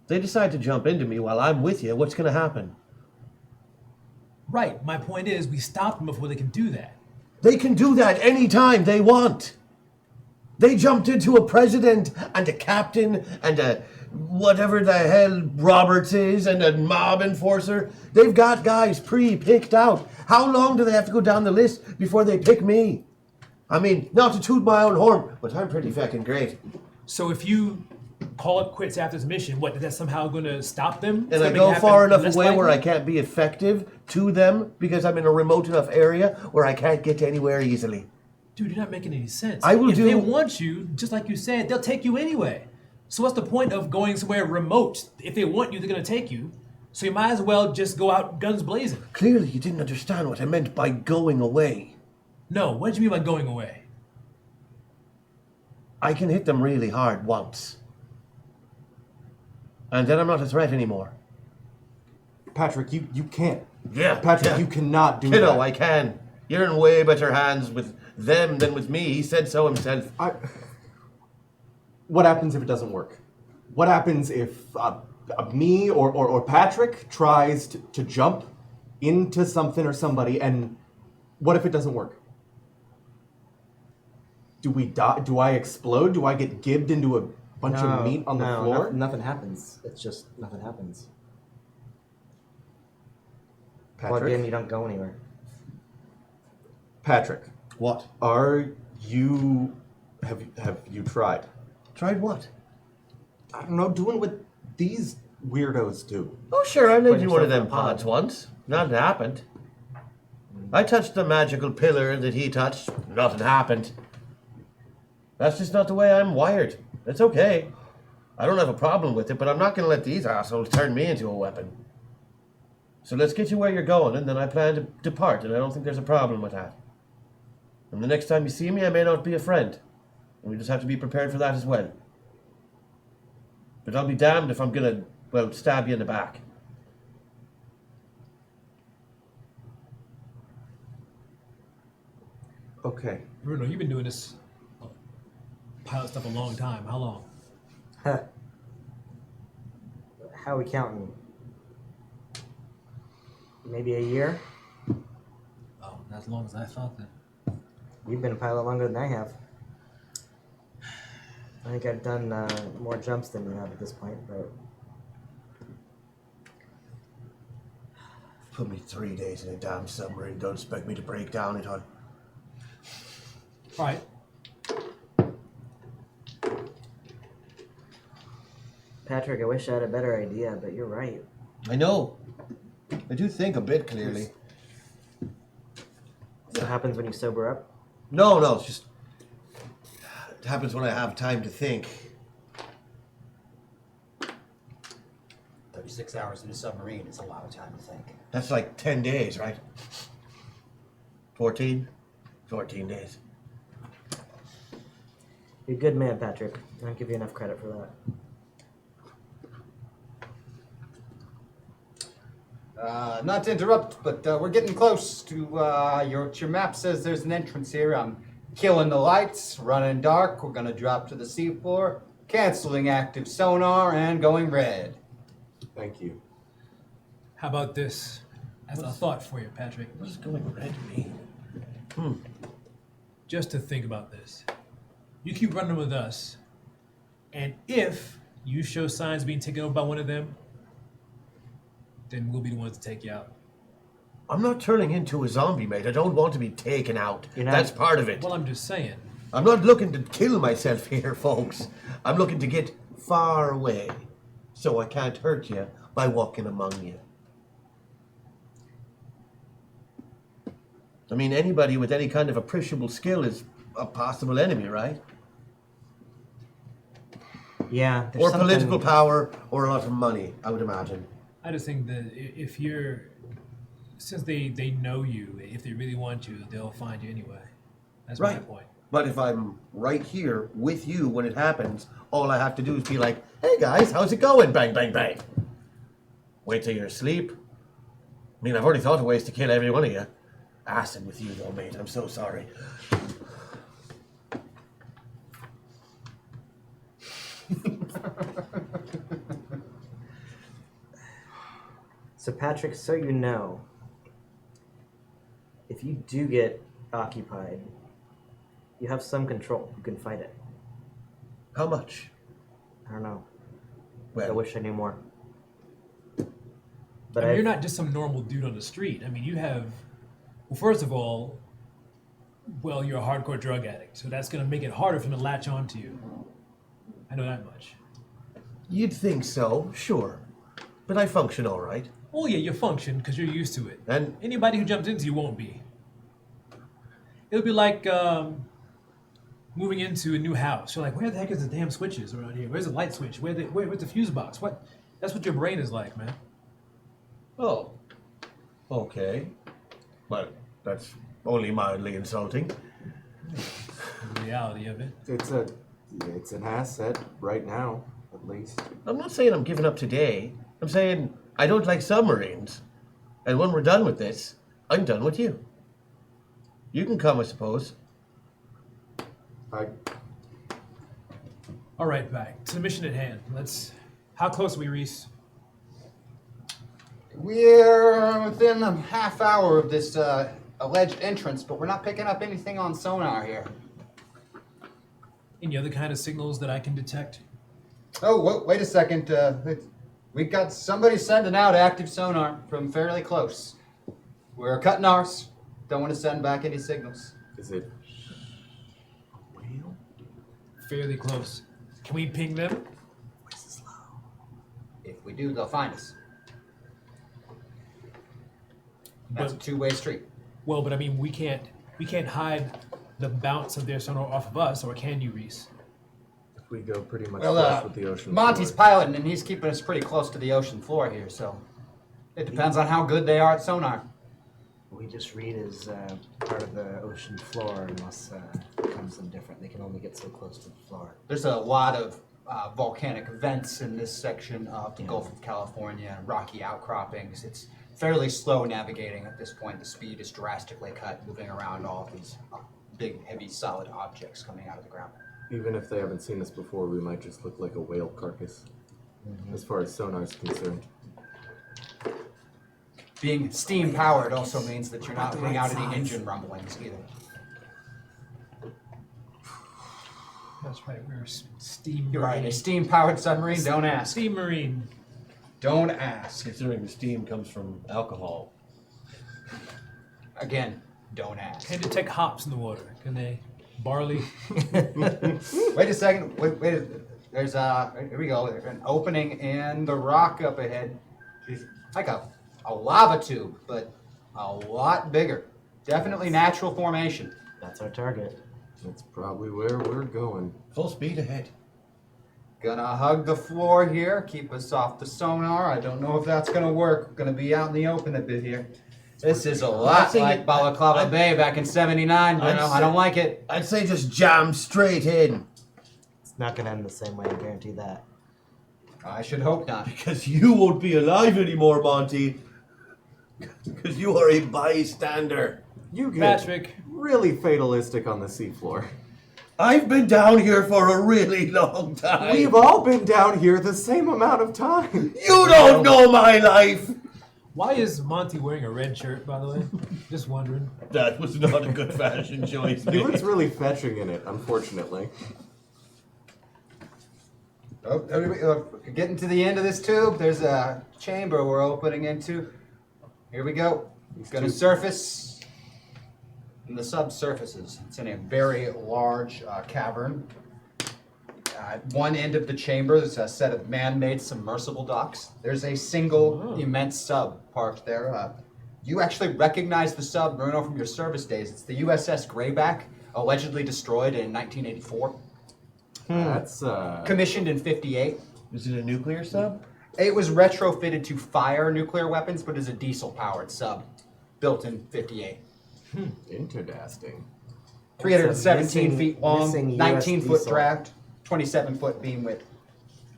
They decide to jump into me while I'm with you. What's going to happen? Right. My point is, we stop them before they can do that. They can do that anytime they want. They jumped into a president and a captain and a whatever the hell Roberts is and a mob enforcer. They've got guys pre-picked out. How long do they have to go down the list before they pick me? I mean, not to toot my own horn, but I'm pretty fucking great. So if you call it quits after this mission, what, is that somehow going to stop them? And I go far enough away where I can't be effective to them because I'm in a remote enough area where I can't get anywhere easily. Dude, you're not making any sense. If they want you, just like you said, they'll take you anyway. So what's the point of going somewhere remote? If they want you, they're going to take you. So you might as well just go out guns blazing. Clearly you didn't understand what I meant by going away. No, what did you mean by going away? I can hit them really hard once. And then I'm not a threat anymore. Patrick, you can't. Yeah. Patrick, yeah. you cannot do Kiddo, that. I can. You're in way better hands with them than with me. He said so himself. What happens if it doesn't work? What happens if me or Patrick tries to jump into something or somebody, and what if it doesn't work? Do we die? Do I explode? Do I get gibbed into a bunch of meat on the floor? Nothing happens. It's just nothing happens. Patrick? Plug in, you don't go anywhere. Patrick, What? have you tried? Tried what? I don't know, doing what these weirdos do. Oh, sure, I made Put you one of yourself them in a pod. pods once. Nothing happened. I touched the magical pillar that he touched. Nothing happened. That's just not the way I'm wired. It's okay. I don't have a problem with it, but I'm not going to let these assholes turn me into a weapon. So let's get you where you're going, and then I plan to depart, and I don't think there's a problem with that. And the next time you see me, I may not be a friend. And we just have to be prepared for that as well. But I'll be damned if I'm going to, stab you in the back. Okay. Bruno, you've been doing this pilot stuff a long time. How long? Huh. How are we counting? Maybe a year? Oh, not as long as I thought then. You've been a pilot longer than I have. I think I've done more jumps than you have at this point, but Put me 3 days in a damn submarine. Don't expect me to break down it on. All right. Patrick, I wish I had a better idea, but you're right. I know. I do think a bit clearly. So what happens when you sober up? No, it's just... It happens when I have time to think. 36 hours in a submarine is a lot of time to think. That's like 10 days, right? 14? 14 days. You're a good man, Patrick. I don't give you enough credit for that. Not to interrupt, but we're getting close to your map says there's an entrance here. I'm killing the lights, running dark. We're gonna drop to the seafloor. canceling active sonar and going red. Thank you. How about this as a thought for you, Patrick? What does going red mean? Just to think about this. You keep running with us, and if you show signs of being taken over by one of them, then we'll be the ones to take you out. I'm not turning into a zombie, mate. I don't want to be taken out. You're not- That's part of it. Well, I'm just saying. I'm not looking to kill myself here, folks. I'm looking to get far away so I can't hurt you by walking among you. I mean, anybody with any kind of appreciable skill is a possible enemy, right? Yeah. there's Or something- political power, or a lot of money, I would imagine. I just think that if you're, since they know you, if they really want you, they'll find you anyway. That's my Right. point. But if I'm right here with you when it happens, all I have to do is be like, hey guys, how's it going? Bang, bang, bang. Wait till you're asleep. I mean, I've already thought of ways to kill every one of you. Acid with you though, mate. I'm so sorry. So Patrick, so you know, if you do get occupied, you have some control. You can fight it. How much? I don't know. I Well, wish I knew more. But I mean, I've- you're not just some normal dude on the street. I mean, you have, well, first of all, well, you're a hardcore drug addict, so that's going to make it harder for him to latch on to you. I know that much. you'd think so, sure. But I function all right. Oh, yeah, you function because you're used to it. And Anybody who jumps into you won't be. It'll be like moving into a new house. You're like, where the heck is the damn switches around here? Where's the light switch? Where's the fuse box? What? That's what your brain is like, man. oh, okay. But that's only mildly insulting. The reality of it. It's an asset right now, at least. I'm not saying I'm giving up today. I'm saying I don't like submarines. And when we're done with this, I'm done with you. You can come, I suppose. All right, back to the mission at hand. How close are we, Reese? We're within a half hour of this alleged entrance, but we're not picking up anything on sonar here. Any other kind of signals that I can detect? Oh, wait a second. We got somebody sending out active sonar from fairly close. We're cutting ours. Don't want to send back any signals. Is it a whale? Fairly close. Can we ping them? If we do, they'll find us. That's a But, two-way street. well, but I mean, we can't hide the bounce of their sonar off of us, or can you, Reese? If we go pretty much Well, flush with the ocean Monty's floor. piloting, and he's keeping us pretty close to the ocean floor here, so it depends on how good they are at sonar. we just read as part of the ocean floor unless it becomes indifferent. They can only get so close to the floor. There's a lot of volcanic vents in this section of the Gulf of California, rocky outcroppings. It's fairly slow navigating at this point. The speed is drastically cut, moving around all of these big, heavy, solid objects coming out of the ground. Even if they haven't seen us before, we might just look like a whale carcass. As far as sonar is concerned. Being steam powered also means that you're not putting out any engine rumblings either. That's right. We're steam. You're right. marine. A steam powered submarine, don't ask. Steam marine. Don't ask. Considering the steam comes from alcohol. Again, don't ask. Can detect hops in the water. Can they? Barley. Wait a second. Wait. There's here we go. There's an opening in the rock up ahead. It's like a lava tube, but a lot bigger. Definitely natural formation. That's our target. That's probably where we're going. Full speed ahead. Gonna hug the floor here, keep us off the sonar. I don't know if that's gonna work. Gonna be out in the open a bit here. This is a lot say like you- Balaclava Bay back in '79, Bruno. I don't like it. I'd say just jam straight in. It's not going to end the same way, I guarantee that. I should hope not. Because you won't be alive anymore, Monty. Because you are a bystander. You get Patrick. really fatalistic on the seafloor. I've been down here for a really long time. We've all been down here the same amount of time. You don't know my life. Why is Monty wearing a red shirt, by the way? Just wondering. That was not a good fashion choice. He looks really fetching in it, unfortunately. Oh, everybody, getting to the end of this tube. There's a chamber we're opening into. Here we go. It's going to surface. And the subsurfaces. It's in a very large cavern. At one end of the chamber, there's a set of man-made submersible docks. There's a single immense sub parked there. You actually recognize the sub, Bruno, from your service days. It's the USS Greyback, allegedly destroyed in 1984. That's Commissioned in 58. Is it a nuclear sub? It was retrofitted to fire nuclear weapons, but is a diesel-powered sub, built in 58. interesting. 317 missing- feet long, missing US 19-foot diesel. draft, 27-foot beam width.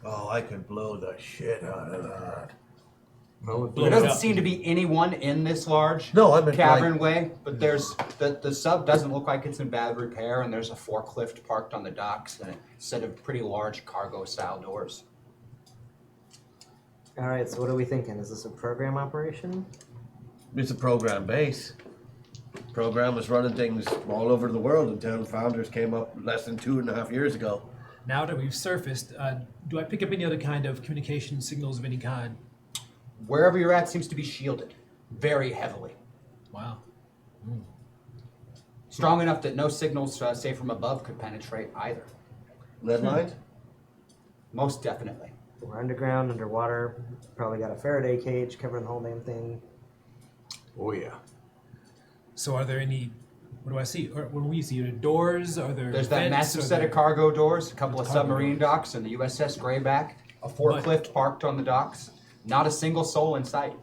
Oh, I could blow the shit out of that. Well, if There Blow it doesn't up. seem to be anyone in this large No, I meant cavern like- way, but there's the sub doesn't look like it's in bad repair, and there's a forklift parked on the docks and a set of pretty large cargo-style doors. All right, so what are we thinking? Is this a program operation? It's a program base. Program was running things all over the world until Founders came up less than 2.5 years ago. Now that we've surfaced, do I pick up any other kind of communication signals of any kind? Wherever you're at seems to be shielded, very heavily. Wow. Strong enough that no signals, say from above, could penetrate either. Lead lines? Most definitely. We're underground, underwater. Probably got a Faraday cage covering the whole damn thing. Oh yeah. So are there any, what do I see? Or what do we see? Are there doors? Are there There's that vents? massive Are set there- of cargo doors, a couple of Cargo submarine doors. docks, and the USS Greyback, a forklift parked on the docks. Not a single soul in sight.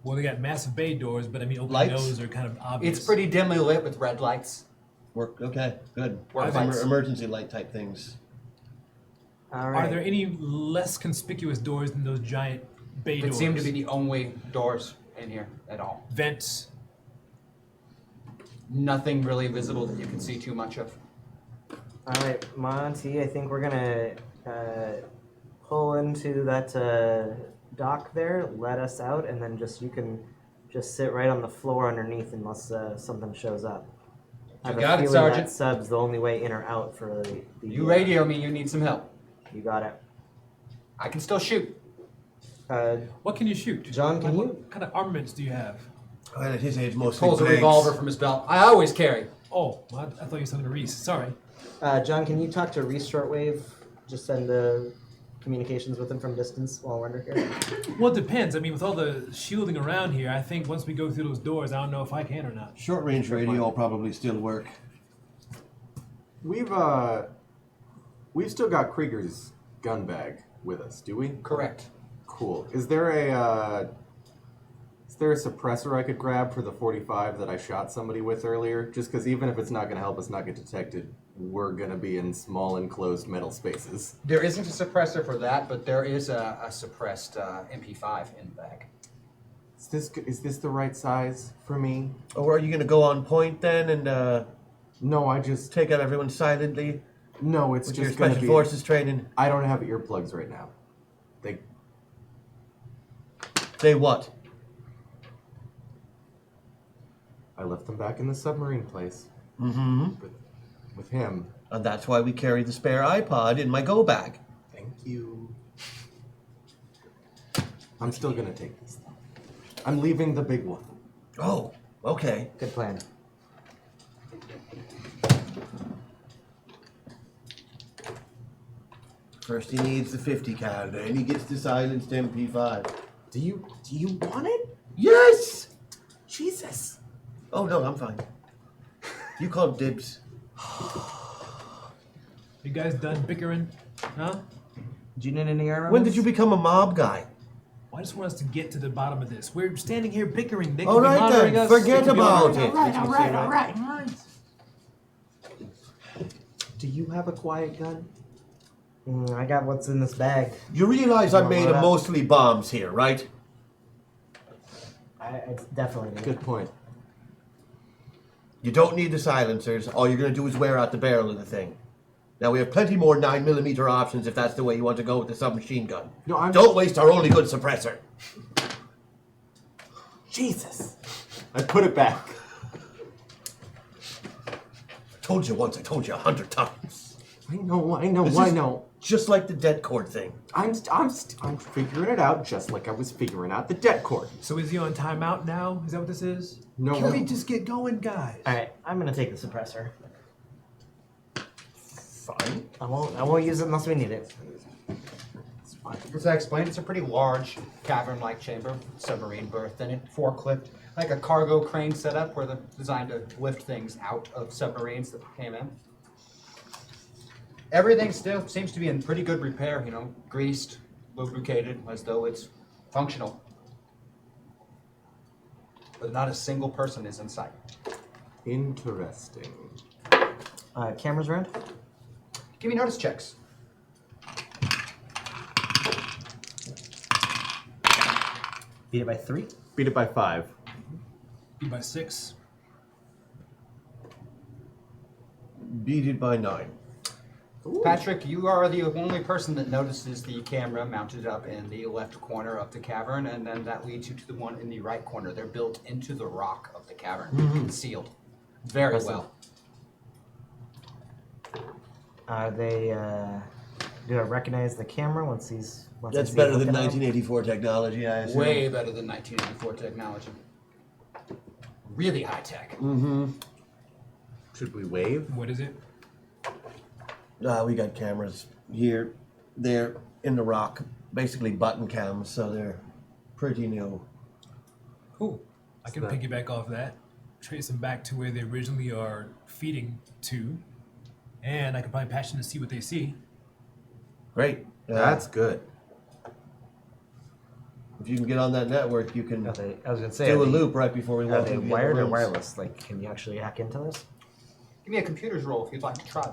Well, they got massive bay doors, but I mean, opening Lights? those are kind of obvious. It's pretty dimly lit with red lights. Work. Okay, good. Work Emer- lights. emergency light type things. All right. Are there any less conspicuous doors than those giant bay That doors? seem to be the only doors in here at all. Vents. Nothing really visible that you can see too much of. All right, Monty, I think we're gonna pull into that dock there, let us out, and then you can just sit right on the floor underneath unless something shows up. I have You got a it, feeling Sergeant. that sub's the only way in or out for the You radio me, you need some help. You got it. I can still shoot. What can you shoot? John, can What you- kind of armaments do you have? Well, at his age, mostly Pulls a blanks. revolver from his belt. I always carry. Oh, well, I thought you were talking to Reese. Sorry. John, can you talk to Reese Shortwave? Just send communications with him from distance while we're under here. Well, it depends. I mean, with all the shielding around here, I think once we go through those doors, I don't know if I can or not. Short range radio will probably still work. We've still got Krieger's gun bag with us, do we? Correct. Cool. Is there a suppressor I could grab for the 45 that I shot somebody with earlier? Just because even if it's not going to help us not get detected, we're going to be in small enclosed metal spaces. There isn't a suppressor for that, but there is a suppressed MP5 in the bag. Is this the right size for me? Or are you going to go on point then and No, I just take out everyone silently no. It's with your just going to special be. forces training? I don't have earplugs right now. Say what? I left them back in the submarine place Mm-hmm. with him. And that's why we carry the spare iPod in my go bag. Thank you. I'm still gonna take this though. I'm leaving the big one. Oh, okay. Good plan. First he needs the 50 cal, then he gets the silenced MP5. Do you want it? Yes! Jesus. Oh no, I'm fine. You called dibs. You guys done bickering? Huh? Do you need any armor? When did you become a mob guy? Well, I just want us to get to the bottom of this. We're standing here bickering. They could All be right monitoring then, us. forget They could be about monitoring- it. all right. Do you have a quiet gun? I got what's in this bag. You realize I'm Well, made what of up? mostly bombs here, right? It's definitely Good point. You don't need the silencers. All you're gonna do is wear out the barrel of the thing. Now, we have plenty more 9mm options if that's the way you want to go with the submachine gun. No, Don't waste our only good suppressor. Jesus. I put it back. I told you once, I told you 100 times. I know. Just like the debt cord thing. I'm figuring it out just like I was figuring out the debt cord. So is he on timeout now? Is that what this is? No. Can we just get going, guys? All right, I'm gonna take the suppressor. Fine. I won't use it unless we need it. It's fine. As I explained, it's a pretty large cavern-like chamber, submarine berth in it, forklift, like a cargo crane setup where they're designed to lift things out of submarines that came in. Everything still seems to be in pretty good repair, greased, lubricated, as though it's functional. But not a single person is in sight. Interesting. Cameras around? Give me notice checks. Beat it by 3. Beat it by 5. Beat by 6. Beat it by 9. Ooh. Patrick, you are the only person that notices the camera mounted up in the left corner of the cavern, and then that leads you to the one in the right corner. They're built into the rock of the cavern, sealed very well. Are they? Do I recognize the camera once he's? Once That's I see better it than looking at him? 1984 technology, I assume. Way better than 1984 technology. Really high tech. Should we wave? What is it? We got cameras here, there, in the rock. Basically button cams, so they're pretty new. Cool. I can that- piggyback off that, trace them back to where they originally are feeding to, and I can probably patch them to see what they see. Great. That's good. If you can get on that network, you can I was gonna say. do a are they- loop right before we Are walk they into the wired or rooms. wireless? Like, can you actually hack into this? Give me a computer's roll if you'd like to try.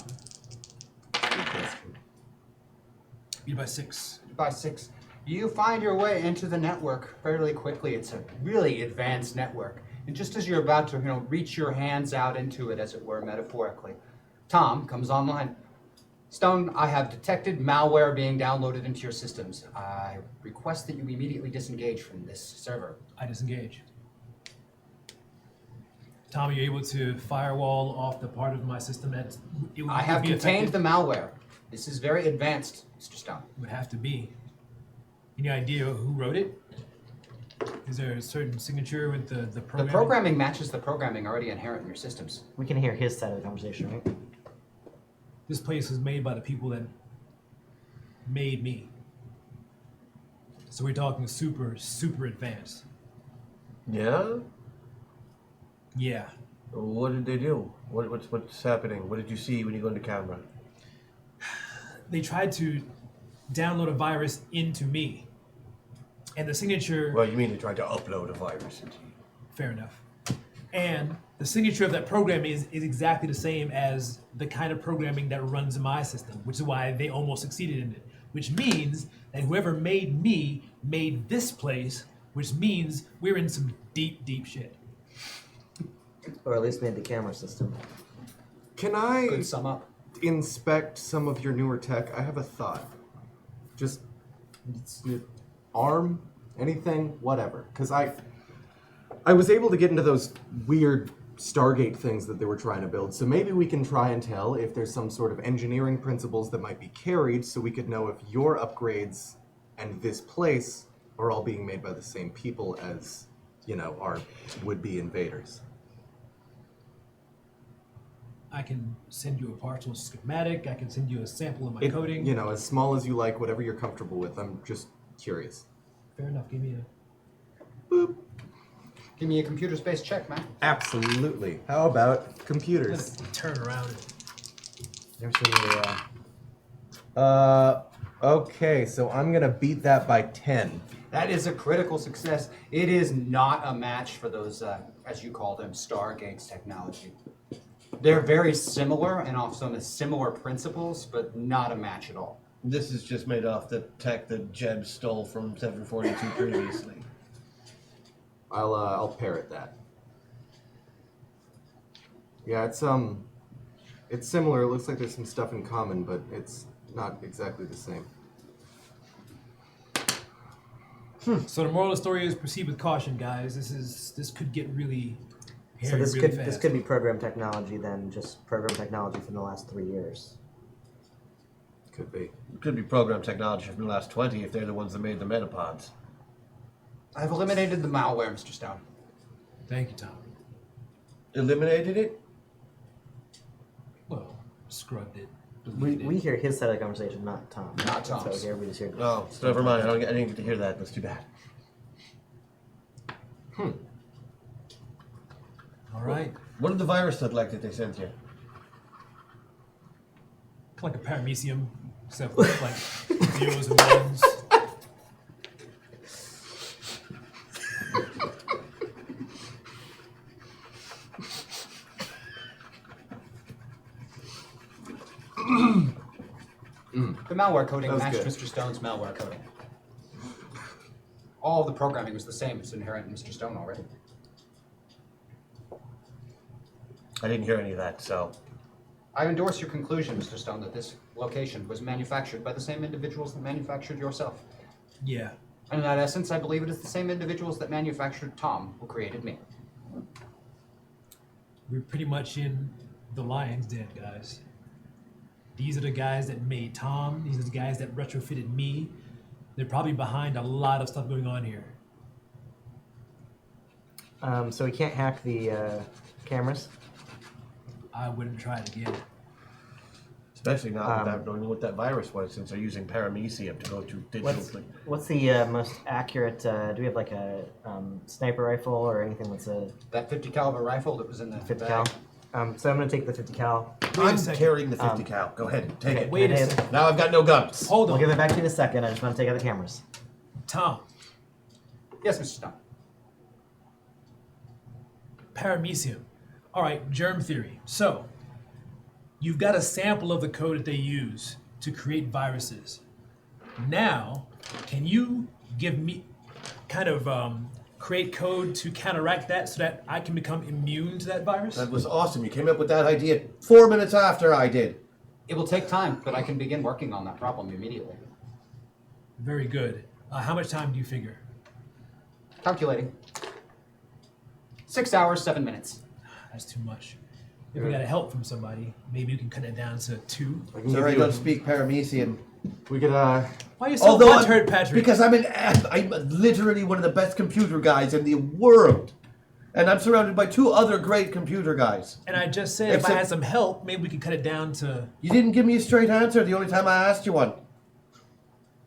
Beat by 6. By 6. You find your way into the network fairly quickly. It's a really advanced network. And just as you're about to, reach your hands out into it, as it were, metaphorically, Tom comes online. Stone, I have detected malware being downloaded into your systems. I request that you immediately disengage from this server. I disengage. Tom, are you able to firewall off the part of my system that it would I have be contained affected? the malware. This is very advanced, Mr. Stone. Would have to be. Any idea who wrote it? Is there a certain signature with the The programming? programming matches the programming already inherent in your systems. We can hear his side of the conversation, right? This place was made by the people that made me. So we're talking super, super advanced. Yeah? Yeah. What did they do? What's happening? What did you see when you go into camera? They tried to download a virus into me. And the signature... Well, you mean they tried to upload a virus into you? Fair enough. And the signature of that program is exactly the same as the kind of programming that runs my system, which is why they almost succeeded in it. Which means that whoever made me made this place, which means we're in some deep, deep shit. Or at least made the camera system. Can I Good sum up. inspect some of your newer tech? I have a thought. Just arm, anything, whatever. Because I was able to get into those weird Stargate things that they were trying to build. So maybe we can try and tell if there's some sort of engineering principles that might be carried, so we could know if your upgrades and this place are all being made by the same people as, our would-be invaders. I can send you a partial schematic. I can send you a sample of my coding. As small as you like, whatever you're comfortable with. I'm just curious. Fair enough. Give me a... Boop. Give me a computer-based check, man. Absolutely. How about computers? Let's turn around. Never seen you. Okay, so I'm gonna beat that by 10. That is a critical success. It is not a match for those, as you call them, Stargate's technology. They're very similar and off some similar principles, but not a match at all. This is just made off the tech that Jeb stole from 742 previously. I'll parrot that. Yeah, it's It's similar. It looks like there's some stuff in common, but it's not exactly the same. So the moral of the story is proceed with caution, guys. This could get really So hairy this really could fast. this could be program technology then, just program technology from the last 3 years. Could be. It could be program technology from the last 20 if they're the ones that made the metapods. I've eliminated the malware, Mr. Stone. Thank you, Tom. Eliminated it? Well, scrubbed it. We, deleted it. we hear his side of the conversation, not Tom. Not Tom's. So here we just hear. Oh, so never mind. I didn't get to hear that. That's too bad. All right. What did the virus look like that they sent you? Like a paramecium, except with like zeros and ones. The malware coding That was matched good. Mr. Stone's malware coding. All of the programming was the same. It's inherent in Mr. Stone already. I didn't hear any of that, so. I endorse your conclusion, Mr. Stone, that this location was manufactured by the same individuals that manufactured yourself. Yeah. And in that essence, I believe it is the same individuals that manufactured Tom who created me. We're pretty much in the lion's den, guys. These are the guys that made Tom. These are the guys that retrofitted me. They're probably behind a lot of stuff going on here. So we can't hack the cameras. I wouldn't try it again. Especially not without knowing what that virus was, since they're using paramecium to go to digital. What's the most accurate? Do we have like a sniper rifle or anything that's a That 50 caliber rifle that was in the 50 bag. cal? So I'm gonna take the 50 cal. Wait a I'm second. carrying the 50 cal. Go ahead, take it. Wait a It is. second. Now I've got no guns. Hold We'll on. give it back to you in a second. I just want to take out the cameras. Tom, Yes, Mr. Stone. paramecium. All right, germ theory. So, you've got a sample of the code that they use to create viruses. Now, can you give me kind of create code to counteract that so that I can become immune to that virus? That was awesome. You came up with that idea 4 minutes after I did. It will take time, but I can begin working on that problem immediately. Very good. How much time do you figure? Calculating. 6 hours, 7 minutes. That's too much. If we got help from somebody, maybe you can cut it down to 2. I can Sir, give I you don't speak paramecium. We could Why are you so butthurt, Patrick? Because I'm literally one of the best computer guys in the world. And I'm surrounded by 2 other great computer guys. And I just said if I Except- had some help, maybe we could cut it down to... You didn't give me a straight answer the only time I asked you one.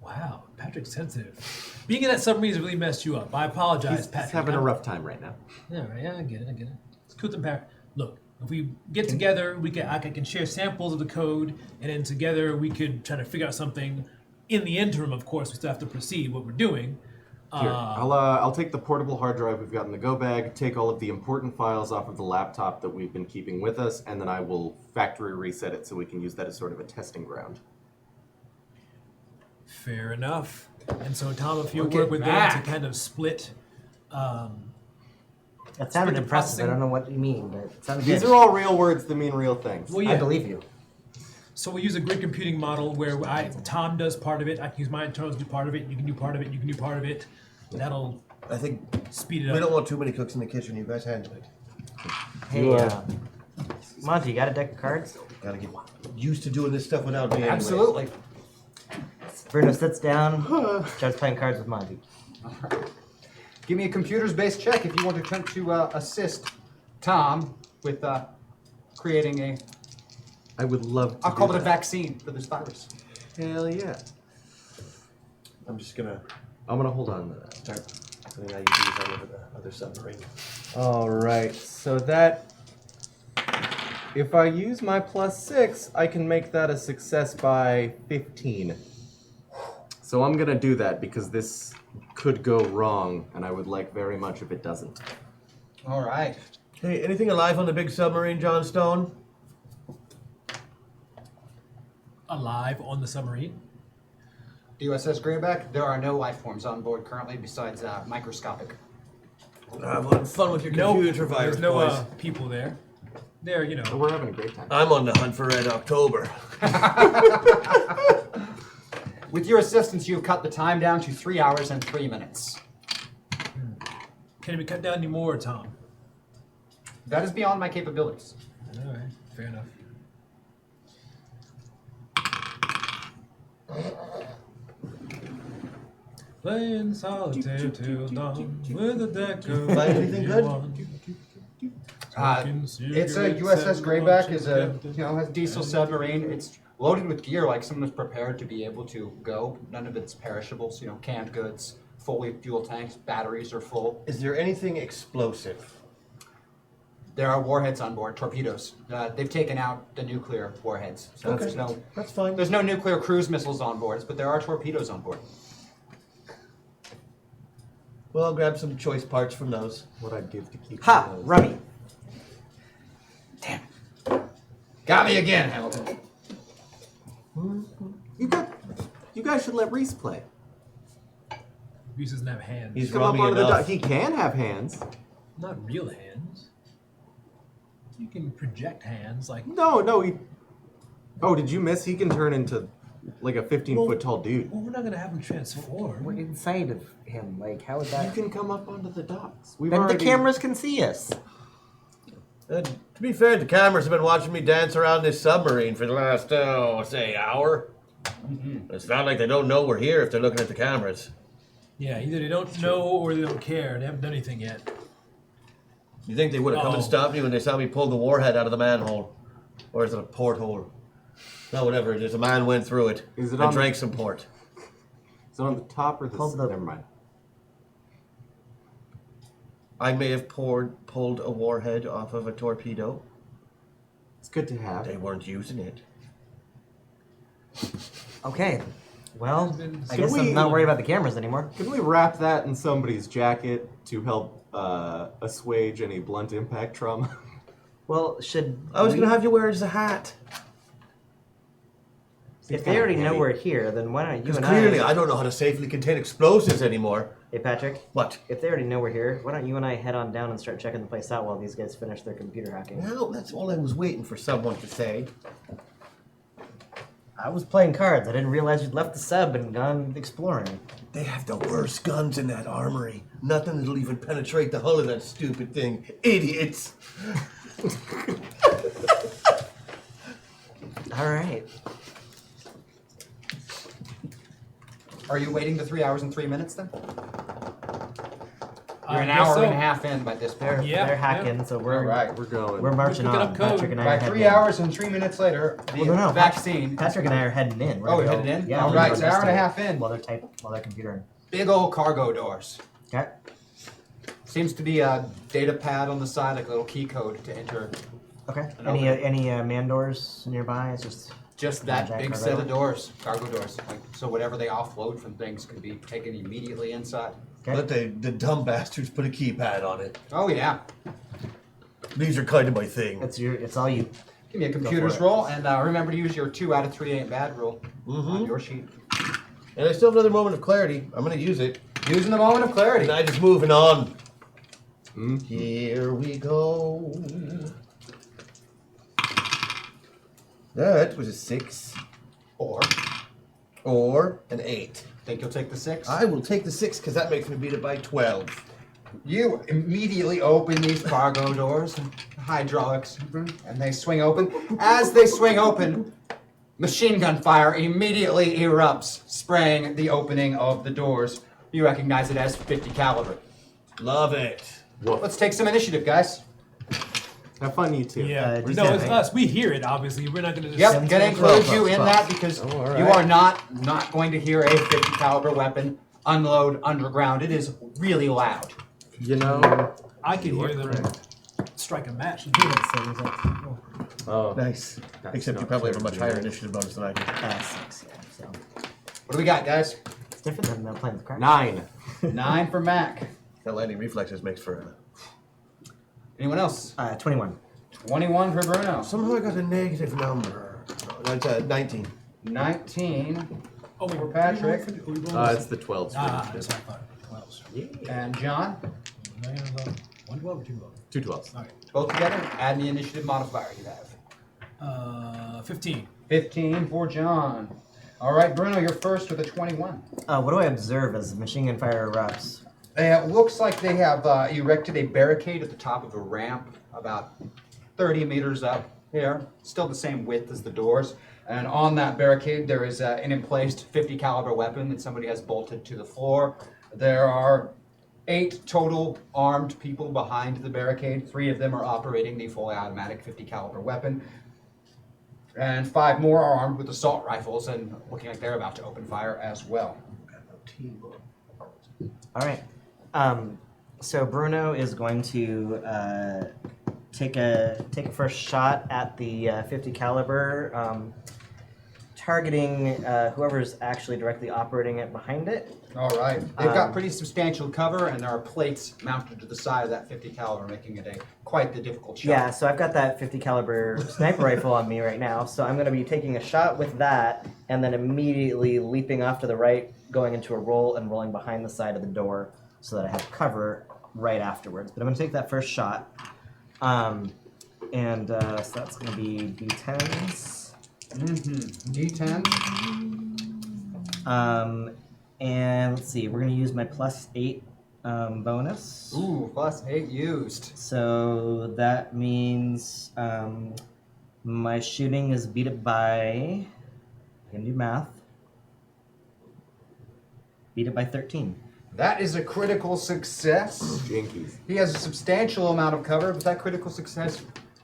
Wow, Patrick's sensitive. Being in that submarine has really messed you up. I apologize, he's Patrick. having a rough time right now. Yeah, right, yeah, I get it. It's cool to Look, if we get together, I can share samples of the code, and then together we could try to figure out something. In the interim, of course, we still have to proceed what we're doing. Here, I'll take the portable hard drive we've got in the go bag, take all of the important files off of the laptop that we've been keeping with us, and then I will factory reset it so we can use that as sort of a testing ground. Fair enough. And so, Tom, if you Look work at with that. them to kind of split... That sounded the impressive. processing- I don't know what you mean, but it sounded These good. are all real words that mean real things. Well, yeah. I believe you. So we use a grid computing model where Tom does part of it, I can use my internals to do part of it, you can do part of it, you can do part of it. That'll I think speed it we up. don't want too many cooks in the kitchen. You guys handle it. Hey, You are- Monty, you got a deck of cards? Gotta get used to doing this stuff without me. Anyway. Absolutely. Bruno sits down, starts playing cards with Monty. Give me a computers-based check if you want to attempt to assist Tom with creating a, I would love to I'll call do it a that. vaccine for this virus. Hell yeah. I'm just gonna I'm gonna hold on to that. start putting IUDs all over the other submarine. Alright, so that... If I use my +6, I can make that a success by 15. So I'm gonna do that because this could go wrong, and I would like very much if it doesn't. All right. Hey, anything alive on the big submarine, John Stone? Alive on the submarine. USS Greyback, there are no life forms on board currently besides microscopic. I'm having fun with your computer virus, there's no boys. people there. They're, you So know, we're having a great time. I'm on the hunt for Red October. With your assistance, you've cut the time down to 3 hours and 3 minutes. can it be cut down any more, Tom? That is beyond my capabilities. All right, fair enough. Playing solitaire till dawn with a deck of Find anything good? 81. It's a USS Greyback. Is a has a diesel submarine. It's loaded with gear, like someone is prepared to be able to go. None of it's perishables. Canned goods, fully fuel tanks, batteries are full. Is there anything explosive? There are warheads on board, torpedoes. They've taken out the nuclear warheads, so Okay. That's fine. there's no nuclear cruise missiles on board, but there are torpedoes on board. Well, I'll grab some choice parts from those. What I'd give to keep Ha! those. Rummy. Got me again, Hamilton. You guys should let Reese play. Reese doesn't have hands. He's Come up rummy onto the enough. dock. He can have hands. Not real hands. You can project hands like. No, he. Oh, did you miss? He can turn into like a 15-foot tall dude. Well, we're not gonna have him transform. We're inside of him. Like, how would You that? can come up onto the docks. We've Then the already- cameras can see us. To be fair, the cameras have been watching me dance around this submarine for the last, say, hour. It's not like they don't know we're here if they're looking at the cameras. Yeah, either they don't know or they don't care. They haven't done anything yet. You think they would have come and Uh-oh. stopped me when they saw me pull the warhead out of the manhole? Or is it a porthole? No, whatever it is. A man went through it Is it and on- drank some port. Is it on the top or the? Hold the- Never mind. I may have pulled a warhead off of a torpedo. It's good to have. They weren't using it. Okay. Well, I Can guess we- I'm not worried about the cameras anymore. Can we wrap that in somebody's jacket to help assuage any blunt impact trauma? Well, should I was we- going to have you wear it as a hat. If they already know we're here, then why don't you Because and clearly I? I don't know how to safely contain explosives anymore. Hey, Patrick. What? If they already know we're here, why don't you and I head on down and start checking the place out while these guys finish their computer hacking? Well, that's all I was waiting for someone to say. I was playing cards. I didn't realize you'd left the sub and gone exploring. They have the worst guns in that armory. Nothing that'll even penetrate the hull of that stupid thing. Idiots! All right. Are you waiting the 3 hours and 3 minutes then? You're an I guess hour so. and a half in by this point. They're hacking, so we're All right. We're going. we're marching Picking on. up code. Patrick and I By are 3 heading in. hours and 3 minutes later, the Well, no, vaccine. Patrick and I are heading in. We're Oh, gonna you're go- heading in? Yeah. All we're right, gonna it's an hour and a investigate half in. while they're computering. Big old cargo doors. Okay. Seems to be a data pad on the side, like a little key code to enter. Okay. An Any man doors nearby? It's just That Jack big cargo set door? of doors, cargo doors. So whatever they offload from things can be taken immediately inside. okay. But the dumb bastards put a keypad on it. Oh yeah. These are kind of my thing. It's all you. Give me a computer's it. roll, and remember to use your 2 out of 3 ain't bad rule on your sheet. And I still have another moment of clarity. I'm going to use it. Using the moment of clarity. And I just moving on. Here we go. That was a 6 or an 8. Think you'll take the 6? I will take the 6 because that makes me beat it by 12. You immediately open these cargo doors, hydraulics, and they swing open. As they swing open, machine gun fire immediately erupts, spraying the opening of the doors. You recognize it as 50 caliber. Love it. Let's take some initiative, guys. Have fun, you two. Yeah. just No, it's kidding. us. We hear it, obviously. We're not going to just... Yep, gonna include you in 12. that because Oh, all you right. are not going to hear a 50 caliber weapon unload underground. It is really loud. You know. I can hear them strike a match. Oh, Nice. Except you probably have a much higher initiative bonus than I do. 6, yeah. So What do we got, guys? it's different than playing with cards. 9. 9 for Mac. That landing reflexes makes for a... Anyone else? 21. 21 for Bruno. Somehow I got a negative number. That's 19. 19 Oh, wait, for Patrick. It's the 12. Ah, that's what I thought. 12. and John. 112 or 212? 212s. All right. Both together, add the initiative modifier you have. 15. 15 for John. All right, Bruno, you're first with a 21. What do I observe as machine gun fire erupts? It looks like they have erected a barricade at the top of a ramp about 30 meters up here, still the same width as the doors. And on that barricade, there is an emplaced 50 caliber weapon that somebody has bolted to the floor. There are 8 total armed people behind the barricade. 3 of them are operating the fully automatic 50 caliber weapon. And 5 more are armed with assault rifles and looking like they're about to open fire as well. All right. So Bruno is going to take a first shot at the 50 caliber, targeting whoever's actually directly operating it behind it. All right. They've got pretty substantial cover, and there are plates mounted to the side of that 50 caliber, making it quite the difficult shot. Yeah, so I've got that 50 caliber sniper rifle on me right now, so I'm going to be taking a shot with that, and then immediately leaping off to the right, going into a roll and rolling behind the side of the door, so that I have cover right afterwards. But I'm going to take that first shot, so that's going to be D10s. D10. And let's see, we're going to use my +8 bonus. Ooh, +8 used. So that means my shooting is beat up by, I can do math, beat it by 13. That is a critical success. Jinkies. He has a substantial amount of cover, but that critical success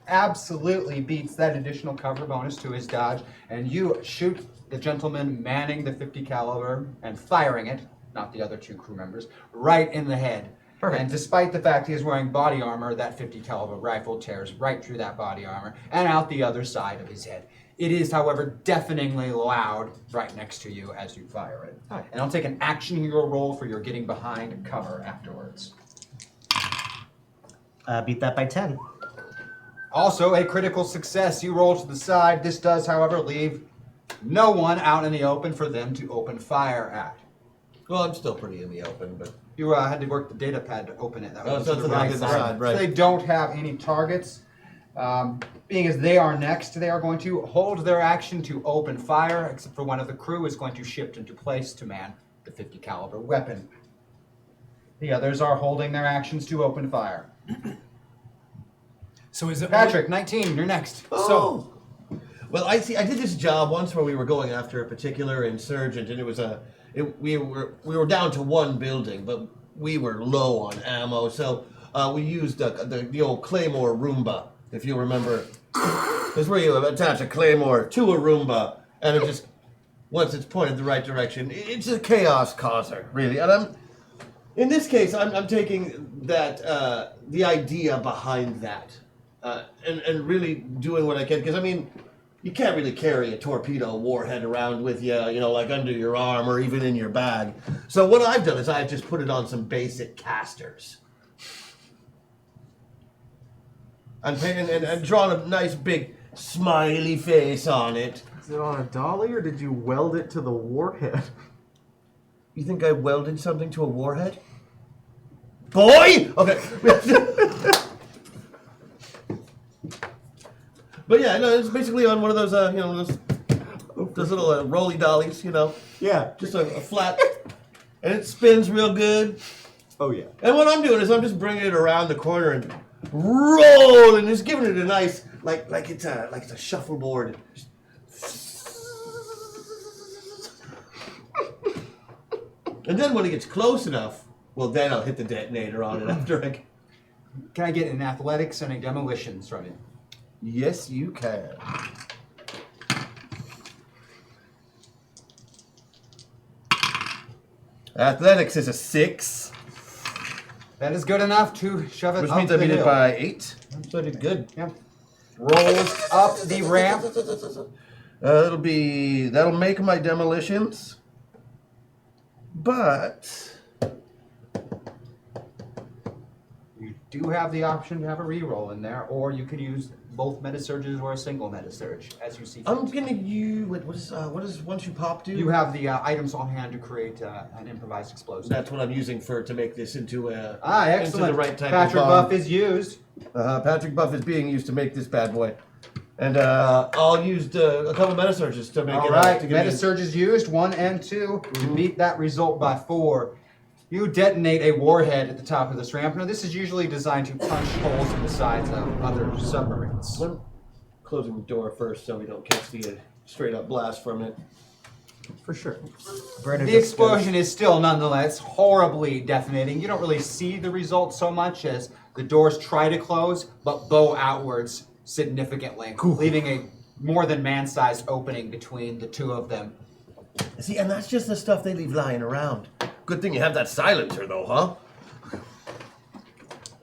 absolutely beats that additional cover bonus to his dodge, and you shoot the gentleman manning the 50 caliber and firing it, not the other 2 crew members, right in the head. Perfect. And despite the fact he is wearing body armor, that 50 caliber rifle tears right through that body armor and out the other side of his head. It is, however, deafeningly loud right next to you as you fire it. Right. And I'll take an action hero roll for your getting behind cover afterwards. Beat that by 10. Also, a critical success. You roll to the side. This does, however, leave no one out in the open for them to open fire at. Well, I'm still pretty in the open, but You had to work the data pad to open it. That was so to it's the on right the side. side, right. So they don't have any targets. Being as they are next, they are going to hold their action to open fire, except for one of the crew is going to shift into place to man the 50 caliber weapon. The others are holding their actions to open fire. So is it Patrick, 19, you're next. So well, I did this job once where we were going after a particular insurgent, and it was we were down to 1 building, but we were low on ammo, so we used the old Claymore Roomba, if you remember. It's where you attach a Claymore to a Roomba, and it just, once it's pointed the right direction, it's a chaos causer, really. And in this case, I'm taking that the idea behind that, and really doing what I can, because I mean, you can't really carry a torpedo warhead around with you, like under your arm or even in your bag. So what I've done is I've just put it on some basic casters. And drawn a nice big smiley face on it. Is it on a dolly or did you weld it to the warhead? You think I welded something to a warhead? Boy! Okay. But yeah, no, it's basically on one of those, those little rolly dollies, Yeah. just a flat, and it spins real good. Oh yeah. And what I'm doing is I'm just bringing it around the corner and roll, and just giving it a nice, like it's a shuffleboard. And then when it gets close enough, well, then I'll hit the detonator on it after I. Can I get an athletics and a demolitions from you? Yes, you can. Athletics is a 6, That is good enough to shove it which up means I the beat it hill. by 8. So I did good. Yeah. Rolls up the ramp. That'll make my demolitions. But do have the option to have a reroll in there, or you could use both meta surges or a single meta surge, as you see fit. I'm gonna use what is once you pop do? You have the items on hand to create an improvised explosive. That's what I'm using to make this into a Excellent. into the right type Patric of bomb. buff is used. Patric buff is being used to make this bad boy, and I'll use a couple meta surges to make All it. right, To give meta me- surges used, 1 and 2. You beat that result by 4. You detonate a warhead at the top of this ramp. Now, this is usually designed to punch holes in the sides of other submarines. I'm closing the door first so we don't catch the straight up blast from it. For sure. The explosion is still nonetheless horribly detonating. You don't really see the result so much as the doors try to close, but bow outwards significantly, leaving a more than man-sized opening between the two of them. See, and that's just the stuff they leave lying around. Good thing you have that silencer, though, huh?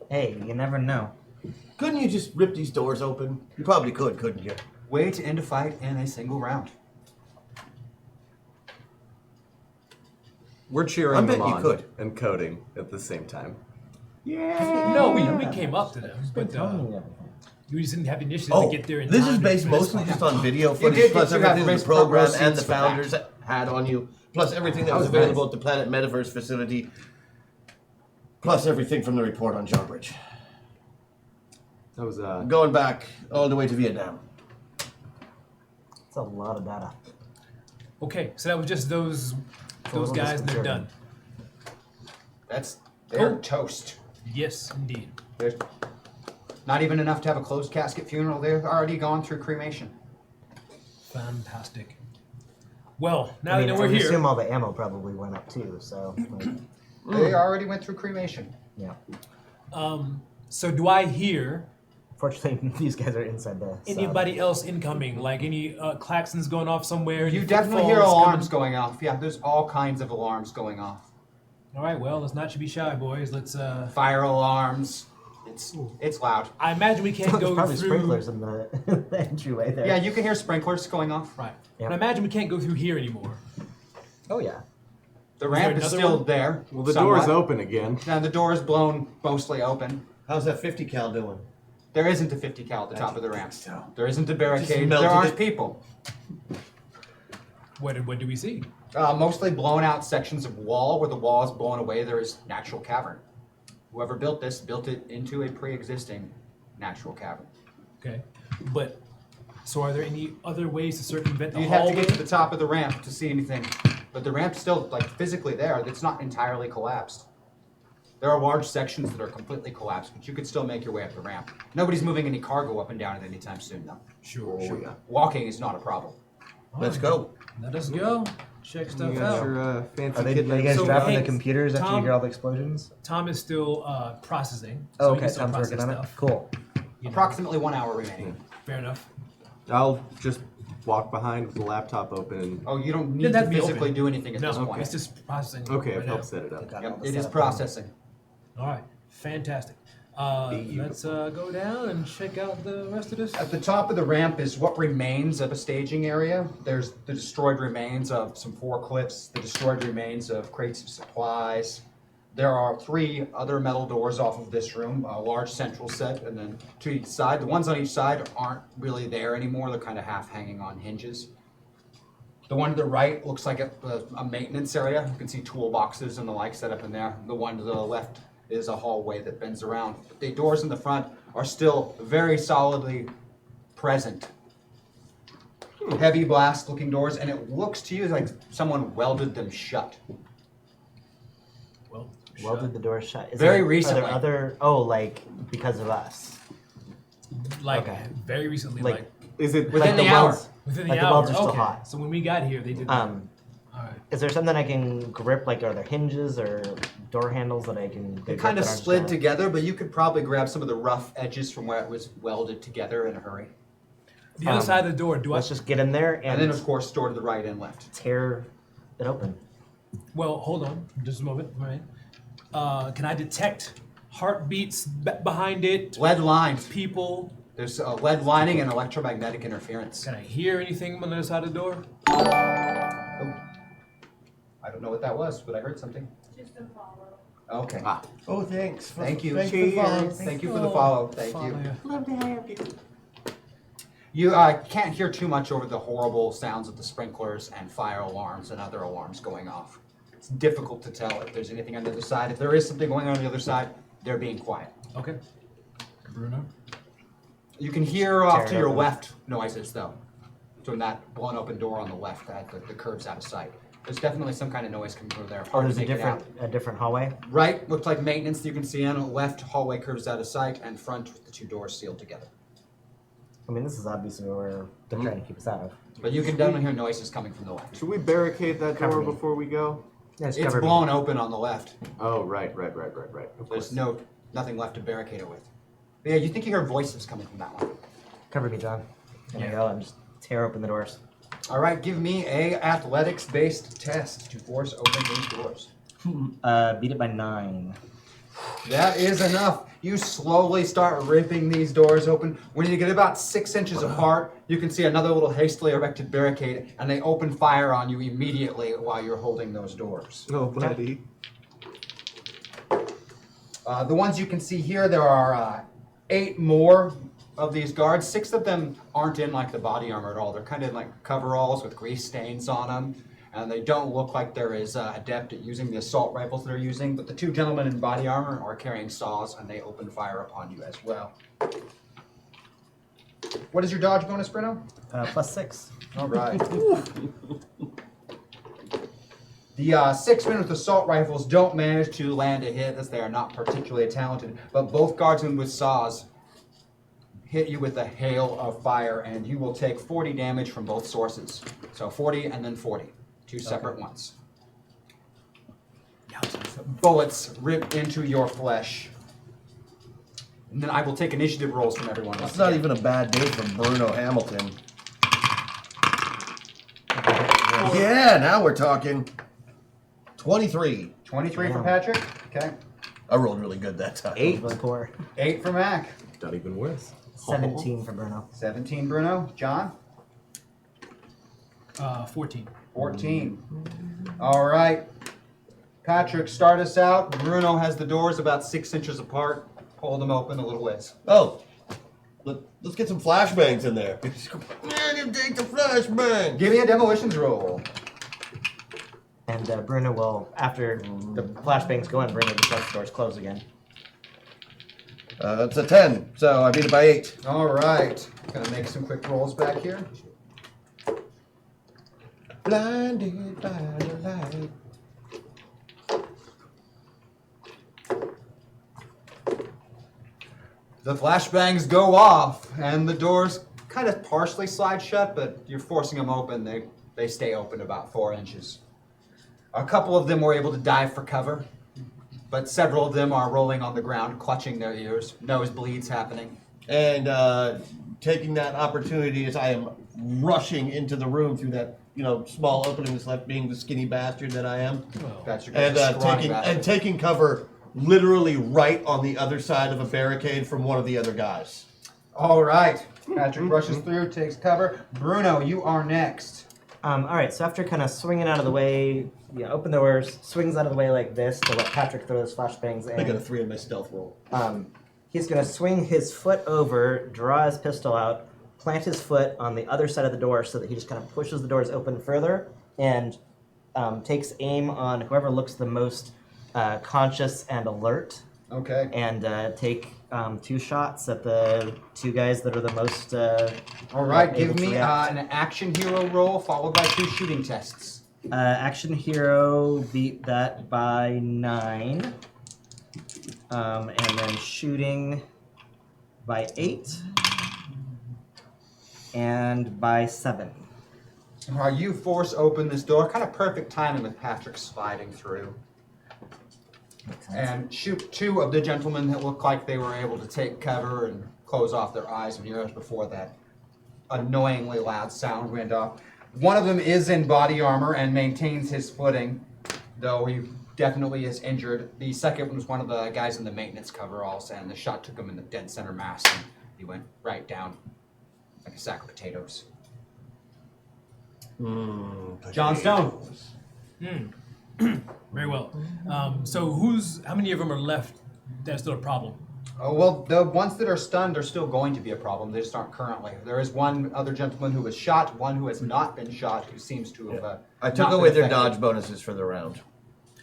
Hey, you never know. Couldn't you just rip these doors open? You probably could, couldn't you? Way to end a fight in a single round. We're cheering I them bet you on could. and coding at the same time. No, we came up to them, but we just didn't have initiative Oh, to get there in this time is to based finish mostly fight. just on video did footage, get plus to have everything the race program pro and the seats for that. founders had on you, plus everything that That was was available nice. at the Planet Metaverse facility, plus everything from the report on Jawbridge. That was Going back all the way to Vietnam. It's a lot of data. Okay, so that was just those little guys, and they're disconcerting. done. They're Oh. toast. Yes, indeed. There's not even enough to have a closed casket funeral. They've already gone through cremation. Fantastic. Well, now I mean, that I we're would here, assume all the ammo probably went up too, so, like, They already went through cremation. yeah. so do I hear Fortunately, these guys are inside the sub. anybody else incoming? Like any klaxons going off somewhere? You any definitely hear footfalls alarms coming? going off. Yeah, there's all kinds of alarms going off. All right, well, let's not be shy, boys. Let's. Fire alarms. It's loud. I imagine we can't There's go probably through. sprinklers in the, the entryway there. Yeah, you can hear sprinklers going off. Right. Yeah. And I imagine we can't go through here anymore. Oh yeah. The there ramp is another still one? there. well, the somewhat. door's open again. Now the door is blown mostly open. How's that 50 cal doing? There isn't a 50 cal at the top of the ramp. so. There isn't a barricade. melted There aren't it. people. What do we see? Mostly blown out sections of wall. Where the wall is blown away, there is natural cavern. Whoever built this built it into a pre-existing natural cavern. Okay. But so are there any other ways to circumvent the You'd have to hallway? get to the top of the ramp to see anything. But the ramp's still like physically there. It's not entirely collapsed. There are large sections that are completely collapsed, but you could still make your way up the ramp. Nobody's moving any cargo up and down at any time soon, though. Sure. yeah. Walking is not a problem. Let's go. Let us go. Check stuff You got out. your fancy Are they kid you guys So, dropping hey, the computers after Tom- you hear all the explosions? Tom is still processing. Oh, so he okay, can still Tom's working process on it. stuff. Cool. You know, Approximately 1 hour remaining. fair enough. I'll just walk behind with the laptop open and Oh, you don't need Then to that'd be physically open. do anything at No, this point. it's just processing. okay, right I've now. helped set it up. Got all Yep, the it is setup processing. All right, fantastic. Let's go down and check out the rest of this. At the top of the ramp is what remains of a staging area. There's the destroyed remains of some forklifts, the destroyed remains of crates of supplies. There are 3 other metal doors off of this room, a large central set, and then to each side. The ones on each side aren't really there anymore. They're kind of half hanging on hinges. The one to the right looks like a maintenance area. You can see toolboxes and the like set up in there. The one to the left is a hallway that bends around. But the doors in the front are still very solidly present. Heavy blast looking doors, and it looks to you like someone welded them shut. Well, Welded the door shut. Is Very there, recently. Are there other? Oh, like because of us. like Okay. very recently, Like- like Is it Within the the hour. welds- within like the the hour. welds are still Okay. hot. So when we got here, they did. Um, All right. is there something I can grip? Like, are there hinges or door handles that I can? It kind of slid together, but you could probably grab some of the rough edges from where it was welded together in a hurry. The other side of the door. Do Let's I? just get in there And and, then, of course, store to the right and left. tear it open. Well, hold on, just a moment. All right. Can I detect heartbeats behind it? Lead lined. People. There's lead lining and electromagnetic interference. Can I hear anything on the other side of the door? Oh. I don't know what that was, but I heard something. Just a follow. Okay. Oh, thanks. Thank you. Thank you for following. Thank you for the follow. Thank you. Follow ya. Love to have you. You can't hear too much over the horrible sounds of the sprinklers and fire alarms and other alarms going off. It's difficult to tell if there's anything on the other side. If there is something going on the other side, they're being quiet. Okay. Bruno. You can hear off to Tear it your open. left noises, though, from that blown open door on the left at the curve's out of sight. There's definitely some kind of noise coming through there. Oh, Hard to there's make it out. a different hallway. Right, looks like maintenance you can see on. Left hallway curves out of sight, and front with the two doors sealed together. I mean, this is obviously where they're trying to keep us out of. But you can definitely hear noises coming from the left. Should we barricade that Cover door me. before we go? Yeah, it's It's covered. blown open on the left. Oh, right. Of There's course. nothing left to barricade it with. But yeah, you think you hear voices coming from that one. Cover me, John. And I go and just tear open the doors. All right, give me a athletics-based test to force open these doors. Beat it by 9. That is enough. You slowly start ripping these doors open. When you get about 6 inches apart, you can see another little hastily erected barricade, and they open fire on you immediately while you're holding those doors. Oh, buddy. The ones you can see here, there are 8 more of these guards. 6 of them aren't in like the body armor at all. They're kind of like coveralls with grease stains on them. And they don't look like they're as adept at using the assault rifles they're using. But the 2 gentlemen in body armor are carrying saws, and they open fire upon you as well. What is your dodge bonus, Bruno? Plus 6. All right. The 6 men with assault rifles don't manage to land a hit, as they are not particularly talented. But both guardsmen with saws hit you with a hail of fire, and you will take 40 damage from both sources. So 40 and then 40. 2 separate ones. Bullets rip into your flesh. And then I will take initiative rolls from everyone. That's not even a bad day for Bruno Hamilton. Yeah, now we're talking. 23. 23 for Patrick. Okay. I rolled really good that time. 8 was poor. 8 for Mac. Not even worse. 17 for Bruno. 17 Bruno. John. 14. 14. All right. Patrick, start us out. Bruno has the doors about 6 inches apart. Hold them open a little ways. Oh, let's get some flashbangs in there. Man, take the flashbang. Give me a demolitions roll. And Bruno will, after the flashbangs go in, Bruno just lets the doors close again. It's a 10, so I beat it by 8. All right. Gonna make some quick rolls back here. Blinded by the light. The flashbangs go off, and the doors kind of partially slide shut, but you're forcing them open. They stay open about 4 inches. A couple of them were able to dive for cover, but several of them are rolling on the ground, clutching their ears, nosebleeds happening. And taking that opportunity as I am rushing into the room through that small opening that's left, being the skinny bastard that I am, That's your and scrawny bastard. taking cover literally right on the other side of a barricade from one of the other guys. All right. Patrick rushes through, takes cover. Bruno, you are next. All right, so after kind of swinging out of the way, open the doors, swings out of the way like this to let Patrick throw his flashbangs in. I got a 3 in my stealth roll. He's going to swing his foot over, draw his pistol out, plant his foot on the other side of the door so that he just kind of pushes the doors open further and takes aim on whoever looks the most conscious and alert, Okay. and take 2 shots at the 2 guys that are the most. All right. able Give to me react. an action hero roll followed by 2 shooting tests. Action hero beat that by 9, and then shooting by 8, and by 7. You force open this door. Kind of perfect timing with Patrick sliding through. And shoot 2 of the gentlemen that look like they were able to take cover and close off their eyes and ears before that annoyingly loud sound went off. One of them is in body armor and maintains his footing, though he definitely is injured. The second one was one of the guys in the maintenance coveralls, and the shot took him in the dead center mass, and he went right down like a sack of potatoes. John Stone. Very well. So how many of them are left that's still a problem? Oh, well, the ones that are stunned are still going to be a problem. They just aren't currently. There is one other gentleman who was shot, one who has not been shot, who seems to have. I took not away been their affected. dodge bonuses for the round.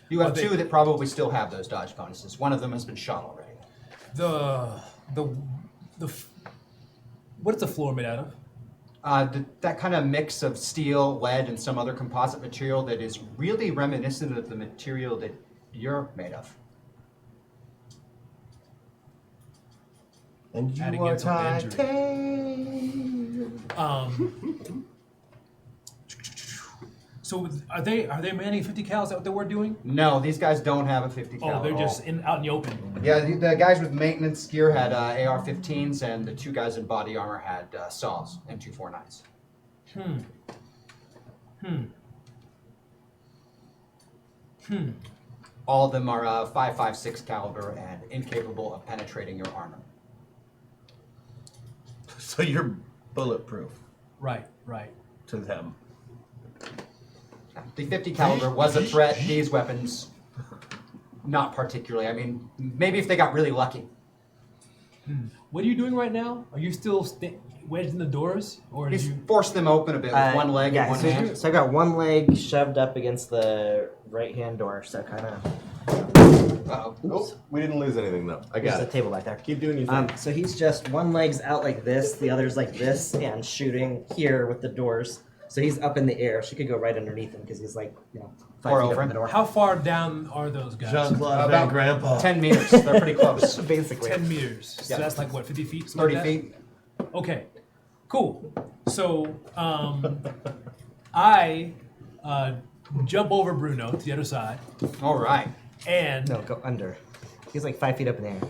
You have two that probably still have those dodge bonuses. One of them has been shot already. What's the floor made out of? That kind of mix of steel, lead, and some other composite material that is really reminiscent of the material that you're made of. And you Adding are insult to titanium. So are they manning 50 cal? Is that what they were doing? No, these guys don't have a 50 cal. Oh, they're at just all. out in the open. Yeah, the guys with maintenance gear had AR-15s, and the two guys in body armor had saws, M249s. All of them are 5.56 caliber and incapable of penetrating your armor. So you're bulletproof Right. to them. The 50 caliber was a threat. These weapons, not particularly. I mean, maybe if they got really lucky. What are you doing right now? Are you still wedged in the doors, or did He's you? forced them open a bit with one leg and one hand. So I got one leg shoved up against the right hand door, so kind of. Uh-oh. Oh, we didn't lose anything though. I There's got a it. table back there. Keep doing your thing. So he's just one leg's out like this, the other's like this, and shooting here with the doors. So he's up in the air. She could go right underneath him because he's like, 5 Or feet over up in him. the door. How far down are those guys? Jean-Claude Van About Grandpa. 10 meters. They're pretty close. Basically. 10 meters. So Yeah. that's like what, 50 feet? 30 something like that? feet. Okay, cool. So I jump over Bruno to the other side, All right. and No, go under. He's like 5 feet up in the air.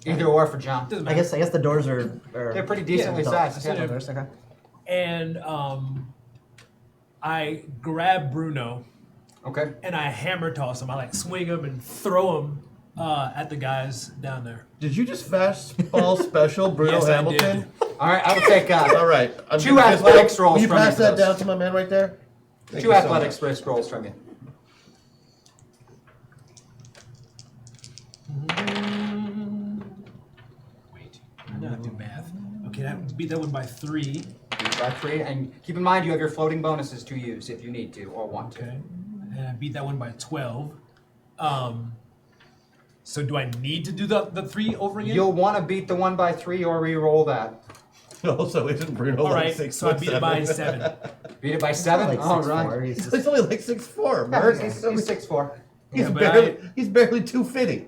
Either or for John. doesn't I matter. guess the doors are They're pretty decently adult. sized. Yeah. Yeah. Doors, okay. And I grab Bruno Okay. and I hammer toss him. I like swing him and throw him at the guys down there. Did you just fastball special Bruno Yes, I Hamilton? did. All right. I will take All right. I'm 2 gonna athletics rolls Will you from pass you, that please. down to my man right there? Thank 2 you so athletics much. rolls from you. Wait, I know how to do math. Okay, that beat that one by 3. By 3, and keep in mind you have your floating bonuses to use if you need to or want to. Okay, and I beat that one by 12. So do I need to do the 3 over again? You'll want to beat the 1 by 3 or re-roll that. Also, isn't Bruno All like right, 6 so I foot beat it by 7? 7. Beat it by 7. Like All 6'4". right. He's He's just, only like 6'4", Yeah, Merc. he's 6'4". He's Yeah, but barely 250.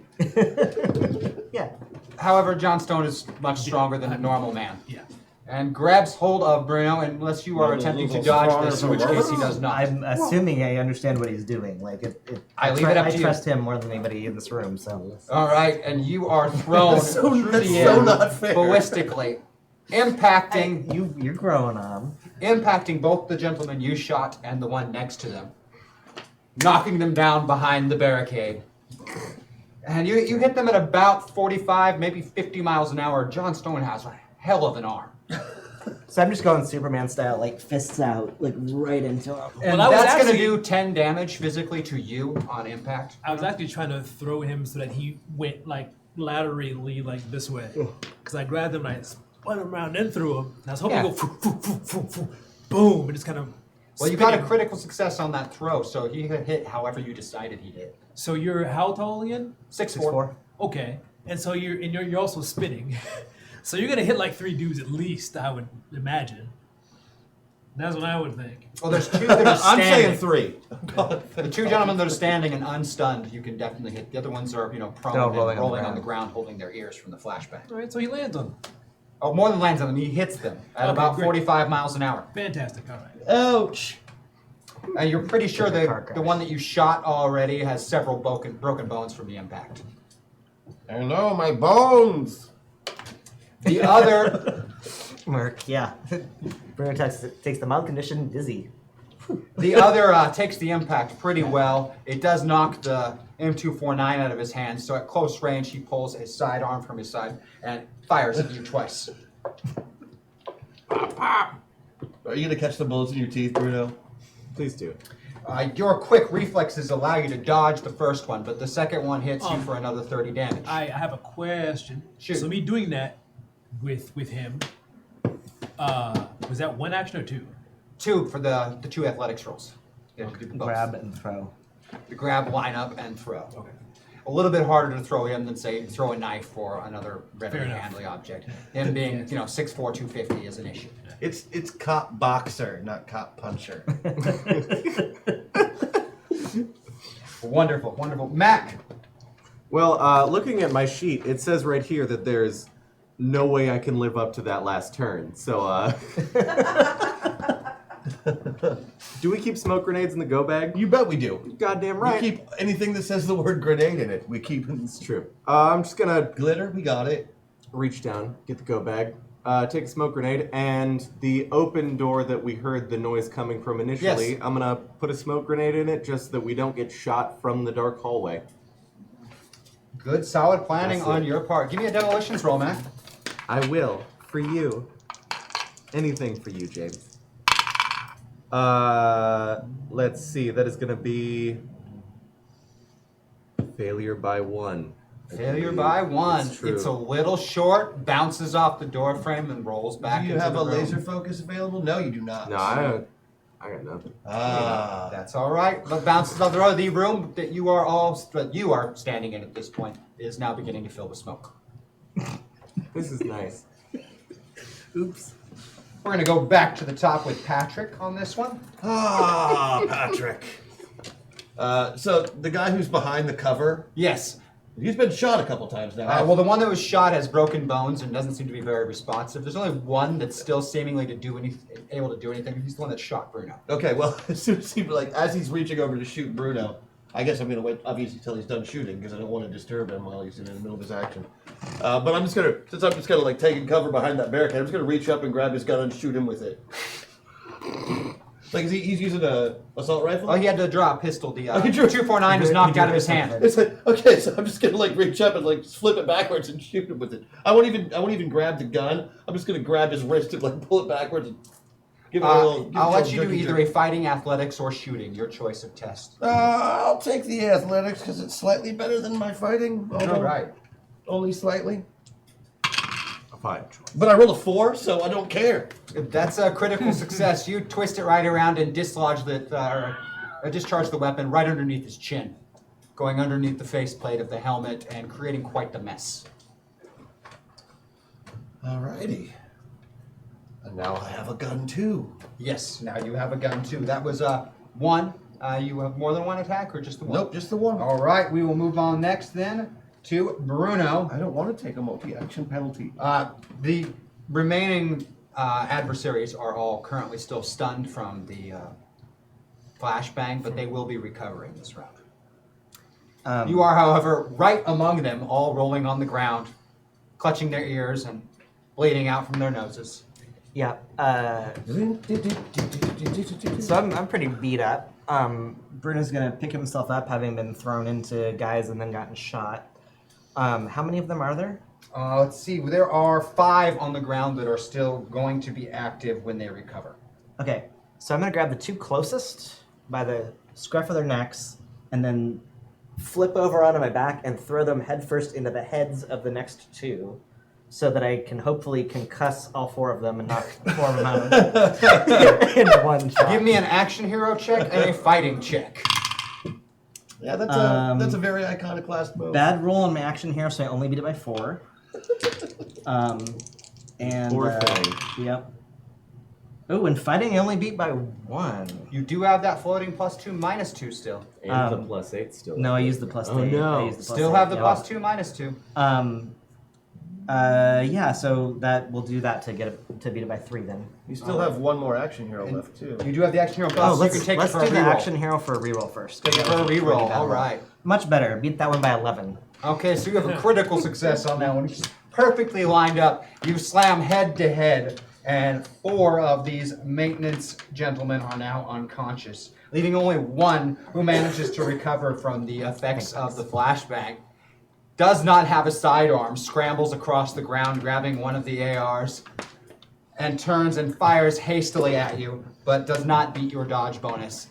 yeah. However, John Stone is much stronger than a normal man. Yeah. And grabs hold of Bruno unless you are attempting to dodge this, in which case he does not. I'm assuming I understand what he's doing. Like, I leave it up I to you. trust him more than anybody in this room. So All right, and you are thrown That's so- through that's the so air not fair. ballistically, impacting you're growing on. impacting both the gentleman you shot and the one next to them, knocking them down behind the barricade. And you hit them at about 45, maybe 50 miles an hour. John Stone has a hell of an arm. So I'm just going Superman style, like fists out, like right into him. And Well, I was that's going to actually- do 10 damage physically to you on impact. I was actually trying to throw him so that he went like laterally like this way. Because I grabbed him and I spun him around and threw him. And I was hoping Yeah. to go foo, boom, and just kind of Well, you got a spinning. critical success on that throw, so he hit however you decided he hit. So you're how tall again? 6'4". Okay. And so you're also spinning. So you're gonna hit like 3 dudes at least, I would imagine. That's what I would think. Well, there's 2 that are I'm standing. saying 3. The 2 gentlemen that are standing and unstunned, you can definitely hit. The other ones are, prone Oh, and rolling rolling on on the the ground, holding their ears from the flashbang. All right, so he lands on him. Oh, more than lands on them, he hits them at Okay, about great. 45 miles an hour. Fantastic. All right. Ouch. And you're pretty sure Like a car the crash. one that you shot already has several broken bones from the impact. I know, my bones. The other Merc, yeah. Bruno takes the mild condition dizzy. takes the impact pretty well. It does knock the M249 out of his hand, so at close range he pulls his sidearm from his side and fires at you twice. Are you going to catch the bullets in your teeth, Bruno? Please do. Your quick reflexes allow you to dodge the first one, but the second one hits you for another 30 damage. I have a question. Shoot. So me doing that with him, was that one action or two? 2 for the 2 athletics rolls. You have to do both. Grab and throw. You grab, line up, and throw. Okay. A little bit harder to throw him than, say, throw a knife or another readily handling object. Him being, 6'4", 250 is an issue. It's cop boxer, not cop puncher. Wonderful, wonderful. Mac! Well, looking at my sheet, it says right here that there's no way I can live up to that last turn. So, do we keep smoke grenades in the go bag? You bet we do. Goddamn right. We keep anything that says the word grenade in it. We keep it. It's true. I'm just gonna Glitter, we got it. reach down, get the go bag, take a smoke grenade, and the open door that we heard the noise coming from initially, Yes. I'm gonna put a smoke grenade in it just so that we don't get shot from the dark hallway. Good, solid planning That's on it. your part. Give me a demolitions roll, Mac. I will. For you. Anything for you, James. Let's see. That is going to be failure by 1. Failure by 1. It's true. It's a little short, bounces off the door frame and rolls back Do you into have the a room. laser focus available? No, you do not. No, I got nothing. Ah. That's all right. But bounces off the road. The room that you are standing in at this point is now beginning to fill with smoke. This is nice. Oops. We're going to go back to the top with Patrick on this one. Ah, Patrick. So the guy who's behind the cover, Yes. he's been shot a couple times now. Well, the one that was shot has broken bones and doesn't seem to be very responsive. There's only one that's still seemingly able to do anything. He's the one that shot Bruno. Okay, well, as soon as as he's reaching over to shoot Bruno, I guess I'm gonna wait obviously till he's done shooting because I don't want to disturb him while he's in the middle of his action. But I'm just gonna like taking cover behind that barricade. I'm just gonna reach up and grab his gun and shoot him with it. Like he's using a assault rifle. Oh, he had to draw a pistol. The Okay, true. 249 was knocked out of his hand. It's like okay, so I'm just gonna like reach up and like flip it backwards and shoot him with it. I won't even grab the gun. I'm just gonna grab his wrist and like pull it backwards and give it a little. I'll let you do either a fighting, athletics, or shooting. Your choice of test. I'll take the athletics because it's slightly better than my fighting. All right. Only slightly. A 5. But I rolled a 4, so I don't care. That's a critical success. You twist it right around and discharge the weapon right underneath his chin, going underneath the faceplate of the helmet and creating quite the mess. Alrighty. And now I have a gun too. Yes, now you have a gun too. That was one. You have more than one attack or just the one? Nope, just the one. All right, we will move on next then to Bruno. I don't want to take a multi-action penalty. The remaining adversaries are all currently still stunned from the flashbang, but they will be recovering this round. You are, however, right among them, all rolling on the ground, clutching their ears and bleeding out from their noses. Yeah. So I'm pretty beat up. Bruno's gonna pick himself up, having been thrown into guys and then gotten shot. How many of them are there? Let's see. There are 5 on the ground that are still going to be active when they recover. Okay, so I'm gonna grab the 2 closest by the scruff of their necks, and then flip over onto my back and throw them headfirst into the heads of the next 2, so that I can hopefully concuss all 4 of them and knock 4 of them out in one shot. Give me an action hero check and a fighting check. Yeah, that's a very iconoclast move. Bad roll on my action here, so I only beat it by 4. And Poor thing. Yep. Oh, and fighting I only beat by 1. You do have that floating +2, -2 still. And the +8 still. No, I used the +8. Oh, no. I used the Still +8, have the yeah. +2, -2. Yeah, so that will do that to beat it by 3 then. You still have one more action hero left too. You do have the action hero Oh, plus, so you let's can take it let's for do a the reroll. action hero for a reroll first. Take it for a Pretty reroll. bad All roll. right. Much better. Beat that one by 11. Okay, so you have a critical success on that one. It's perfectly lined up. You slam head to head, and 4 of these maintenance gentlemen are now unconscious, leaving only 1 who manages to recover from the effects of the flashbang. Does not have a sidearm, scrambles across the ground, grabbing one of the ARs, and turns and fires hastily at you, but does not beat your dodge bonus.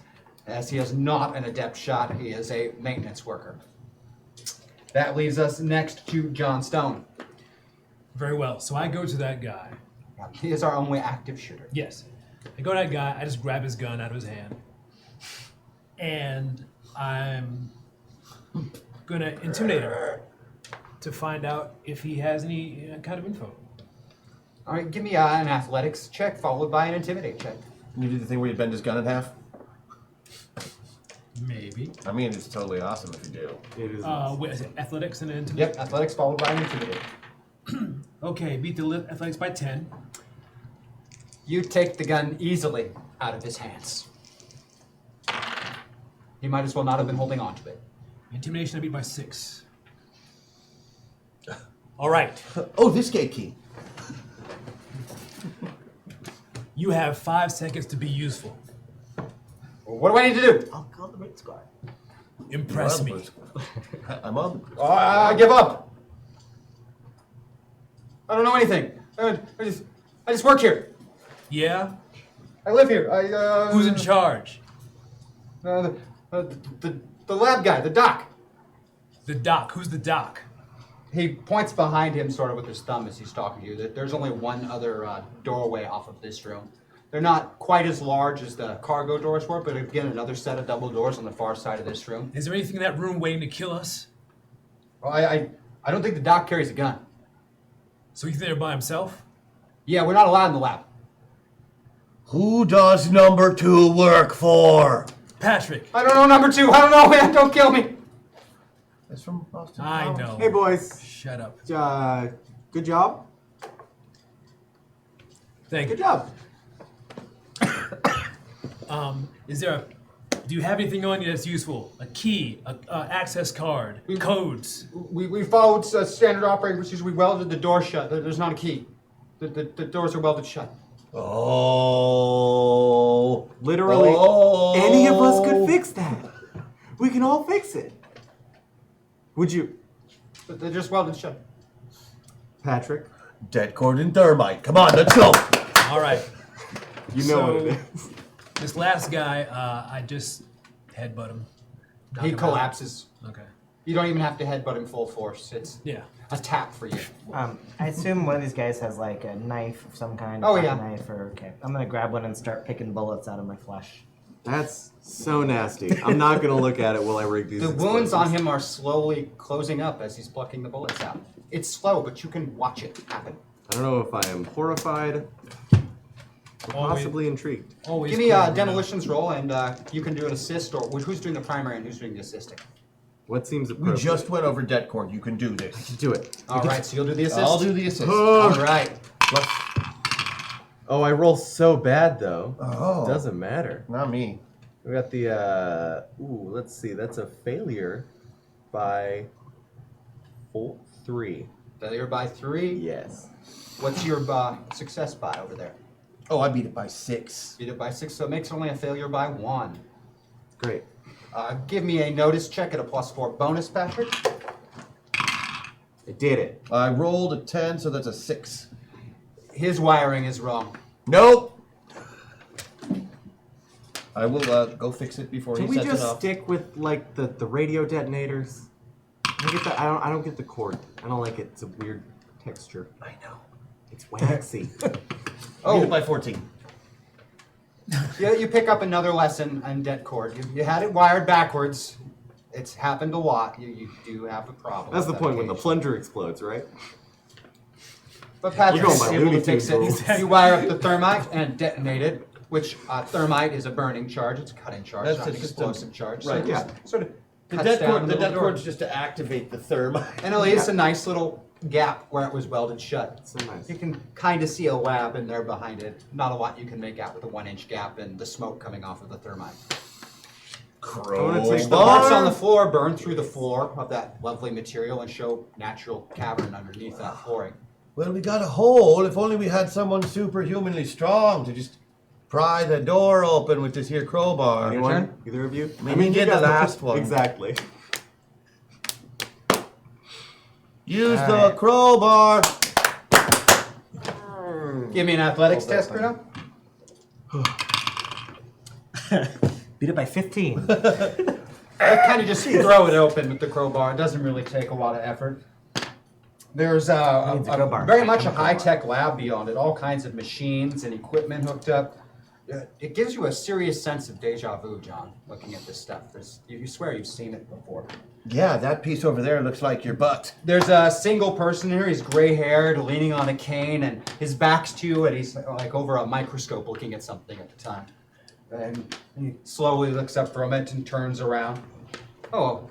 as he is not an adept shot, he is a maintenance worker. That leaves us next to John Stone. Very well. So I go to that guy. He is our only active shooter. Yes. I go to that guy. I just grab his gun out of his hand. And I'm going to intimidate him to find out if he has any kind of info. All right, give me an athletics check followed by an intimidate check. You do the thing where you bend his gun in half? Maybe. I mean, it's totally awesome if you do. It is. What is it? Athletics and intimidate? Yep, athletics followed by an intimidate. Okay, beat the athletics by 10. You take the gun easily out of his hands. He might as well not have been holding on to it. Intimidation I beat by 6. All right. Oh, this gate key. You have 5 seconds to be useful. Well, what do I need to do? I'll call the raid squad. Impress me. I'm on. I give up. I don't know anything. I just work here. Yeah? I live here. Who's in charge? The lab guy, the doc. The doc. Who's the doc? He points behind him sort of with his thumb as he's talking to you. That there's only one other doorway off of this room. They're not quite as large as the cargo doors were, but again, another set of double doors on the far side of this room. Is there anything in that room waiting to kill us? Well, I don't think the doc carries a gun. So he's there by himself? Yeah, we're not allowed in the lab. Who does number 2 work for? Patric. I don't know number 2. I don't know, man. Don't kill me. That's from Boston. I know. Hey, boys. Shut up. Good job. Thank Good you. job. Is there do you have anything on you that's useful? A key, a access card, codes? We followed standard operating procedures. We welded the door shut. There's not a key. The doors are welded shut. Oh. Literally, any of us could fix that. We can all fix it. Would you, They're just welded shut. Patrick? Dead cord and thermite. Come on, let's go. All right. You know what it is. This last guy, I just headbutt him. Knock He him out. collapses. Okay. You don't even have to headbutt him full force. It's Yeah. a tap for you. I assume one of these guys has like a knife of some kind. Oh, a yeah. Knife or okay. I'm gonna grab one and start picking bullets out of my flesh. That's so nasty. I'm not going to look at it while I rig these The wounds explosives. on him are slowly closing up as he's plucking the bullets out. It's slow, but you can watch it happen. I don't know if I am horrified or possibly intrigued. Always Give me cool, a Bruno. demolitions roll, and you can do an assist, or who's doing the primary and who's doing the assisting. What seems We appropriate? just went over dead cord. You can do this. do it. All right, so you'll do the assist. I'll do the assist. All right. Oh, I roll so bad though. Oh. Doesn't matter. Not me. We got the let's see, that's a failure by 3. Failure by 3. Yes. What's your success by over there? Oh, I beat it by 6. Beat it by 6, so it makes only a failure by 1. Great. Give me a notice check at a +4 bonus, Patrick. I did it. I rolled a 10, so that's a 6. His wiring is wrong. Nope. I will go fix it before Can he we sets it just off. stick with like the radio detonators? I don't get the cord. I don't like it. It's a weird texture. I know. It's waxy. Beat it by 14. Yeah, you pick up another lesson on dead cord. You had it wired backwards. It's happened a lot. You do have a problem. That's the with point that when the occasion. plunger explodes, right? But Patrick We're going is by able to Looney fix Tunes it. rules. You wire up the thermite and detonate it, which thermite is a burning charge. It's a cutting charge, That's not an the system. explosive charge. Right, So it just sort of The cuts dead down cord, a the little dead door. cord's just to activate the thermite. And it leaves a nice little gap where it was welded shut. So nice. You can kind of see a lab in there behind it. Not a lot you can make out with a 1-inch gap and the smoke coming off of the thermite. Which The marks on the floor burn through the floor of that lovely material and show natural cavern underneath that flooring. Well, we got a hole. If only we had someone superhumanly strong to just pry the door open with this here crowbar. Anyone? Either of you? Maybe you get the guys last one. Exactly. Use the Alright. crowbar. Give me an athletics test, Bruno. Beat it by 15. I kind of just throw it open with the crowbar. It doesn't really take a lot of effort. There's Needs a crowbar. very much a Crowbar. high-tech lab beyond it. All kinds of machines and equipment hooked up. It gives you a serious sense of deja vu, John, looking at this stuff. You swear you've seen it before. Yeah, that piece over there looks like your butt. There's a single person here. He's gray-haired, leaning on a cane, and his back's to you, and he's like over a microscope looking at something at the time. And he slowly looks up from it and turns around. Oh,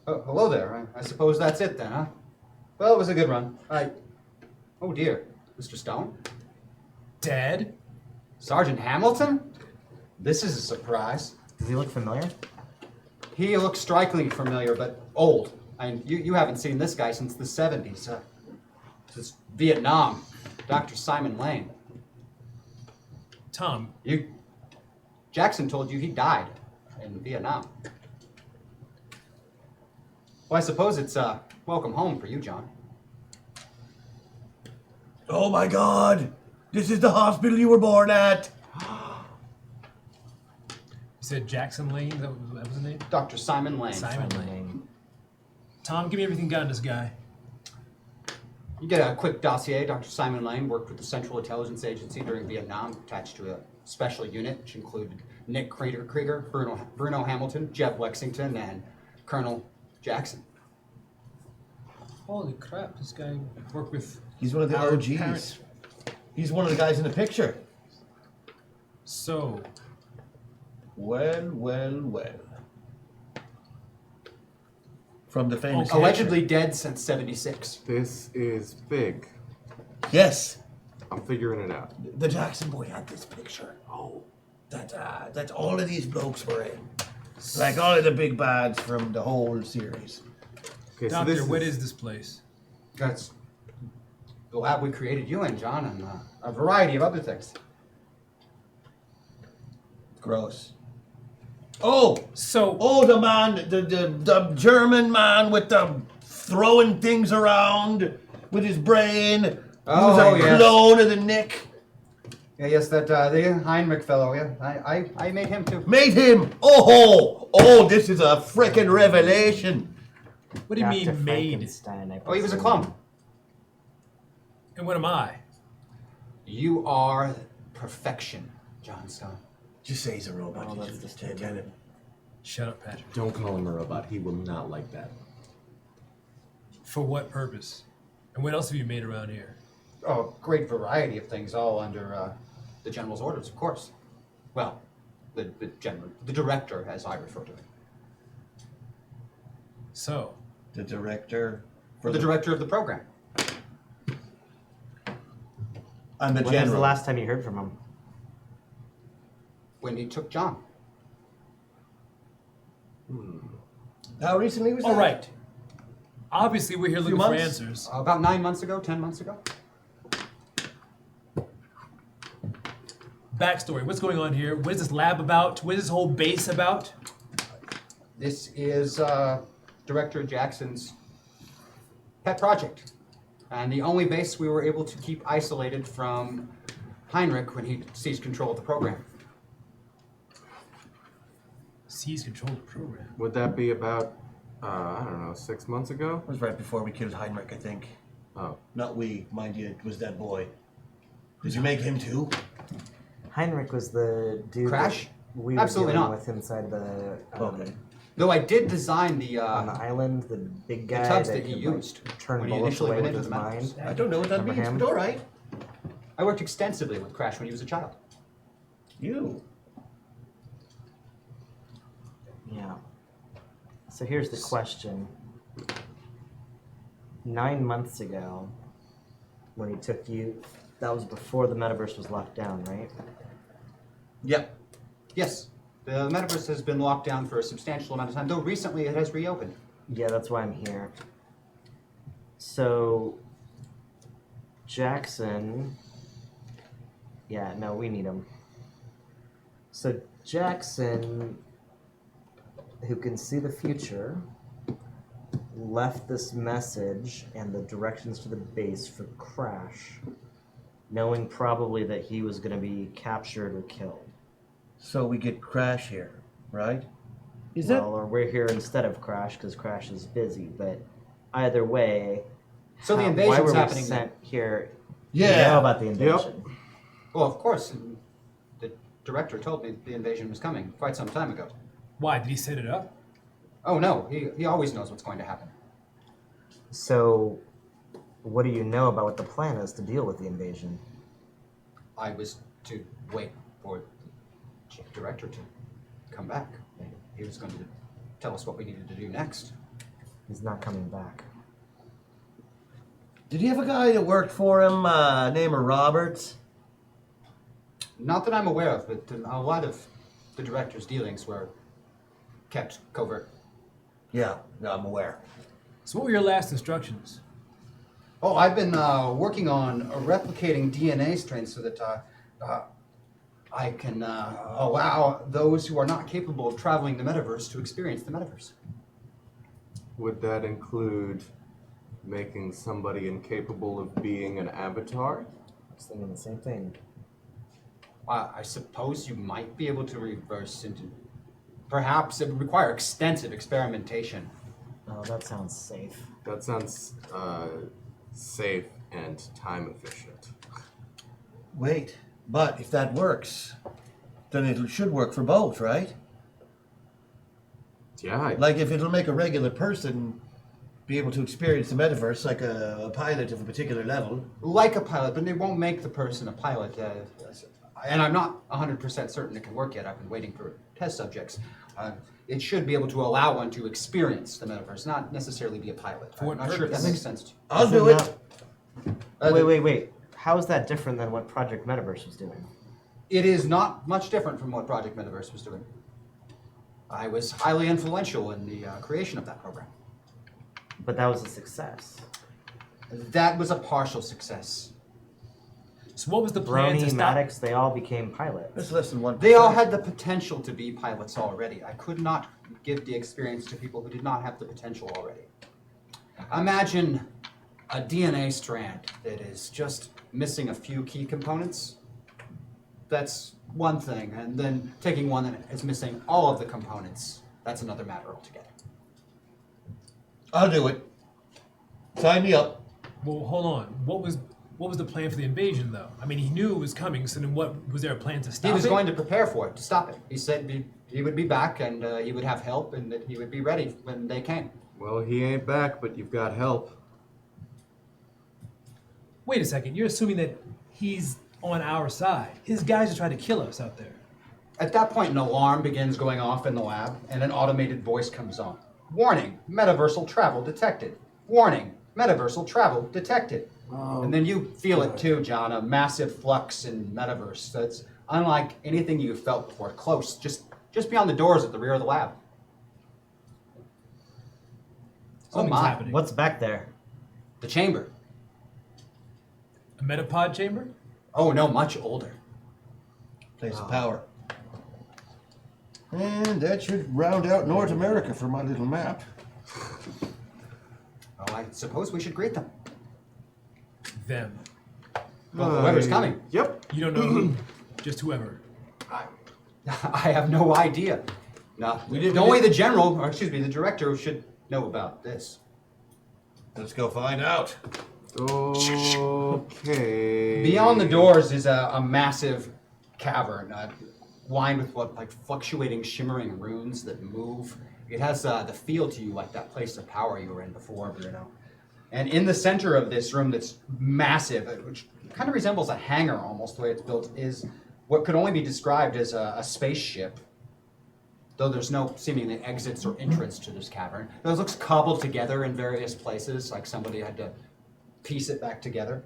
hello there. I suppose that's it then, huh? Well, it was a good run. Oh dear, Mr. Stone? Dad? Sergeant Hamilton? This is a surprise. Does he look familiar? He looks strikingly familiar, but old. You haven't seen this guy since the 70s. Since Vietnam. Dr. Simon Lane. Tom, Jackson told you he died in Vietnam. Well, I suppose it's welcome home for you, John. Oh my God! This is the hospital you were born at! you said Jackson Lane? That was his name? Dr. Simon Lane. Simon Lane. Tom, give me everything you got on this guy. You get a quick dossier. Dr. Simon Lane worked with the Central Intelligence Agency during Vietnam, attached to a special unit, which included Nick Krieger, Bruno Hamilton, Jeff Lexington, and Colonel Jackson. Holy crap, this guy worked with He's one of the our OGs. parents. He's one of the guys in the picture. So, Well. From the famous Okay. Allegedly dead since 76. This is big. Yes. I'm figuring it out. The Jackson boy had this picture. Oh, that's all of these blokes were in. Like all of the big bads from the whole series. Okay, so Doctor, this what is this place? That's the lab we created you in, John, and a variety of other things. Gross. Oh, So, the man, the German man with the throwing things around with his brain. He was Oh, a yes. clone of the Nick. Yeah, yes, that the Heinrich fellow. Yeah, I made him too. Made him. Oh, this is a frickin' revelation. what do you Dr. mean made? Oh, Frankenstein, I he was a presume. clone. And what am I? You are perfection, John Stone. Just say he's a robot. Oh, You that's should just disturbing. tell him. Shut up, Patrick. Don't call him a robot. He will not like that. For what purpose? And what else have you made around here? Oh, great variety of things, all under the general's orders, of course. Well, the director, as I refer to him. So, The director. The director of the program. I'm the When was general. the last time you heard from him? When he took John. How recently was that? all right. Obviously, we're here Few looking for months? answers. About 9 months ago, 10 months ago. Backstory. What's going on here? What is this lab about? What is this whole base about? This is Director Jackson's pet project. And the only base we were able to keep isolated from Heinrich when he seized control of the program. Seize control of the program. Would that be about, I don't know, 6 months ago? It was right before we killed Heinrich, I think. Oh. Not we, mind you, it was that boy. Did you make him too? Heinrich was the dude Crash? that we were Absolutely dealing not. with inside the Okay. Though I did design on the island, the big guy tubs that that he could, like, used turn when he bullets initially away went with into his the mind. I don't know what that Remember means, him? but all right. I worked extensively with Crash when he was a child. You. Yeah. So here's the question. 9 months ago, when he took you, that was before the metaverse was locked down, right? Yep. Yes, the metaverse has been locked down for a substantial amount of time, though recently it has reopened. Yeah, that's why I'm here. So, Jackson. Yeah, no, we need him. So, Jackson, who can see the future, left this message and the directions to the base for Crash, knowing probably that he was going to be captured or killed. So we get Crash here. right? Is that? Well, or we're here instead of Crash because Crash is busy. But either way, So the why invasion's were we happening. sent here? Yeah. You know about the invasion. Well, of course, the director told me the invasion was coming quite some time ago. Why? Did he set it up? Oh no, he always knows what's going to happen. So, what do you know about what the plan is to deal with the invasion? I was to wait for the chief director to come back. He was going to tell us what we needed to do next. He's not coming back. Did he have a guy that worked for him named Roberts? Not that I'm aware of, but a lot of the director's dealings were kept covert. Yeah, no, I'm aware. So what were your last instructions? Oh, I've been working on replicating DNA strains so that I can allow those who are not capable of traveling the metaverse to experience the metaverse. Would that include making somebody incapable of being an avatar? I was thinking the same thing. I suppose you might be able to reverse into... Perhaps it would require extensive experimentation. Oh, that sounds safe. That sounds safe and time efficient. Wait, but if that works, then it should work for both, right? Yeah, Like if it'll make a regular person be able to experience the metaverse like a pilot of a particular level. Like a pilot, but they won't make the person a pilot. And I'm not 100% certain it can work yet. I've been waiting for test subjects. It should be able to allow one to experience the metaverse, not necessarily be a pilot. For I'm what not sure if that purpose? makes sense to you. I'll Is do it it. Wait. How is that different than what Project Metaverse was doing? It is not much different from what Project Metaverse was doing. I was highly influential in the creation of that program. But that was a success. That was a partial success. So what was the plan to Brony, stop? Maddox, they all became pilots. That's less than 1%. They all had the potential to be pilots already. I could not give the experience to people who did not have the potential already. Imagine a DNA strand that is just missing a few key components. That's one thing. And then taking one that is missing all of the components, that's another matter altogether. I'll do it. Sign me up. Well, hold on. What was the plan for the invasion, though? I mean, he knew it was coming, so then what was there a plan to stop He was it? going to prepare for it, to stop it. He said he would be back and he would have help and that he would be ready when they came. well, he ain't back, but you've got help. Wait a second. You're assuming that he's on our side. His guys are trying to kill us out there. At that point, an alarm begins going off in the lab, and an automated voice comes on. Warning, metaversal travel detected. Warning, metaversal travel detected. And then you feel it too, John, a massive flux in metaverse that's unlike anything you've felt before. Close, just beyond the doors at the rear of the lab. Something's my. happening. What's back there? The chamber. A metapod chamber? Oh no, much older. Place of power. And that should round out North America for my little map. Oh, I suppose we should greet them. Them. Well, whoever's coming. Yep. You don't know who? Just whoever. I have no idea. No, only the general, or excuse me, the director should know about this. Let's go find out. Okay. Beyond the doors is a massive cavern lined with like fluctuating, shimmering runes that move. It has the feel to you like that place of power you were in before, Bruno. And in the center of this room that's massive, which kind of resembles a hangar almost the way it's built, is what could only be described as a spaceship. Though there's no seemingly exits or entrance to this cavern. It looks cobbled together in various places, like somebody had to piece it back together.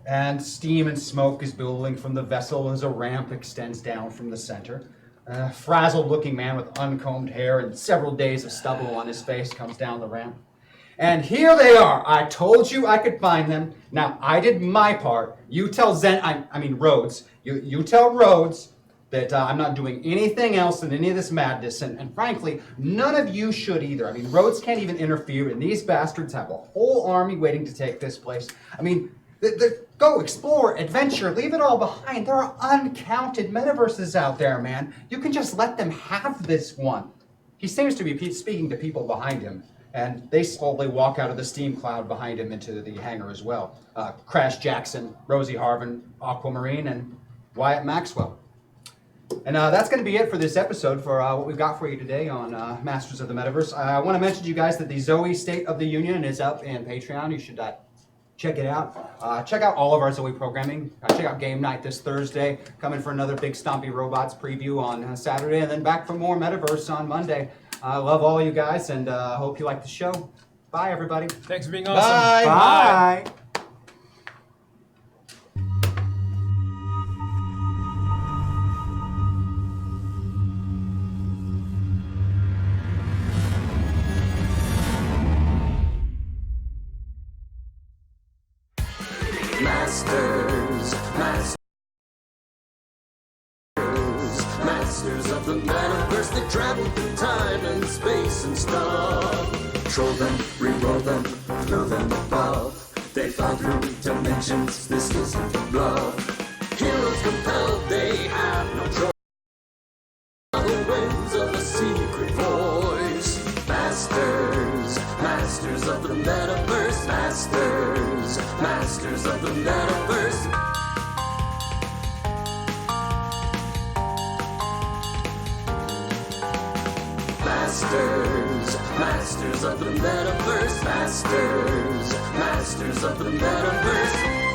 And steam and smoke is billowing from the vessel as a ramp extends down from the center. A frazzled-looking man with uncombed hair and several days of stubble on his face comes down the ramp. And here they are. I told you I could find them. Now, I did my part. You tell Rhodes. You tell Rhodes that I'm not doing anything else than any of this madness. And frankly, none of you should either. I mean, Rhodes can't even interfere, and these bastards have a whole army waiting to take this place. I mean, Go explore, adventure, leave it all behind. There are uncounted metaverses out there, man. You can just let them have this one. He seems to be speaking to people behind him, and they slowly walk out of the steam cloud behind him into the hangar as well. Crash Jackson, Rosie Harvin, Aquamarine, and Wyatt Maxwell. And that's going to be it for this episode for what we've got for you today on Masters of the Metaverse. I want to mention to you guys that the Zoe State of the Union is up in Patreon. You should check it out. Check out all of our Zoe programming. Check out Game Night this Thursday. Coming for another big Stompy Robots preview on Saturday, and then back for more Metaverse on Monday. I love all you guys, and hope you like the show. Bye, everybody. Thanks for being awesome. Bye. Bye. Masters of the Metaverse, they travel through time and space and stuff. Troll them, re-roll them, throw them above. They fly through dimensions, this isn't a bluff. Heroes compelled, they have no choice. The winds of a secret voice. Masters of the Metaverse. Masters of the Metaverse. Masters of the Metaverse. Masters of the Metaverse.